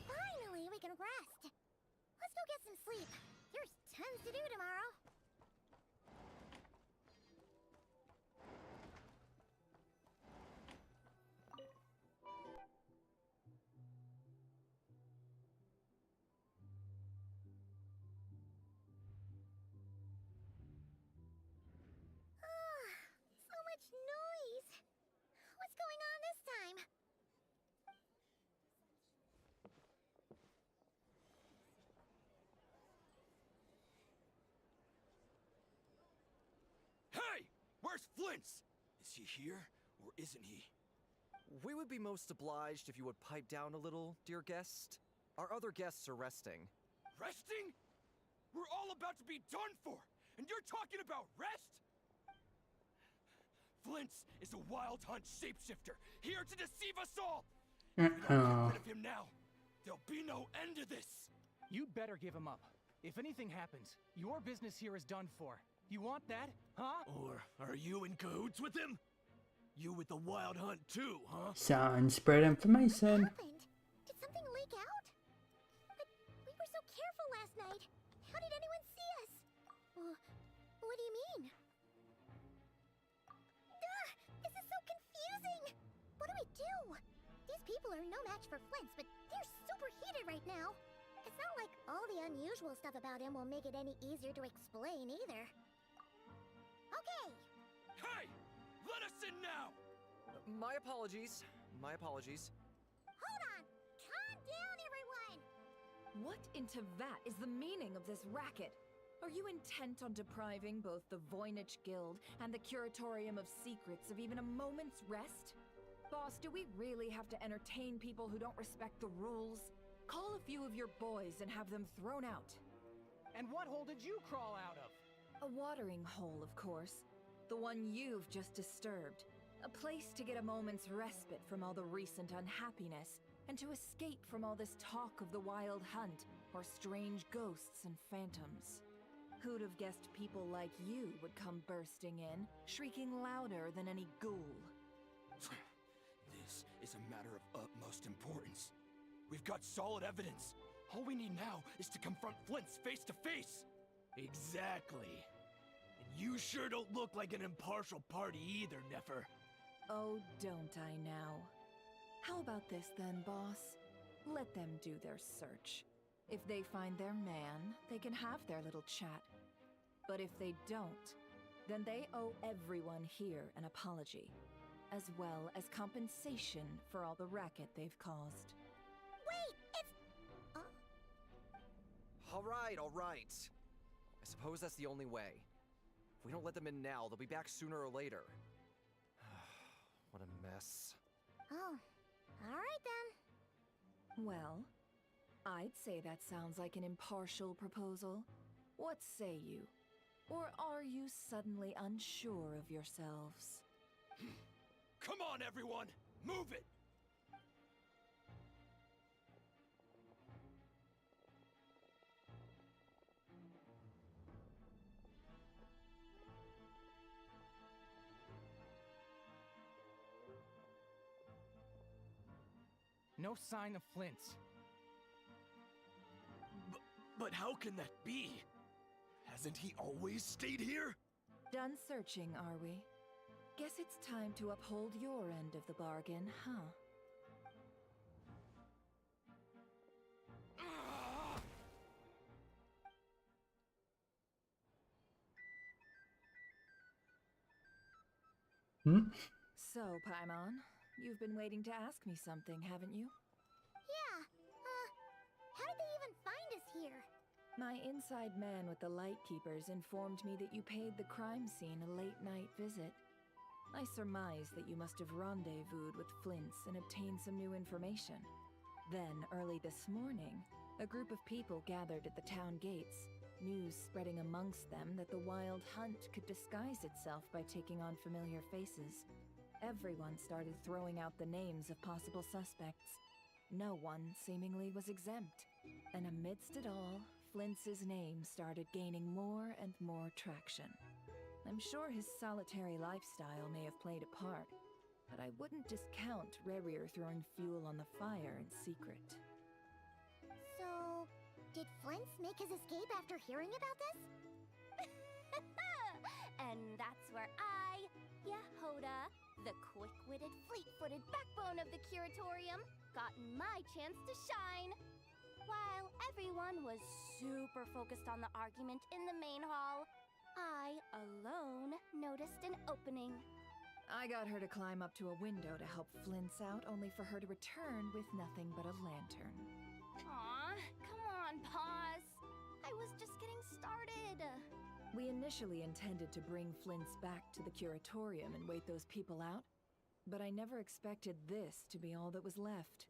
Finally, we can rest. Let's go get some sleep. There's tons to do tomorrow. So much noise. What's going on this time? Hey! Where's Flint's? Is he here, or isn't he? We would be most obliged if you would pipe down a little, dear guest. Our other guests are resting. Resting? We're all about to be done for, and you're talking about rest? Flint's is a wild hunt shapeshifter, here to deceive us all! If we don't get rid of him now, there'll be no end to this! You'd better give him up. If anything happens, your business here is done for. You want that, huh? Or are you in cahoots with him? You with the wild hunt too, huh? Sound spread information. Did something leak out? But we were so careful last night. How did anyone see us? What do you mean? Duh! This is so confusing! What do we do? These people are no match for Flint's, but they're super heated right now. It's not like all the unusual stuff about him will make it any easier to explain either. Okay! Hey! Let us in now! My apologies. My apologies. Hold on! Calm down, everyone! What in Tevat is the meaning of this racket? Are you intent on depriving both the Voynich Guild and the Curatorium of Secrets of even a moment's rest? Boss, do we really have to entertain people who don't respect the rules? Call a few of your boys and have them thrown out. And what hole did you crawl out of? A watering hole, of course. The one you've just disturbed. A place to get a moment's respite from all the recent unhappiness, and to escape from all this talk of the wild hunt, or strange ghosts and phantoms. Who'd have guessed people like you would come bursting in, shrieking louder than any ghoul? This is a matter of utmost importance. We've got solid evidence. All we need now is to confront Flint's face to face. Exactly. And you sure don't look like an impartial party either, Nefer. Oh, don't I now? How about this then, boss? Let them do their search. If they find their man, they can have their little chat. But if they don't, then they owe everyone here an apology, as well as compensation for all the racket they've caused. Wait, it's... All right. I suppose that's the only way. If we don't let them in now, they'll be back sooner or later. What a mess. Oh, all right then. Well, I'd say that sounds like an impartial proposal. What say you? Or are you suddenly unsure of yourselves? Come on, everyone! Move it! No sign of Flint's. But how can that be? Hasn't he always stayed here? Done searching, are we? Guess it's time to uphold your end of the bargain, huh? Hmm? So, Paimon, you've been waiting to ask me something, haven't you? Yeah, how did they even find us here? My inside man with the Lightkeepers informed me that you paid the crime scene a late-night visit. I surmise that you must have rendezvoused with Flints and obtained some new information. Then, early this morning, a group of people gathered at the town gates, news spreading amongst them that the Wild Hunt could disguise itself by taking on familiar faces. Everyone started throwing out the names of possible suspects. No one, seemingly, was exempt. And amidst it all, Flints' name started gaining more and more traction. I'm sure his solitary lifestyle may have played a part, but I wouldn't discount Rerir throwing fuel on the fire in secret. So, did Flints make his escape after hearing about this? And that's where I, Yehoda, the quick-witted, fleet-footed backbone of the Curatorium, got my chance to shine. While everyone was super focused on the argument in the main hall, I alone noticed an opening. I got her to climb up to a window to help Flints out, only for her to return with nothing but a lantern. Aw, come on, Paws. I was just getting started. We initially intended to bring Flints back to the Curatorium and wait those people out, but I never expected this to be all that was left.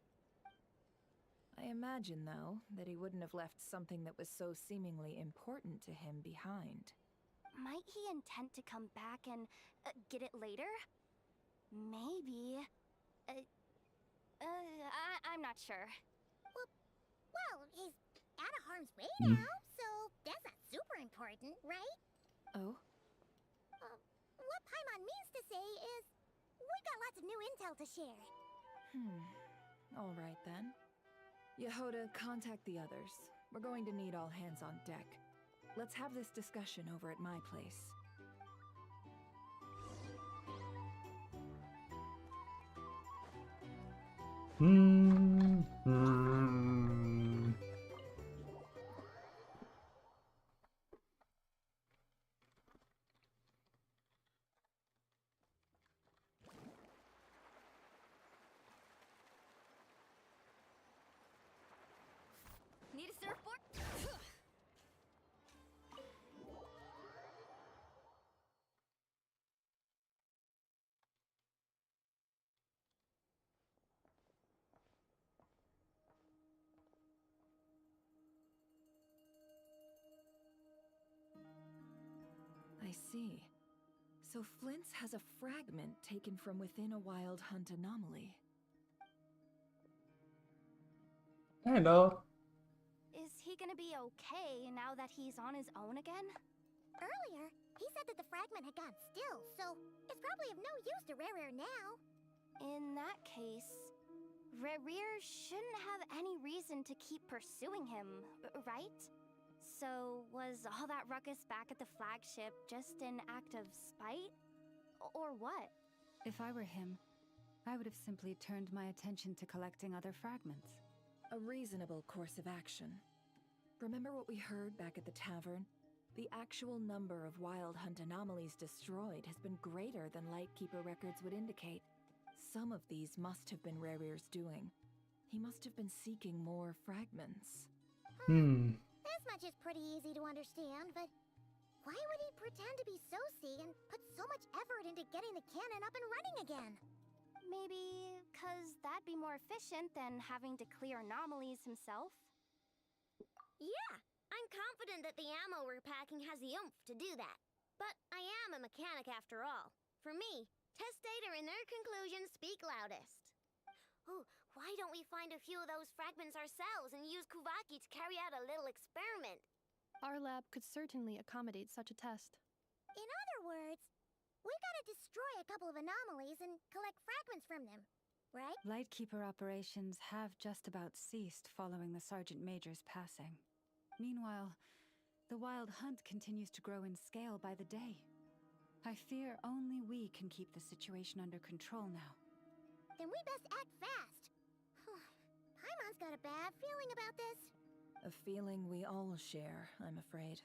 I imagine, though, that he wouldn't have left something that was so seemingly important to him behind. Might he intend to come back and get it later? Maybe. I'm not sure. Well, he's out of harm's way now, so that's not super important, right? Oh? What Paimon means to say is, we've got lots of new intel to share. All right then. Yehoda, contact the others. We're going to need all hands on deck. Let's have this discussion over at my place. Need a surfboard? I see. So Flints has a fragment taken from within a Wild Hunt anomaly. Hello. Is he gonna be okay now that he's on his own again? Earlier, he said that the fragment had gone still, so it's probably of no use to Rerir now. In that case, Rerir shouldn't have any reason to keep pursuing him, right? So, was all that ruckus back at the flagship just an act of spite? Or what? If I were him, I would have simply turned my attention to collecting other fragments. A reasonable course of action. Remember what we heard back at the tavern? The actual number of Wild Hunt anomalies destroyed has been greater than Lightkeeper records would indicate. Some of these must have been Rerir's doing. He must have been seeking more fragments. This much is pretty easy to understand, but why would he pretend to be Soci and put so much effort into getting the cannon up and running again? Maybe 'cause that'd be more efficient than having to clear anomalies himself? Yeah, I'm confident that the ammo we're packing has the oomph to do that. But I am a mechanic after all. For me, test data and their conclusions speak loudest. Ooh, why don't we find a few of those fragments ourselves and use Kuvaki to carry out a little experiment? Our lab could certainly accommodate such a test. In other words, we gotta destroy a couple of anomalies and collect fragments from them, right? Lightkeeper operations have just about ceased following the Sergeant Major's passing. Meanwhile, the Wild Hunt continues to grow in scale by the day. I fear only we can keep the situation under control now. Then we best act fast. Paimon's got a bad feeling about this. A feeling we all share, I'm afraid.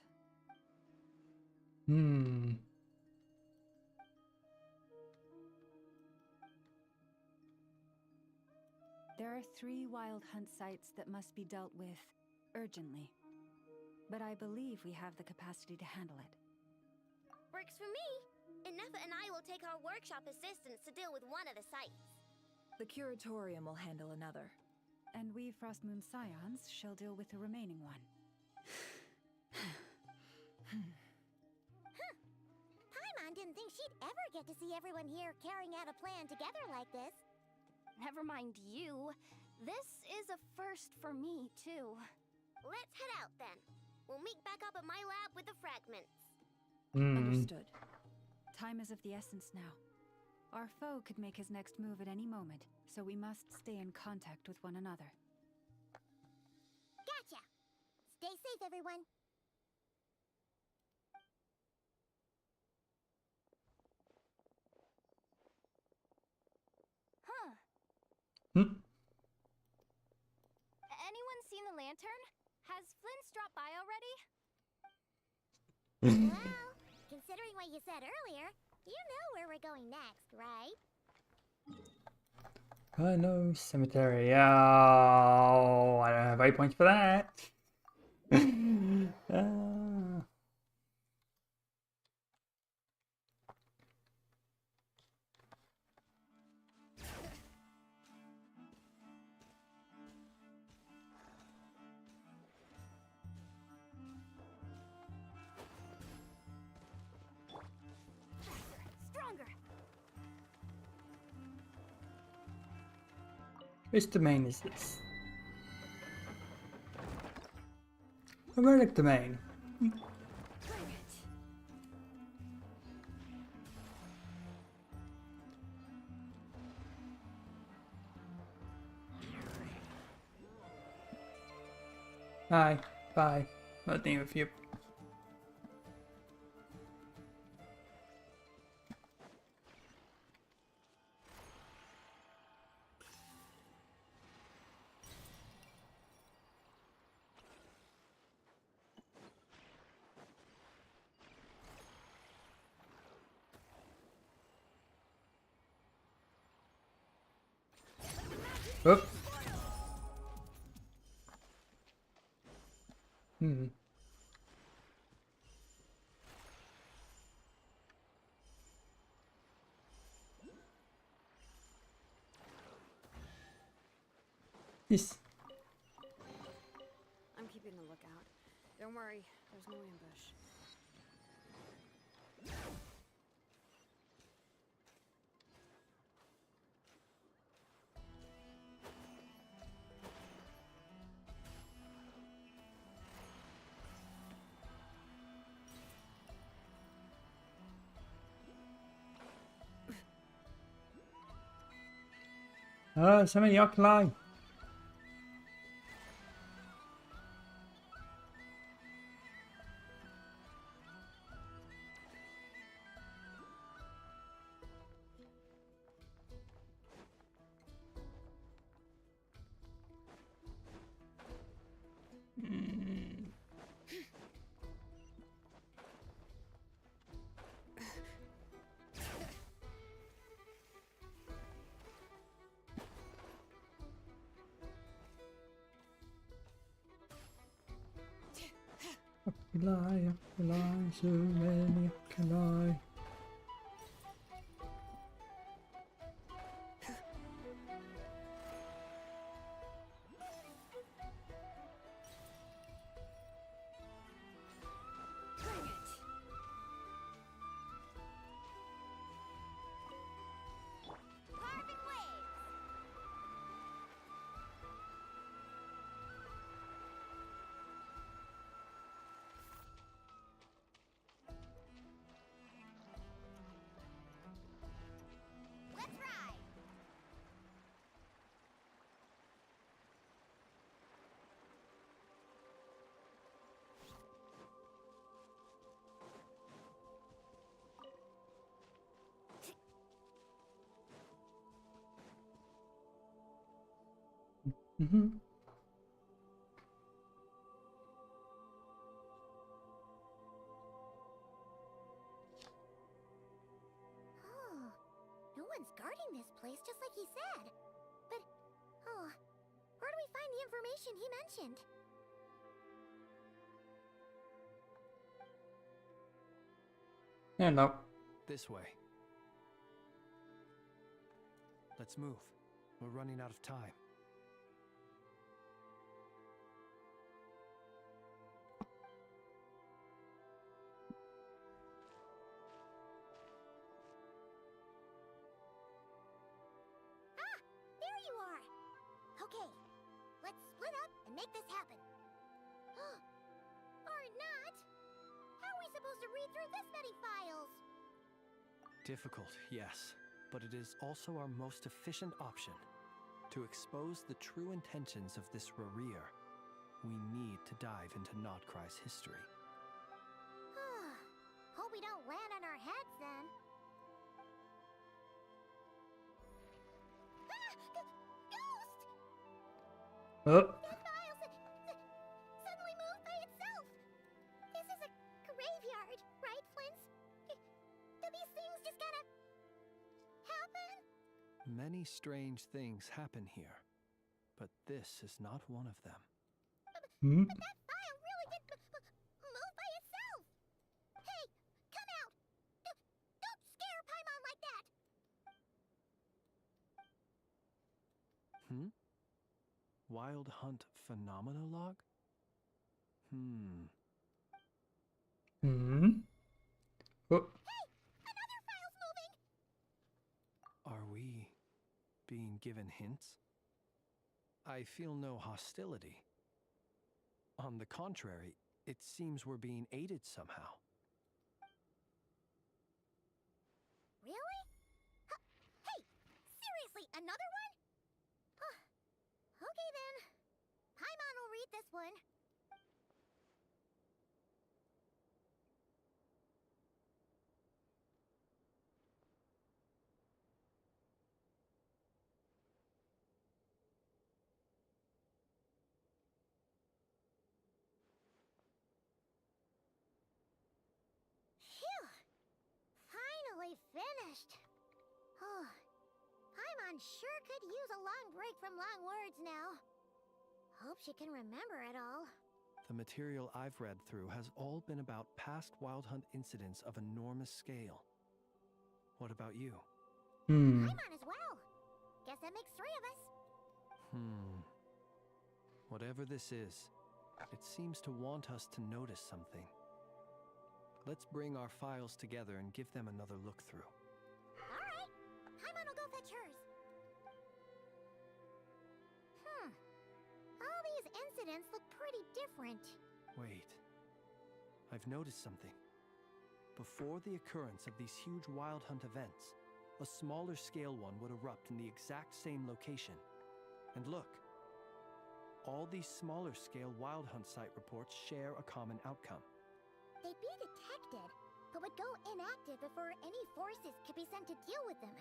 There are 3 wild hunt sites that must be dealt with urgently. But I believe we have the capacity to handle it. Works for me. Ineffa and I will take our workshop assistants to deal with one of the sites. The curatorium will handle another. And we Frostmoon Scions shall deal with the remaining one. Paimon didn't think she'd ever get to see everyone here carrying out a plan together like this. Never mind you. This is a first for me, too. Let's head out then. We'll meet back up at my lab with the fragments. Understood. Time is of the essence now. Our foe could make his next move at any moment, so we must stay in contact with one another. Gotcha! Stay safe, everyone. Huh. Anyone seen the lantern? Has Flint's dropped by already? Well, considering what you said earlier, you know where we're going next, right? I know, cemetery. Oh, I don't have 8 points for that. Stronger. Which domain is this? A relic domain. Hi, bye. Nothing with you. Whoop. Yes. I'm keeping a lookout. Don't worry, there's no ambush. Oh, so many Nod-krai. Lie, so many Nod-krai. Let's ride. Oh, no one's guarding this place, just like he said. But Oh, where do we find the information he mentioned? Yeah, no. This way. Let's move. We're running out of time. Ah! There you are! Okay, let's split up and make this happen. Or not! How are we supposed to read through this many files? Difficult, yes, but it is also our most efficient option. To expose the true intentions of this Rarir, we need to dive into Nod-krai's history. Hope we don't land on our heads then. Ah! Ghost! Oh. That file suddenly moved by itself. This is a graveyard, right, Flint? Do these things just gotta happen? Many strange things happen here, but this is not one of them. But that file really did move by itself. Hey, come out! Don't scare Paimon like that. Wild Hunt Phenomenolog? Oh. Hey, another file's moving. Are we being given hints? I feel no hostility. On the contrary, it seems we're being aided somehow. Really? Hey, seriously, another one? Okay then. Paimon will read this one. Phew! Finally finished. Oh, Paimon sure could use a long break from long words now. Hope she can remember it all. The material I've read through has all been about past Wild Hunt incidents of enormous scale. What about you? Paimon as well. Guess that makes 3 of us. Whatever this is, it seems to want us to notice something. Let's bring our files together and give them another look through. Alright, Paimon will go fetch hers. All these incidents look pretty different. Wait. I've noticed something. Before the occurrence of these huge Wild Hunt events, a smaller scale one would erupt in the exact same location. And look, all these smaller scale Wild Hunt site reports share a common outcome. They'd be detected, but would go inactive before any forces could be sent to deal with them.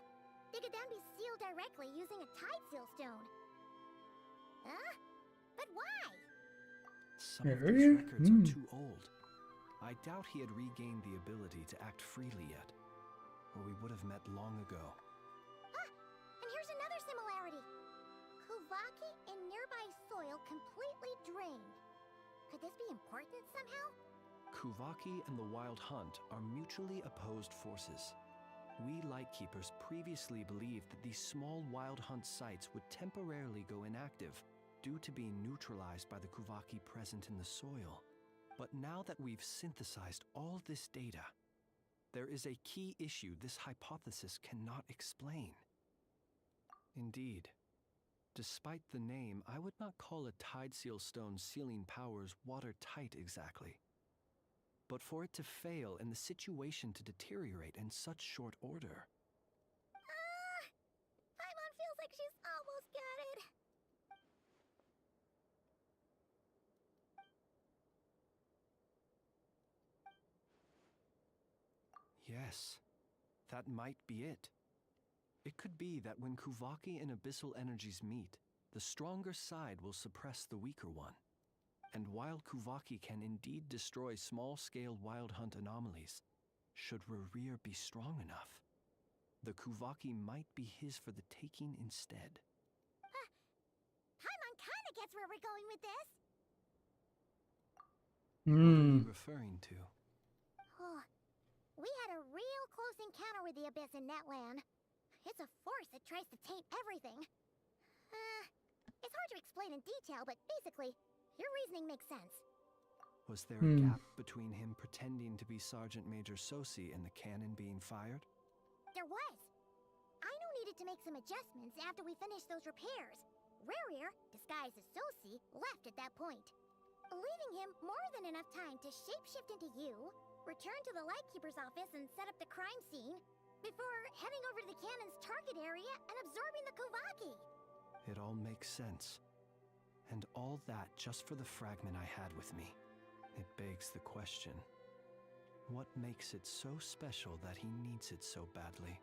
They could then be sealed directly using a tide seal stone. Huh? But why? Some of these records are too old. I doubt he had regained the ability to act freely yet, or we would have met long ago. And here's another similarity. Kuvaki and nearby soil completely drained. Could this be important somehow? Kuvaki and the Wild Hunt are mutually opposed forces. We Lightkeepers previously believed that these small Wild Hunt sites would temporarily go inactive due to being neutralized by the Kuvaki present in the soil. But now that we've synthesized all this data, there is a key issue this hypothesis cannot explain. Indeed, despite the name, I would not call a tide seal stone's sealing powers watertight exactly. But for it to fail and the situation to deteriorate in such short order. Paimon feels like she's almost got it. Yes, that might be it. It could be that when Kuvaki and Abyssal energies meet, the stronger side will suppress the weaker one. And while Kuvaki can indeed destroy small-scale Wild Hunt anomalies, should Rarir be strong enough, the Kuvaki might be his for the taking instead. that's where we're going with this? What are you referring to? Oh, we had a real close encounter with the Abyss in Netland. It's a force that tries to taint everything. It's hard to explain in detail, but basically, your reasoning makes sense. Was there a gap between him pretending to be Sergeant Major Sosi and the cannon being fired? There was. Aino needed to make some adjustments after we finished those repairs. Rerir, disguised as Sosi, left at that point, leaving him more than enough time to shapeshift into you, return to the Lightkeeper's office and set up the crime scene, before heading over to the cannon's target area and absorbing the Kovaki. It all makes sense. And all that just for the fragment I had with me. It begs the question, what makes it so special that he needs it so badly?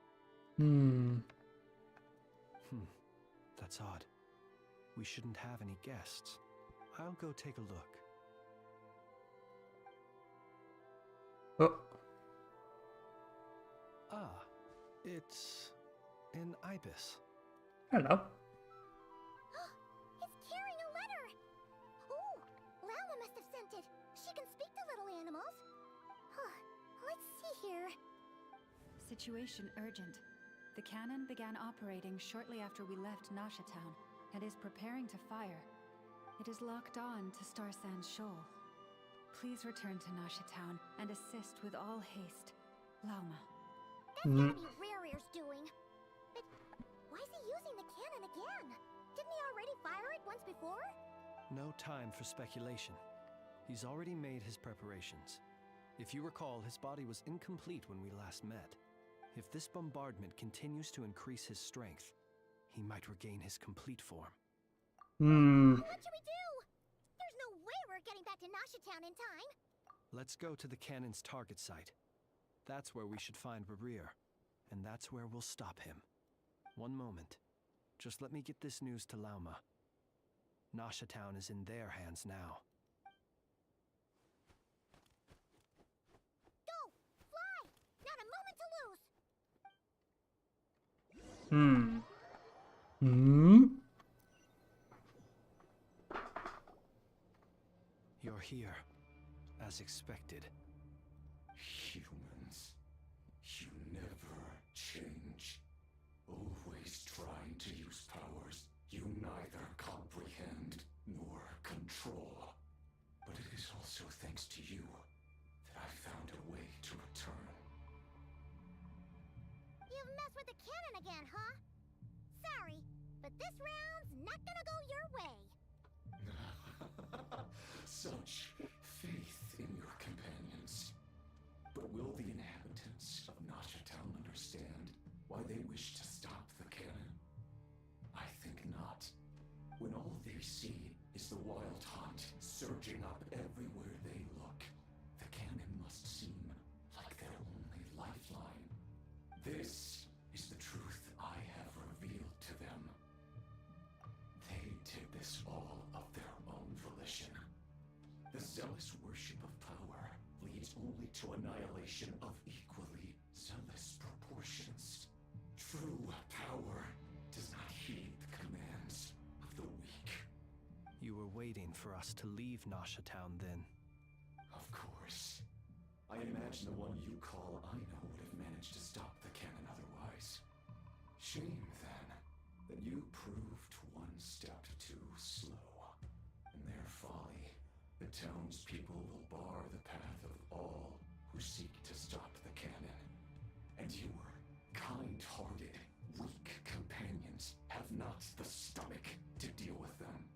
That's odd. We shouldn't have any guests. I'll go take a look. Oh. Ah, it's an ibis. Hello. It's carrying a letter! Ooh, Lala must have sent it. She can speak to little animals. Let's see here. Situation urgent. The cannon began operating shortly after we left Nasha Town and is preparing to fire. It is locked on to Star Sand Shoal. Please return to Nasha Town and assist with all haste. Lauma. That's gotta be Rerir's doing. But why is he using the cannon again? Didn't he already fire it once before? No time for speculation. He's already made his preparations. If you recall, his body was incomplete when we last met. If this bombardment continues to increase his strength, he might regain his complete form. What should we do? There's no way we're getting back to Nasha Town in time. Let's go to the cannon's target site. That's where we should find Rerir, and that's where we'll stop him. One moment. Just let me get this news to Lauma. Nasha Town is in their hands now. Go! Fly! Not a moment to lose! You're here, as expected. Humans, you never change. Always trying to use powers you neither comprehend nor control. But it is also thanks to you that I found a way to return. You've messed with the cannon again, huh? Sorry, but this round's not gonna go your way. Such faith in your companions. But will the inhabitants of Nasha Town understand why they wish to stop the cannon? I think not. When all they see is the wild hunt surging up everywhere they look, the cannon must seem like their only lifeline. This is the truth I have revealed to them. They did this all of their own volition. The zealous worship of power leads only to annihilation of equally zealous proportions. True power does not heed the commands of the weak. You were waiting for us to leave Nasha Town then. Of course. I imagine the one you call Aino would have managed to stop the cannon otherwise. Shame, then, that you proved one step too slow. In their folly, the townspeople will bar the path of all who seek to stop the cannon. And your kind-hearted, weak companions have not the stomach to deal with them.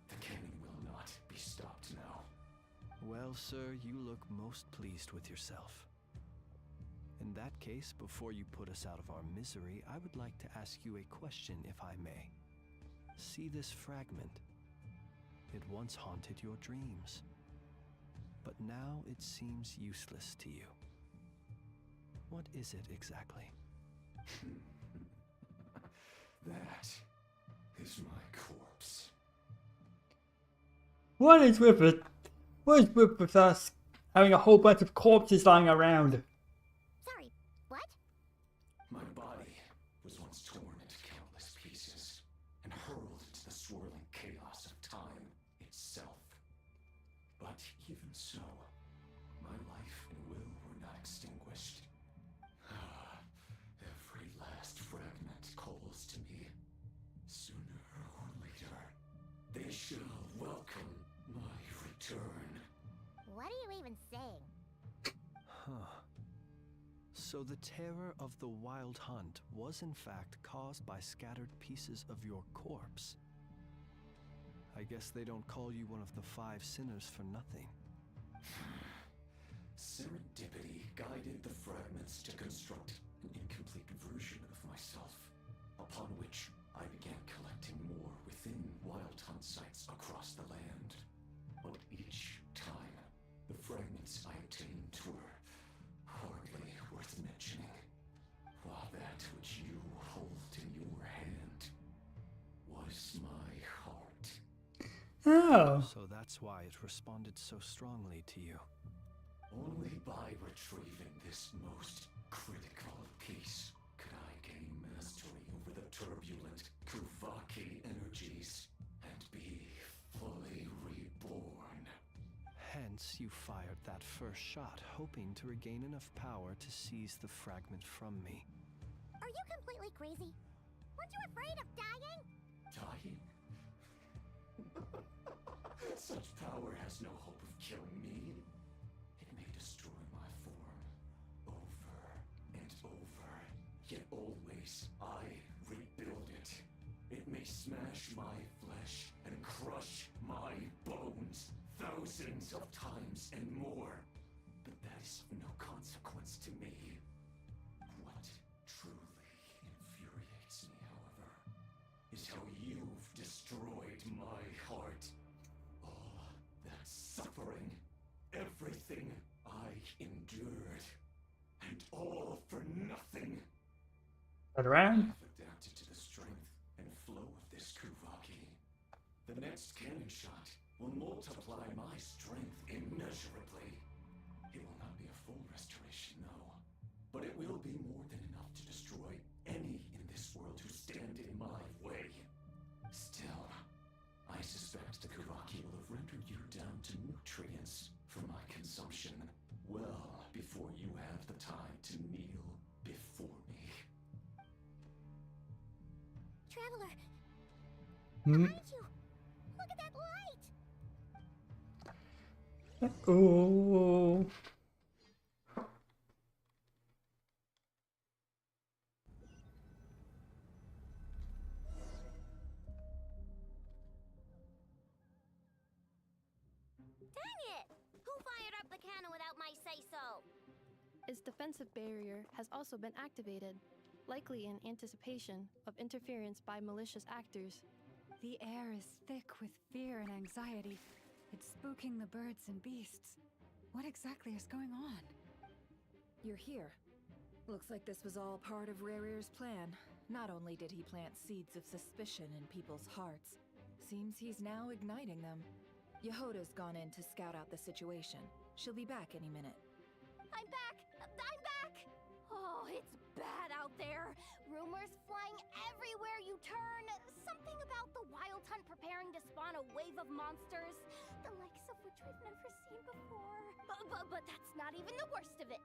The cannon will not be stopped now. Well, sir, you look most pleased with yourself. In that case, before you put us out of our misery, I would like to ask you a question, if I may. See this fragment? It once haunted your dreams, but now it seems useless to you. What is it exactly? That is my corpse. What is with it? What is with us having a whole bunch of corpses lying around? Sorry, what? My body was once torn into countless pieces and hurled into the swirling chaos of But even so, my life and will were not extinguished. Every last fragment calls to me. Sooner or later, they shall welcome my return. What are you even saying? Huh. So the terror of the Wild Hunt was in fact caused by scattered pieces of your corpse. I guess they don't call you one of the 5 sinners for nothing. Serendipity guided the fragments to construct an incomplete version of myself, upon which I began collecting more within Wild Hunt sites across the land. But each time, the fragments I obtained were hardly worth mentioning, while that which you hold in your hand was my heart. Oh. So that's why it responded so strongly to you. Only by retrieving this most critical piece could I gain mastery over the turbulent Kuvaki energies and be fully reborn. Hence, you fired that first shot, hoping to regain enough power to seize the fragment from me. Are you completely crazy? Weren't you afraid of dying? Dying? Such power has no hope of killing me. It may destroy my form over and over, yet always I rebuild it. It may smash my flesh and crush my bones thousands of times and more, but that is of no consequence to me. What truly infuriates me, however, is how you've destroyed my heart. All that suffering, everything I endured, and all for nothing. Right around. I've adapted to the strength and flow of this Kuvaki. The next cannon shot will multiply my strength immeasurably. It will not be a full restoration, though, but it will be more than enough to destroy any in this world who stand in my way. Still, I suspect the Kuvaki will have rendered you down to nutrients for my consumption well before you have the time to kneel before me. Traveler, Hmm. behind you! Look at that light! Oh. Dang it! Who fired up the cannon without my say-so? Its defensive barrier has also been activated, likely in anticipation of interference by malicious actors. The air is thick with fear and anxiety. It's spooking the birds and beasts. What exactly is going on? You're here. Looks like this was all part of Rarear's plan. Not only did he plant seeds of suspicion in people's hearts, seems he's now igniting them. Yehoda's gone in to scout out the situation. She'll be back any minute. I'm back! I'm back! Oh, it's bad out there. Rumors flying everywhere you turn. Something about the Wild Hunt preparing to spawn a wave of monsters, the likes of which we've never seen before. But that's not even the worst of it.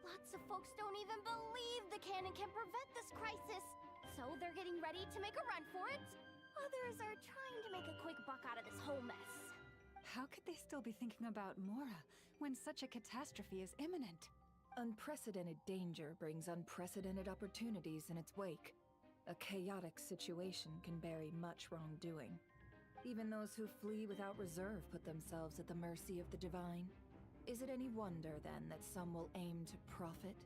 Lots of folks don't even believe the cannon can prevent this crisis, so they're getting ready to make a run for it. Others are trying to make a quick buck out of this whole mess. How could they still be thinking about Mora when such a catastrophe is imminent? Unprecedented danger brings unprecedented opportunities in its wake. A chaotic situation can bury much wrongdoing. Even those who flee without reserve put themselves at the mercy of the divine. Is it any wonder, then, that some will aim to profit?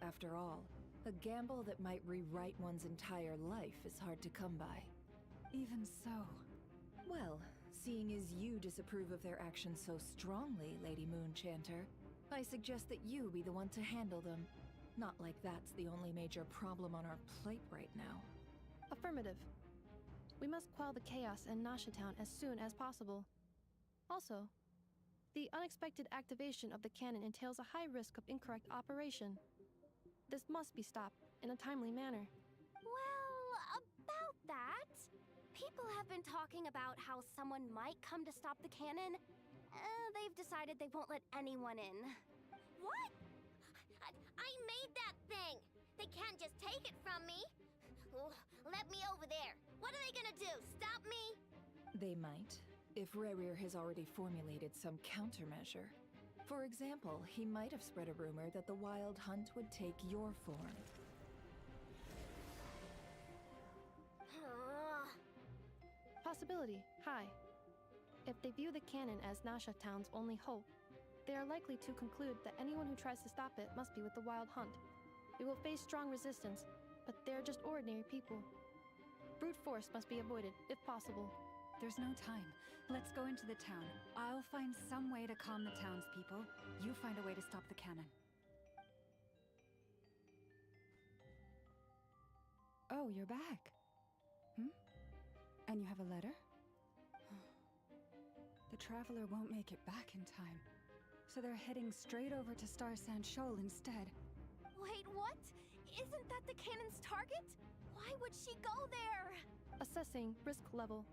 After all, a gamble that might rewrite one's entire life is hard to come by. Even so. Well, seeing as you disapprove of their actions so strongly, Lady Moonchanter, I suggest that you be the one to handle them. Not like that's the only major problem on our plate right now. Affirmative. We must quell the chaos in Nashatown as soon as possible. Also, the unexpected activation of the cannon entails a high risk of incorrect operation. This must be stopped in a timely manner. Well, about that, people have been talking about how someone might come to stop the cannon They've decided they won't let anyone in. What? I made that thing! They can't just take it from me! Let me over there! What are they gonna do? Stop me? They might, if Rerir has already formulated some countermeasure. For example, he might have spread a rumor that the Wild Hunt would take your form. Possibility, high. If they view the cannon as Nasha Town's only hope, they are likely to conclude that anyone who tries to stop it must be with the Wild Hunt. We will face strong resistance, but they're just ordinary people. Brute force must be avoided, if possible. There's no time. Let's go into the town. I'll find some way to calm the townspeople. You find a way to stop the cannon. Oh, you're back. And you have a letter? The traveler won't make it back in time, so they're heading straight over to Star Sand Shoal instead. Wait, what? Isn't that the cannon's target? Why would she go there? Assessing risk level.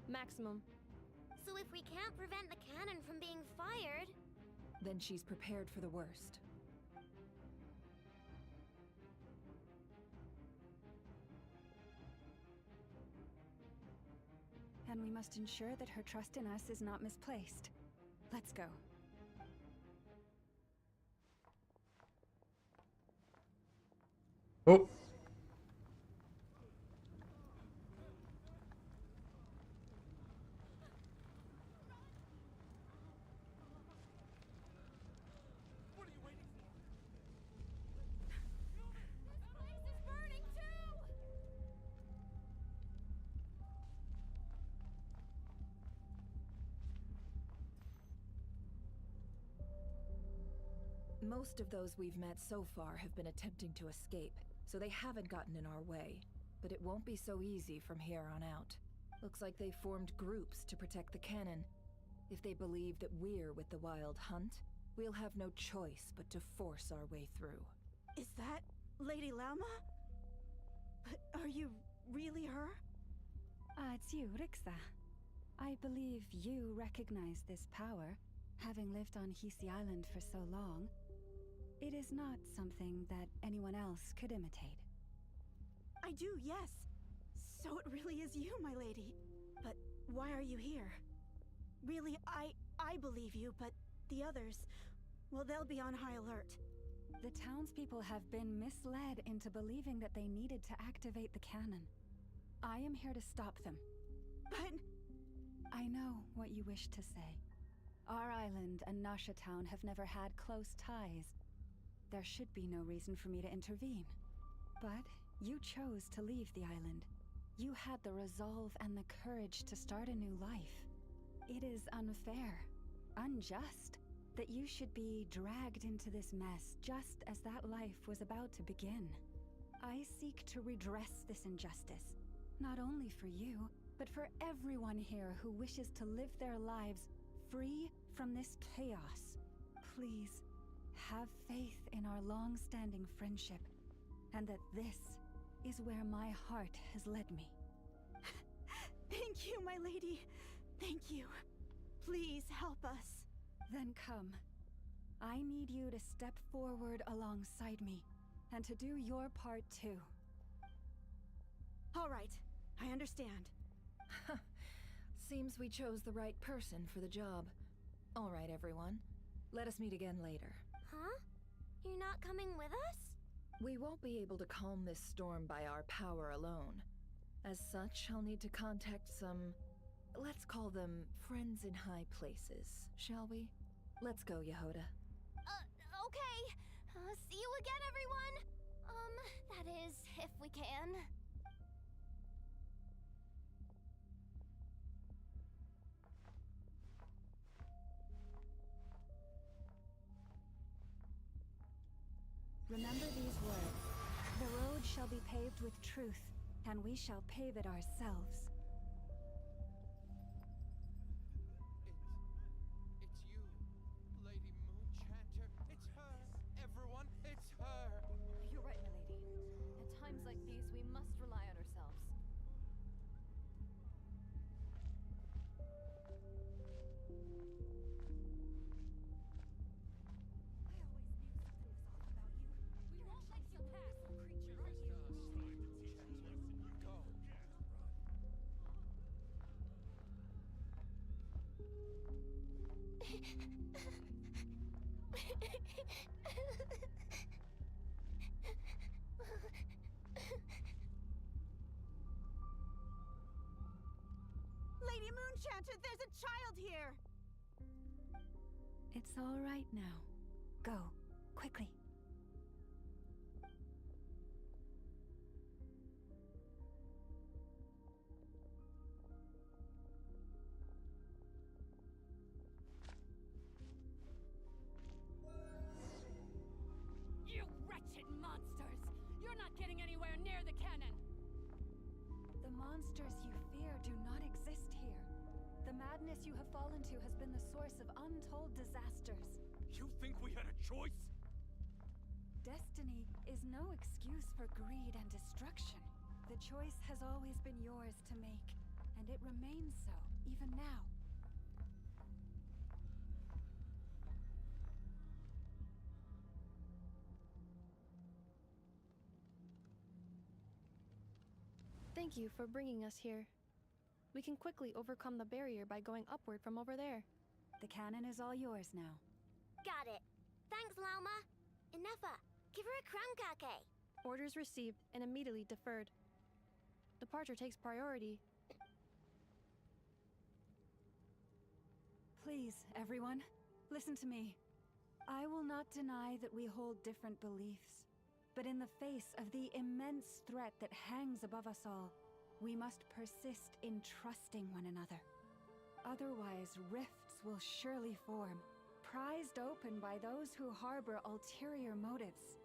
Maximum. So if we can't prevent the cannon from being fired... Then she's prepared for the worst. And we must ensure that her trust in us is not misplaced. Let's go. Oh. Most of those we've met so far have been attempting to escape, so they haven't gotten in our way. But it won't be so easy from here on out. Looks like they formed groups to protect the cannon. If they believe that we're with the Wild Hunt, we'll have no choice but to force our way through. Is that Lady Lauma? But are you really her? It's you, Rixa. I believe you recognize this power, having lived on Hisi Island for so long. It is not something that anyone else could imitate. I do, yes. So it really is you, my lady. But why are you here? Really, I believe you, but the others, well, they'll be on high alert. The townspeople have been misled into believing that they needed to activate the cannon. I am here to stop them. But... I know what you wish to say. Our island and Nasha Town have never had close ties. There should be no reason for me to intervene. But you chose to leave the island. You had the resolve and the courage to start a new life. It is unfair, unjust, that you should be dragged into this mess just as that life was about to begin. I seek to redress this injustice, not only for you, but for everyone here who wishes to live their lives free from this chaos. Please, have faith in our long-standing friendship, and that this is where my heart has led me. Thank you, my lady. Thank you. Please help us. Then come. I need you to step forward alongside me, and to do your part too. All right, I understand. Seems we chose the right person for the job. All right, everyone. Let us meet again later. Huh? You're not coming with us? We won't be able to calm this storm by our power alone. As such, I'll need to contact some... let's call them friends in high places, shall we? Let's go, Yehoda. Okay. See you again, everyone! That is, if we can. Remember these words. The road shall be paved with truth, and we shall pave it ourselves. It's you, Lady Moonchanter. It's her. Everyone, it's her. You're right, my lady. At times like these, we must rely on ourselves. Enchanter, there's a child here! It's all right now. Go, quickly. You wretched monsters! You're not getting anywhere near the cannon! The monsters you fear do not exist here. The madness you have fallen to has been the source of untold disasters. You think we had a choice? Destiny is no excuse for greed and destruction. The choice has always been yours to make, and it remains so, even now. Thank you for bringing us here. We can quickly overcome the barrier by going upward from over there. The cannon is all yours now. Got it. Thanks, Lauma. Inefa, give her a crown kake. Orders received and immediately deferred. Departure takes priority. Please, everyone, listen to me. I will not deny that we hold different beliefs. But in the face of the immense threat that hangs above us all, we must persist in trusting one another. Otherwise, rifts will surely form, prized open by those who harbor ulterior motives.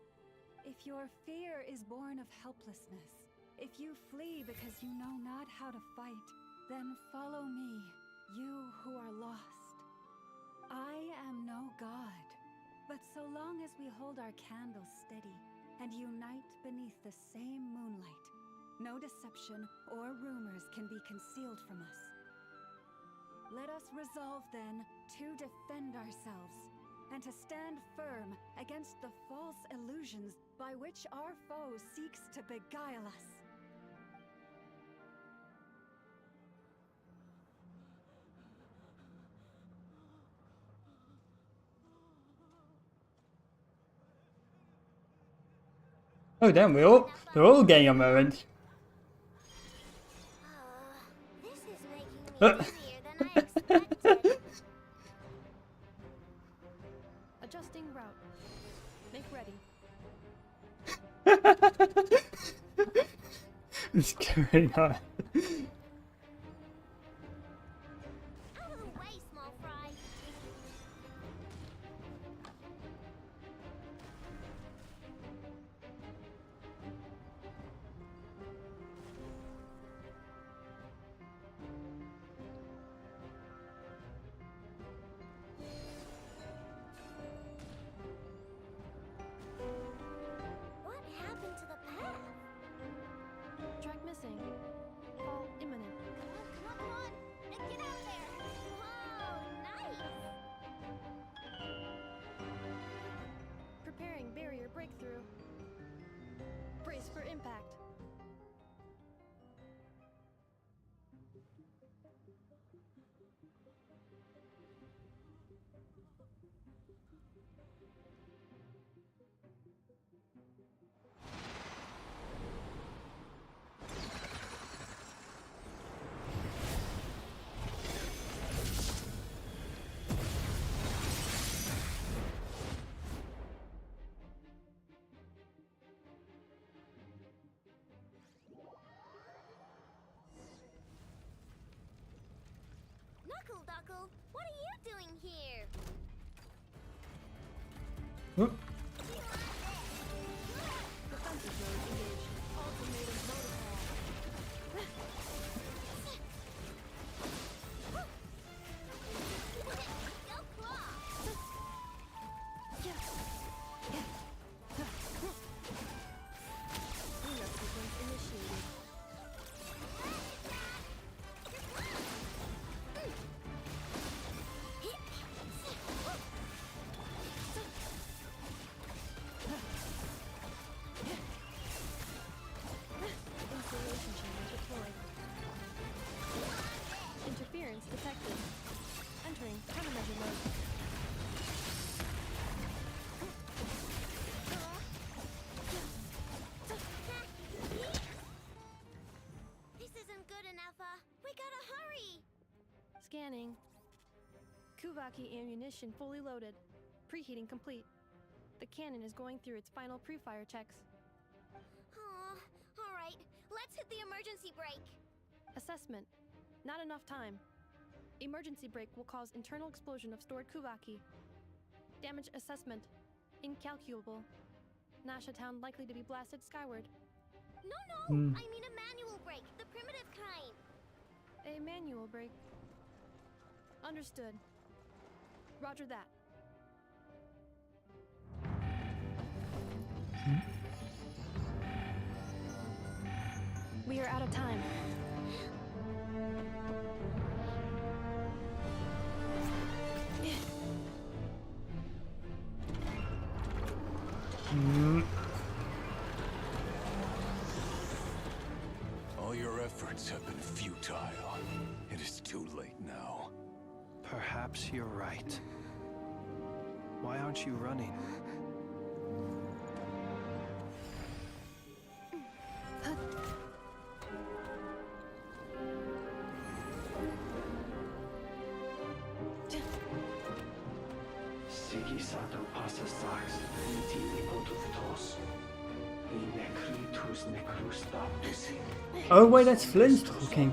If your fear is born of helplessness, if you flee because you know not how to fight, then follow me, you who are lost. I am no god, but so long as we hold our candles steady and unite beneath the same moonlight, no deception or rumors can be concealed from us. Let us resolve then to defend ourselves and to stand firm against the false illusions by which our foe seeks to beguile us. Oh damn, they're all getting a moment. This is making me busier than I expected. Adjusting route. Make ready. It's going on. Out of the way, small fry. What happened to the path? Track missing. Fall imminent. Come on! Get out there! Whoa, nice! Preparing barrier breakthrough. Brace for impact. Knuckle, what are you doing here? Whoop. Defensive mode engaged. Ultimatum protocol. Go claw! Cleanup sequence initiated. Scanning. Kuvaki ammunition fully loaded. Preheating complete. The cannon is going through its final pre-fire checks. Aw, alright, let's hit the emergency brake. Assessment. Not enough time. Emergency brake will cause internal explosion of stored Kuvaki. Damage assessment. Incalculable. Nasha Town likely to be blasted skyward. No, I mean a manual brake, the primitive kind. A manual brake. Understood. Roger that. We are out of time. All your efforts have been futile. It is too late now. Perhaps you're right. Why aren't you running? Oh wait, that's Flint talking.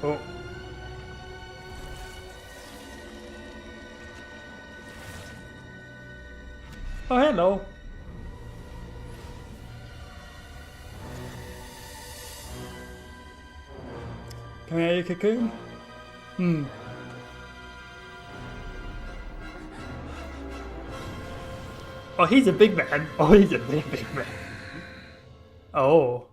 Oh. Oh, hello. Come here, you cocoon. Oh, he's a big man. Oh, he's a big man. Oh.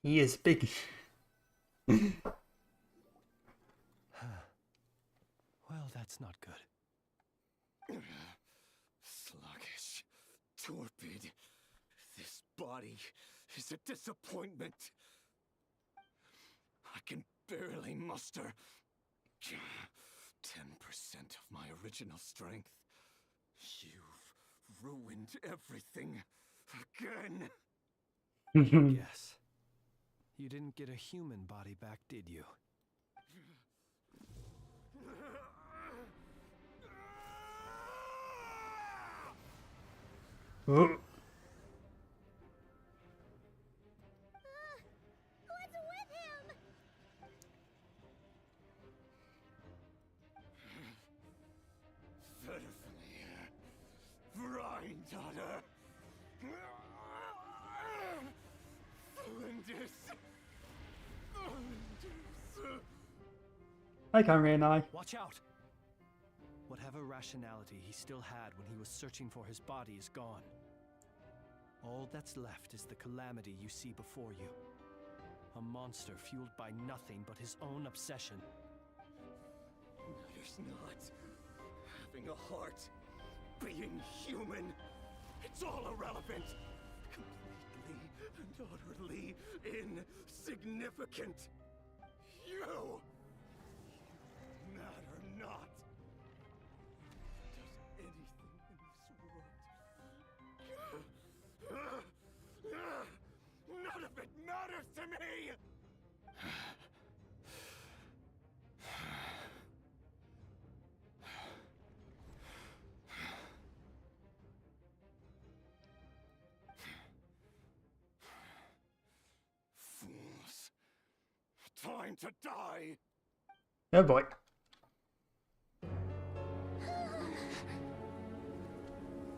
He is big. Well, that's not good. Sluggish, torpid. This body is a disappointment. I can barely muster 10% of my original strength. You've ruined everything again. Yes. You didn't get a human body back, did you? Oh. What's with him? Granddaughter. I can't really know. Watch out! Whatever rationality he still had when he was searching for his body is gone. All that's left is the calamity you see before you. A monster fueled by nothing but his own obsession. There's not. Having a heart. Being human. It It's all irrelevant. Completely and utterly insignificant. You matter not. Does anything in this world. None of it matters to me! Fools. Time to die! Oh boy.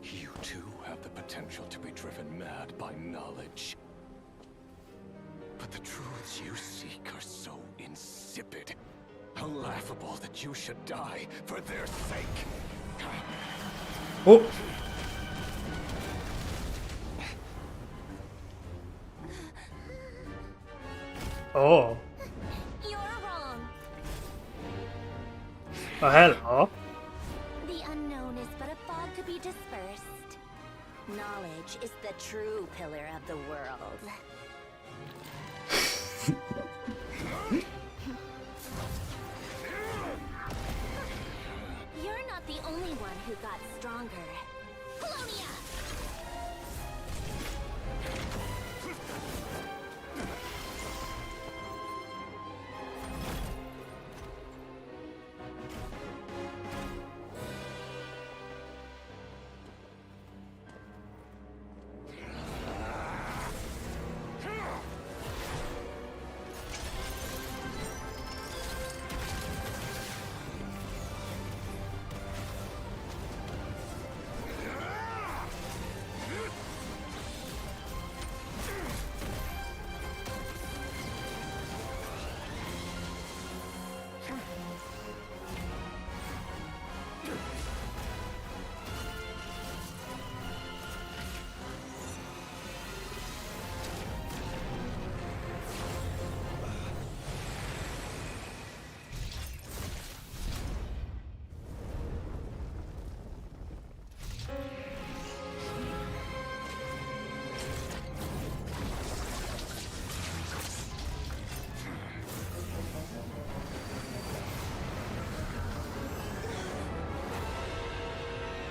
You too have the potential to be driven mad by knowledge. But the truths you seek are so insipid, how laughable that you should die for their sake. Oh. Oh. You're wrong. Oh, hello. The unknown is but a fog to be dispersed. Knowledge is the true pillar of the world. You're not the only one who got stronger. Polonia!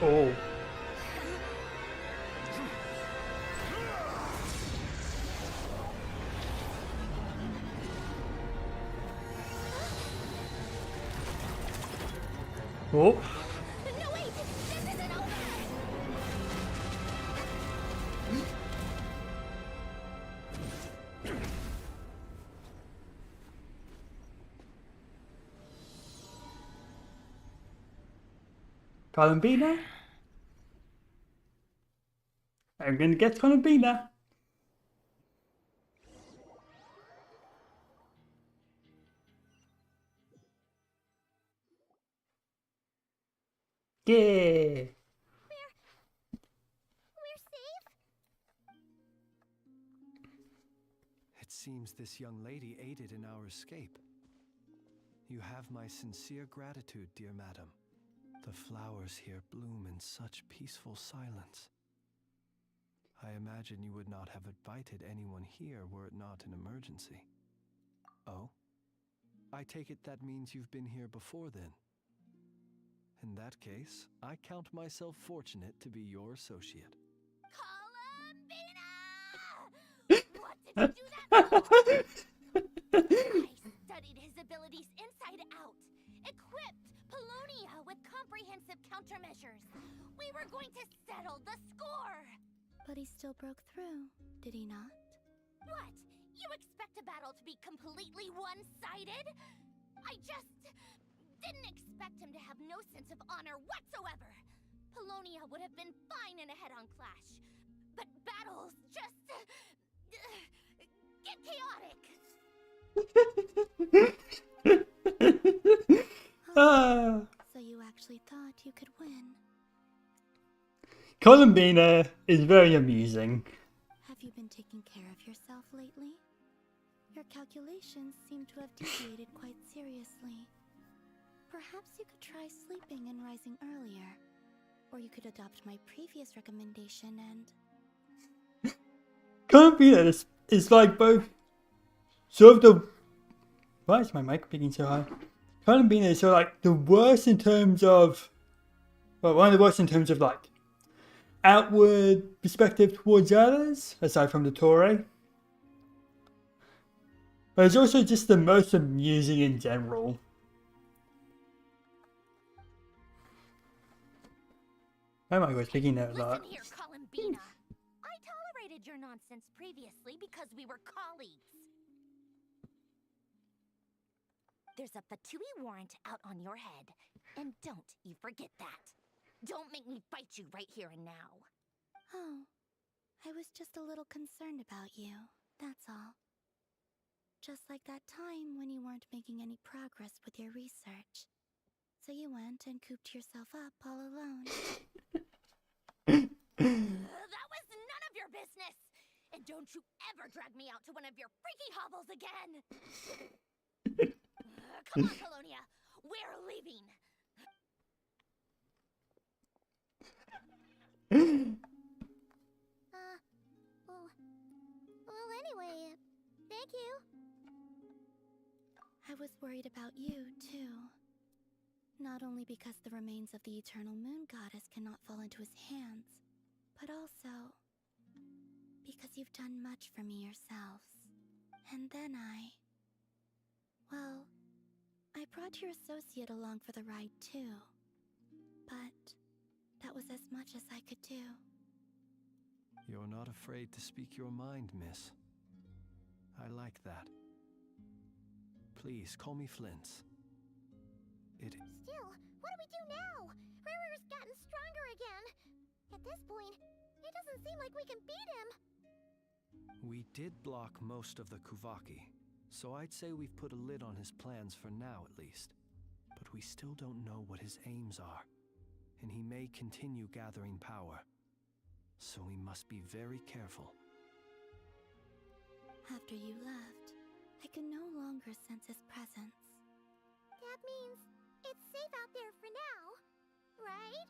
Oh. Oh. No, wait! This isn't over! Columbina? I'm gonna get Columbina. Yeah. We're safe? It seems this young lady aided in our escape. You have my sincere gratitude, dear madam. The flowers here bloom in such peaceful silence. I imagine you would not have invited anyone here were it not an emergency. Oh? I take it that means you've been here before then. In that case, I count myself fortunate to be your associate. What did you do that for? I studied his abilities inside out. Equipped Polonia with comprehensive countermeasures. We were going to settle the score. But he still broke through, did he not? What? You expect a battle to be completely one-sided? I just didn't expect him to have no sense of honor whatsoever. Polonia would have been fine in a head-on clash. But battles just get chaotic. So you actually thought you could win? Columbina is very amusing. Have you been taking care of yourself lately? Your calculations seem to have deviated quite seriously. Perhaps you could try sleeping and rising earlier. Or you could adopt my previous recommendation and... Columbina is like both sort of the... Why is my mic being so high? Columbina is sort of like the worst in terms of... Well, one of the worst in terms of like outward perspective towards others, aside from the Torre. But it's also just the most amusing in general. Oh my god, speaking that a lot. Listen here, Columbina. I tolerated your nonsense previously because we were colleagues. There's a Fatui warrant out on your head, and don't you forget that. Don't make me fight you right here and now. Oh, I was just a little concerned about you, that's all. Just like that time when you weren't making any progress with your research. So you went and cooped yourself up all alone. That was none of your business! And don't you ever drag me out to one of your freaky hovels again! Come on, Colonia! We're leaving! Well, anyway, thank you. I was worried about you, too. Not only because the remains of the Eternal Moon Goddess cannot fall into his hands, but also because you've done much for me yourselves. And then well, I brought your associate along for the ride, too. But that was as much as I could do. You're not afraid to speak your mind, miss. I like that. Please, call me Flint's. Still, what do we do now? Riri's gotten stronger again. At this point, it doesn't seem like we can beat him. We did block most of the Kuvaki, so I'd say we've put a lid on his plans for now at least. But we still don't know what his aims are, and he may continue gathering power. So we must be very careful. After you left, I could no longer sense his presence. That means it's safe out there for now, right?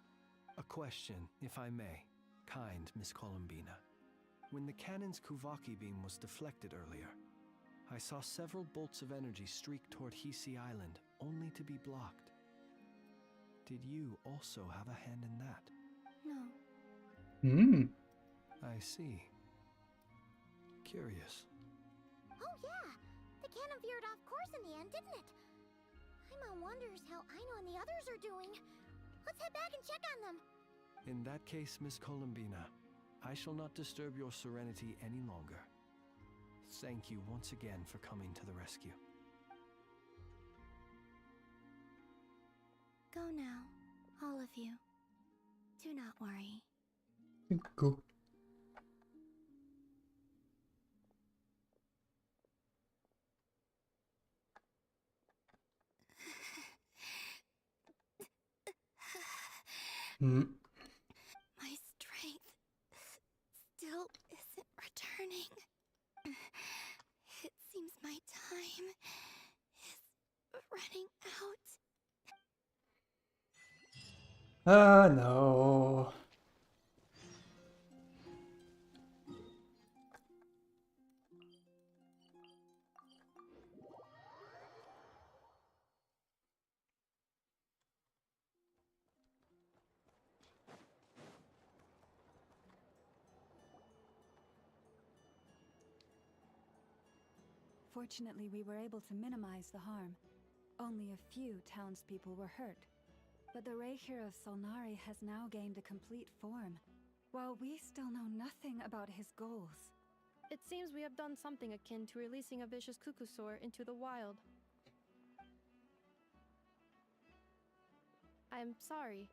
A question, if I may, kind Miss Columbina. When the cannon's Kuvaki beam was deflected earlier, I saw several bolts of energy streak toward Hisi Island, only to be blocked. Did you also have a hand in that? No. I see. Curious. Oh yeah, the cannon veered off course in the end, didn't it? Paimon wonders how Aino and the others are doing. Let's head back and check on them. In that case, Miss Columbina, I shall not disturb your serenity any longer. Thank you once again for coming to the rescue. Go now, all of you. Do not worry. Go. My strength still isn't returning. It seems my time is running out. Ah, no. Fortunately, we were able to minimize the harm. Only a few townspeople were hurt. But the Reikir of Solnari has now gained a complete form, while we still know nothing about his goals. It seems we have done something akin to releasing a vicious Kukusaur into the wild. I'm sorry.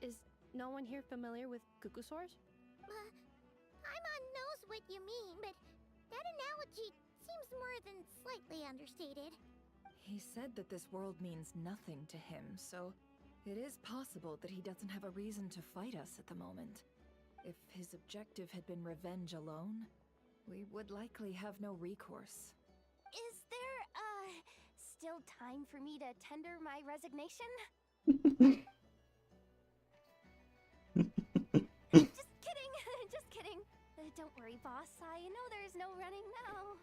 Is no one here familiar with Kukusaurs? Paimon knows what you mean, but that analogy seems more than slightly understated. He said that this world means nothing to him, so it is possible that he doesn't have a reason to fight us at the moment. If his objective had been revenge alone, we would likely have no recourse. Is there, still time for me to tender my resignation? worry, boss. I know there's no running now.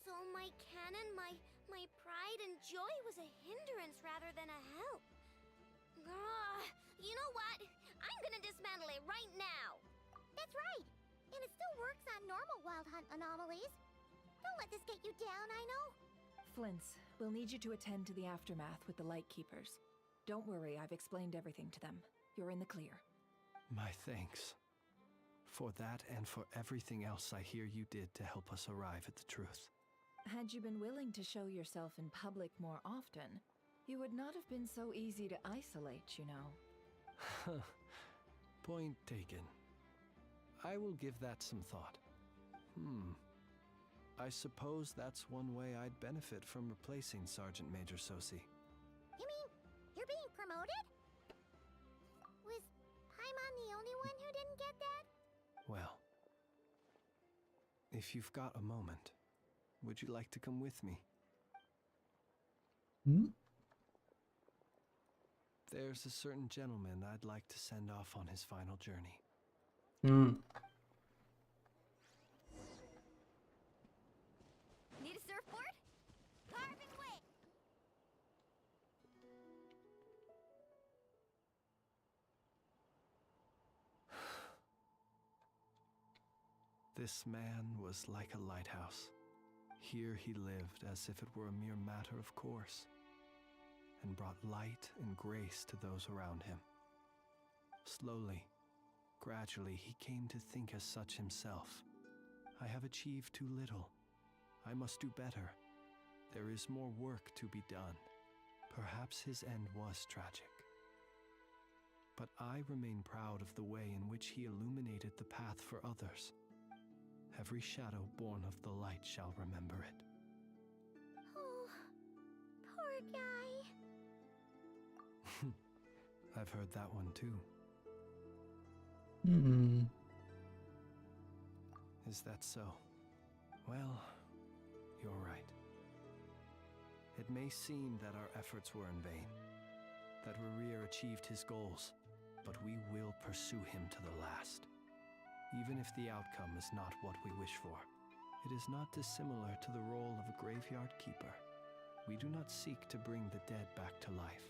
So my cannon, my pride and joy was a hindrance rather than a help. You know what? I'm gonna dismantle it right now. That's right. And it still works on normal wild hunt anomalies. Don't let this get you down, I know. Flints, we'll need you to attend to the aftermath with the Lightkeepers. Don't worry, I've explained everything to them. You're in the clear. My thanks. For that and for everything else I hear you did to help us arrive at the truth. Had you been willing to show yourself in public more often, you would not have been so easy to isolate, you know. Point taken. I will give that some thought. I suppose that's one way I'd benefit from replacing Sergeant Major Sosi. You mean you're being promoted? Was Paimon the only one who didn't get that? Well, if you've got a moment, would you like to come with me? There's a certain gentleman I'd like to send off on his final journey. Need a surfboard? Carving away! This man was like a lighthouse. Here he lived as if it were a mere matter of course, and brought light and grace to those around him. Slowly, gradually, he came to think as such himself. I have achieved too little. I must do better. There is more work to be done. Perhaps his end was tragic. But I remain proud of the way in which he illuminated the path for others. Every shadow born of the light shall remember it. Oh, poor guy. I've heard that one too. Is that so? Well, you're right. It may seem that our efforts were in vain, that Rerir achieved his goals, but we will pursue him to the last. Even if the outcome is not what we wish for, it is not dissimilar to the role of a graveyard keeper. We do not seek to bring the dead back to life,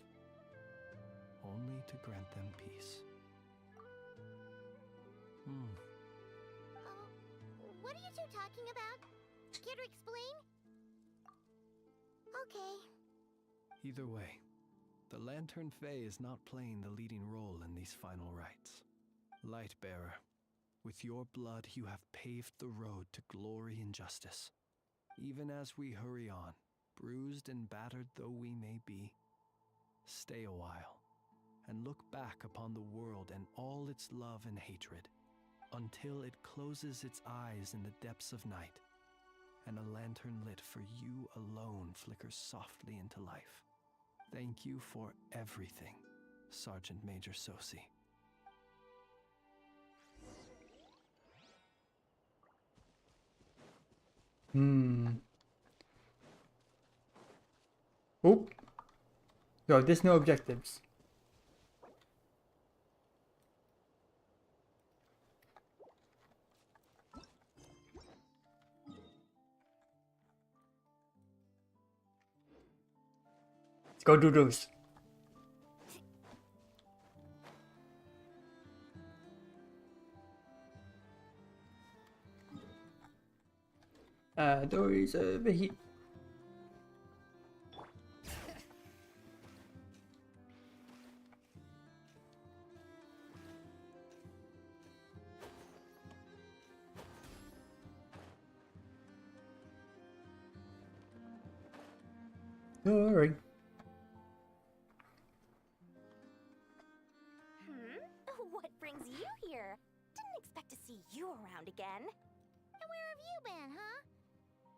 only to grant them peace. What are you two talking about? Care to explain? Okay. Either way, the Lantern Fae is not playing the leading role in these final rites. Lightbearer, with your blood you have paved the road to glory and justice. Even as we hurry on, bruised and battered though we may be, stay a while and look back upon the world and all its love and hatred, until it closes its eyes in the depths of night, and a lantern lit for you alone flickers softly into life. Thank you for everything, Sergeant Major Sosi. Oh. Yo, there's no objectives. Let's go do those. Doors over here. Alright. What brings you here? Didn't expect to see you around again. And where have you been, huh?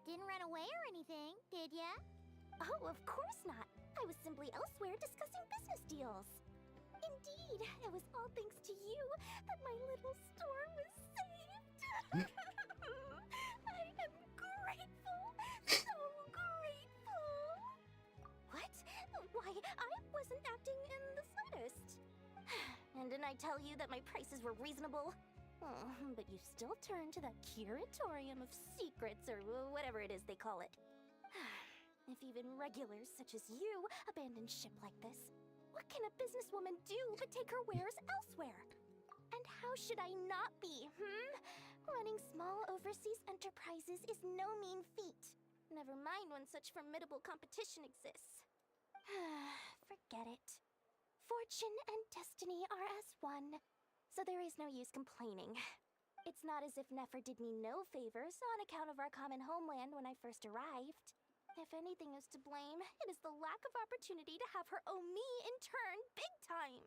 Didn't run away or anything, did ya? Oh, of course not. I was simply elsewhere discussing business deals. Indeed, it was all thanks to you that my little store was saved. I am grateful, so grateful. What? Why, I wasn't acting in the slightest. And didn't I tell you that my prices were reasonable? Oh, but you still turn to that curatorium of secrets or whatever it is they call it. If even regulars such as you abandon ship like this, what can a businesswoman do but take her wares elsewhere? And how should I not be, Running small overseas enterprises is no mean feat. Never mind when such formidable competition exists. Forget it. Fortune and destiny are as one, so there is no use complaining. It's not as if Nefer did me no favors on account of our common homeland when I first arrived. If anything is to blame, it is the lack of opportunity to have her owe me in turn big time.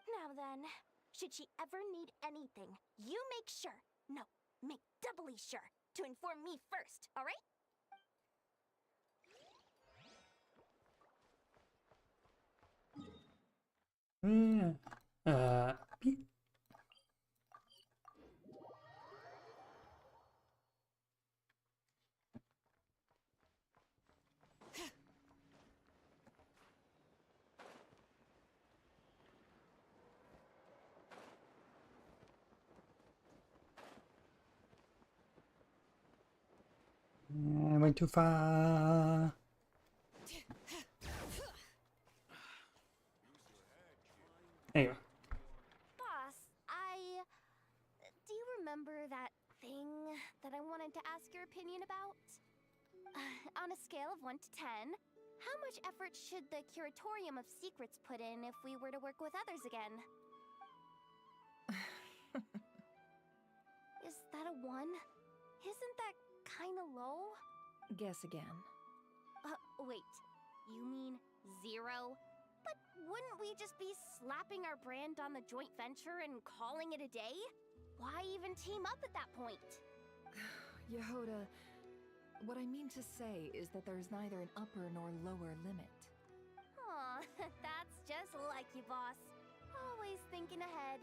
Now then, should she ever need anything, you make sure, no, make doubly sure, to inform me first, alright? Beep. I went too far. There you go. Boss, do you remember that thing that I wanted to ask your opinion about? On a scale of 1 to 10, how much effort should the Curatorium of Secrets put in if we were to work with others again? Is that a 1? Isn't that kinda low? Guess again. Wait. You mean 0? But wouldn't we just be slapping our brand on the joint venture and calling it a day? Why even team up at that point? Yehoda, what I mean to say is that there's neither an upper nor lower limit. Aw, that's just like you, boss. Always thinking ahead.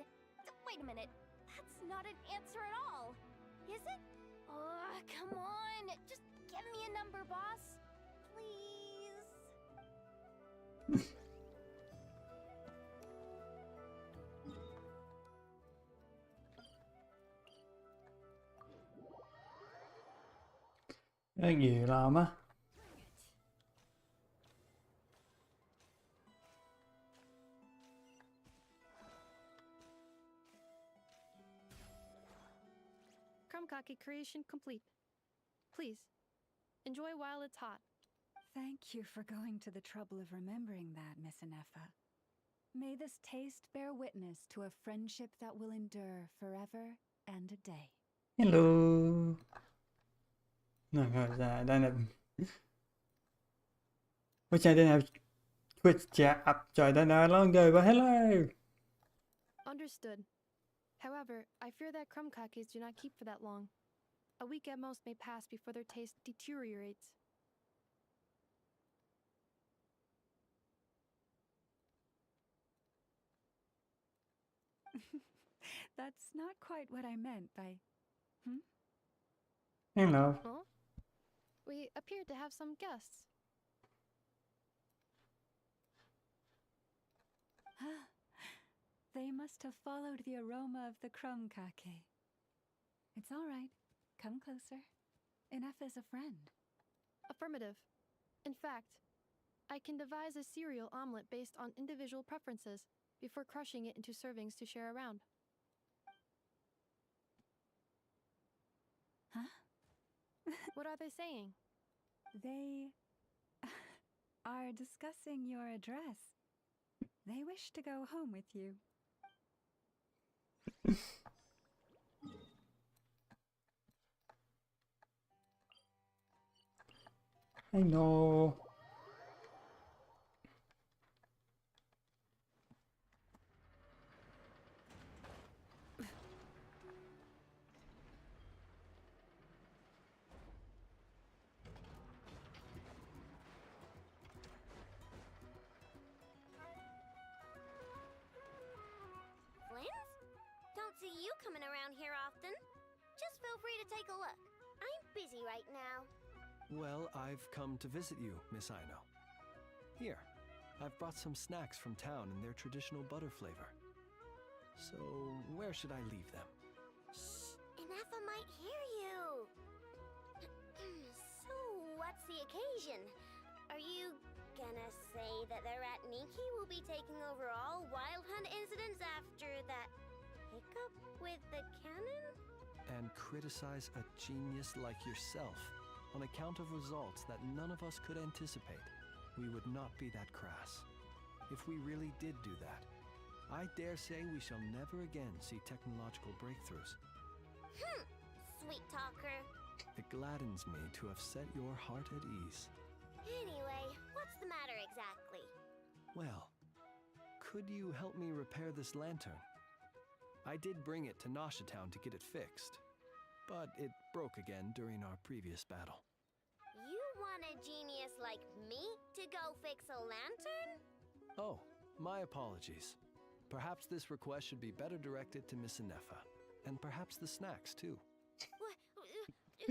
Wait a minute. That's not an answer at all. Is it? Oh, come on. Just give me a number, boss. Please. Thank you, llama. Krumkake creation complete. Please, enjoy while it's hot. Thank you for going to the trouble of remembering that, Miss Anefa. May this taste bear witness to a friendship that will endure forever and a day. Hello. No, because I don't have. Which I didn't have Twitch chat up, so I don't know how long ago, but hello. Understood. However, I fear that Krumkakes do not keep for that long. A week at most may pass before their taste deteriorates. That's not quite what I meant by... Hello. Huh? We appear to have some guests. They must have followed the aroma of the Krumkake. It's all right. Come closer. Enough is a friend. Affirmative. In fact, I can devise a cereal omelet based on individual preferences before crushing it into servings to share around. Huh? What are they saying? They are discussing your address. They wish to go home with you. I know. Flins? Don't see you coming around here often. Just feel free to take a look. I'm busy right now. Well, I've come to visit you, Miss Aino. Here, I've brought some snacks from town in their traditional butter flavor. So, where should I leave them? Neffa might hear you. So, what's the occasion? Are you gonna say that the rat Niki will be taking over all Wild Hunt incidents after that hiccup with the cannon? And criticize a genius like yourself on account of results that none of us could anticipate. We would not be that crass. If we really did do that, I dare say we shall never again see technological breakthroughs. Sweet talker. It gladdens me to have set your heart at ease. Anyway, what's the matter exactly? Well, could you help me repair this lantern? I did bring it to Noshatown to get it fixed, but it broke again during our previous battle. You want a genius like me to go fix a lantern? Oh, my apologies. Perhaps this request should be better directed to Miss Neffa, and perhaps the snacks too. I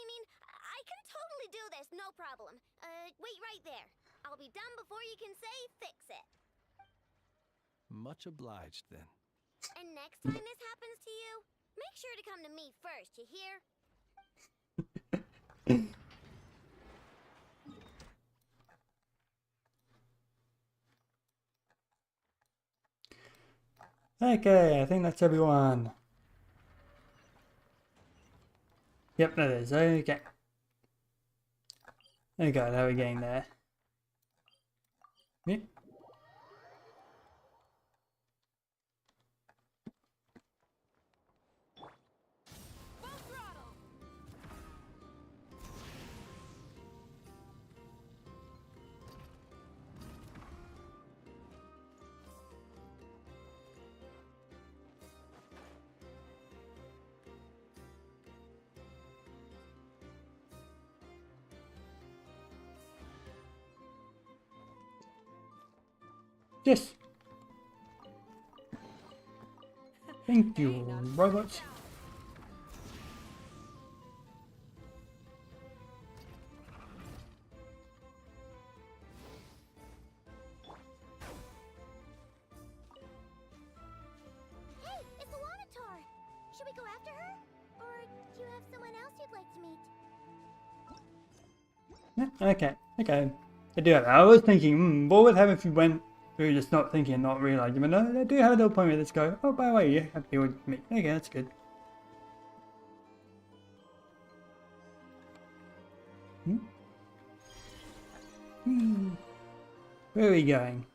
mean, I can totally do this, no problem. Wait right there. I'll be done before you can say fix it. Much obliged, then. And next time this happens to you, make sure to come to me first, you hear? Okay, I think that's everyone. Yep, that is. Okay. There we go, now we're getting there. Yep. Yes. Thank you, robots. Hey, it's the Wanator! Should we go after her? Or do you have someone else you'd like to meet? Yeah, okay, okay. I do have that. I was thinking, what would happen if you went through just not thinking and not realizing? But no, I do have a little point where let's go. Oh, by the way, you have to deal with me. Okay, that's good. Where are we going?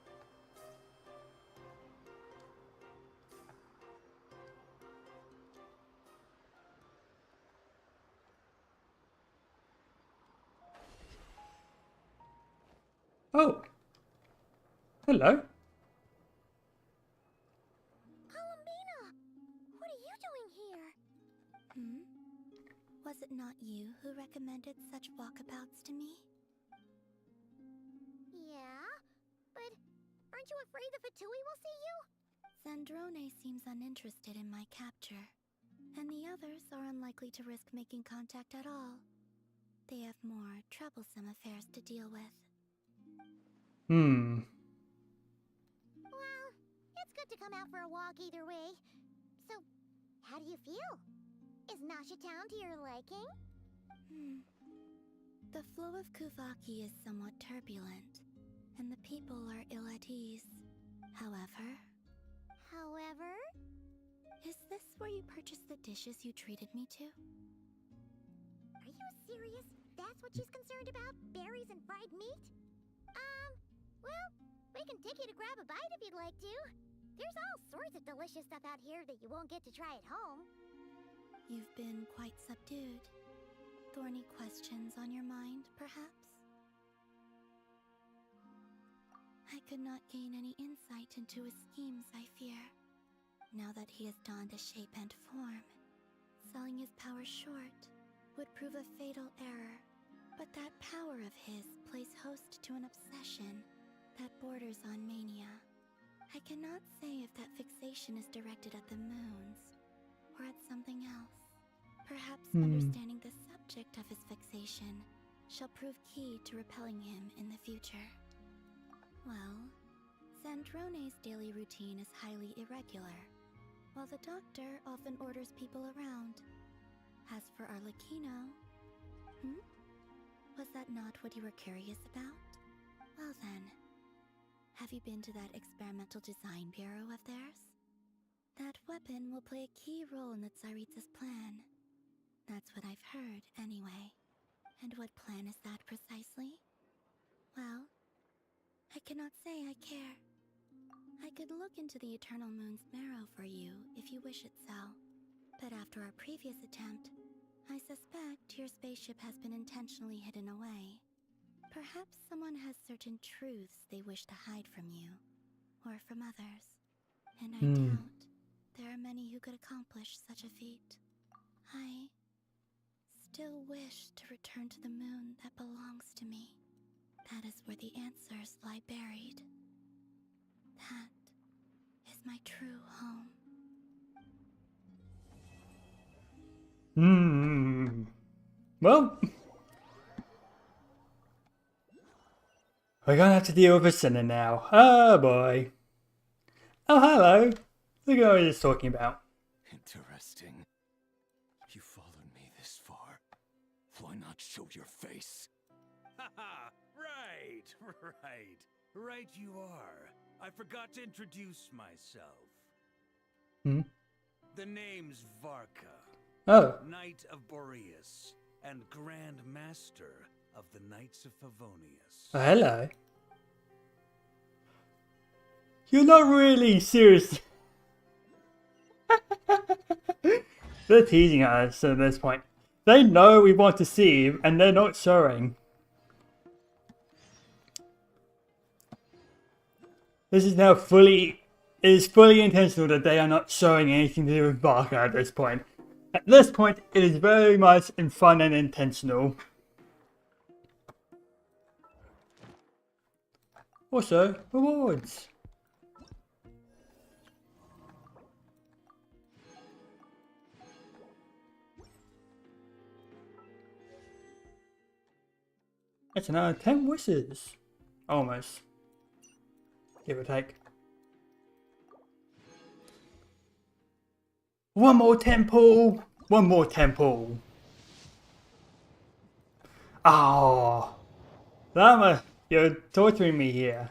Oh! Hello. Columbina! What are you doing here? Was it not you who recommended such walkabouts to me? Yeah? But aren't you afraid the Fatui will see you? Zandrone seems uninterested in my capture, and the others are unlikely to risk making contact at all. They have more troublesome affairs to deal with. Well, it's good to come out for a walk either way. So, how do you feel? Is Noshatown to your liking? The flow of Kuvaki is somewhat turbulent, and the people are ill at ease. However? Is this where you purchased the dishes you treated me to? Are you serious? That's what she's concerned about? Berries and fried meat? Well, we can take you to grab a bite if you'd like to. There's all sorts of delicious stuff out here that you won't get to try at home. You've been quite subdued. Thorny questions on your mind, perhaps? I could not gain any insight into his schemes, I fear. Now that he has donned a shape and form, selling his power short would prove a fatal error. But that power of his plays host to an obsession that borders on mania. I cannot say if that fixation is directed at the moons or at something else. Perhaps understanding the subject of his fixation shall prove key to repelling him in the future. Well, Zandrone's daily routine is highly irregular. while the doctor often orders people around. As for Arlecchino... Was that not what you were curious about? Well then, have you been to that experimental design bureau of theirs? That weapon will play a key role in the Tsaritsa's plan. That's what I've heard, anyway. And what plan is that precisely? Well, I cannot say I care. I could look into the Eternal Moon's marrow for you if you wish it so. But after our previous attempt, I suspect your spaceship has been intentionally hidden away. Perhaps someone has certain truths they wish to hide from you, or from others. And I doubt there are many who could accomplish such a feat. I still wish to return to the moon that belongs to me. That is where the answers lie buried. That is my true home. Well, we're gonna have to deal with a sinner now. Oh boy. Oh, hello. Look what I was just talking about. Interesting. You followed me this far. Why not show your face? Haha! Right you are. I forgot to introduce myself. The name's Varka. Oh. Knight of Boreas and Grand Master of the Knights of Favonius. Oh, hello. You're not really serious. They're teasing us at this point. They know we want to see him and they're not showing. This is now fully... It is fully intentional that they are not showing anything to do with Barker at this point. At this point, it is very much in fun and intentional. Also, rewards. That's another 10 wishes. Almost. Give or take. One more temple! One more temple! Oh, Lama, you're torturing me here.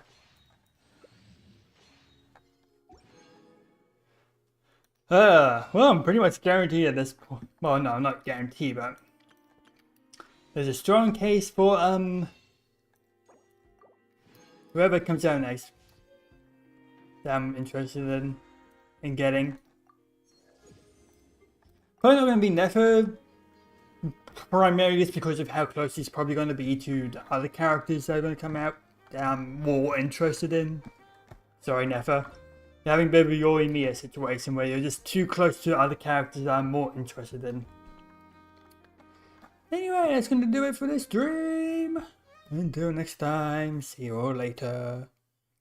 Well, I'm pretty much guaranteed at this point. Well, no, I'm not guaranteed, but there's a strong case for, whoever comes out next that I'm interested in getting. Probably not going to be Nefer, primarily just because of how close he's probably going to be to the other characters that are going to come out that I'm more interested in. Sorry, Nefer. You're having a bit of a Yori Mia situation where you're just too close to other characters that I'm more interested in. Anyway, that's going to do it for this stream. Until next time, see you all later.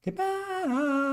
Goodbye.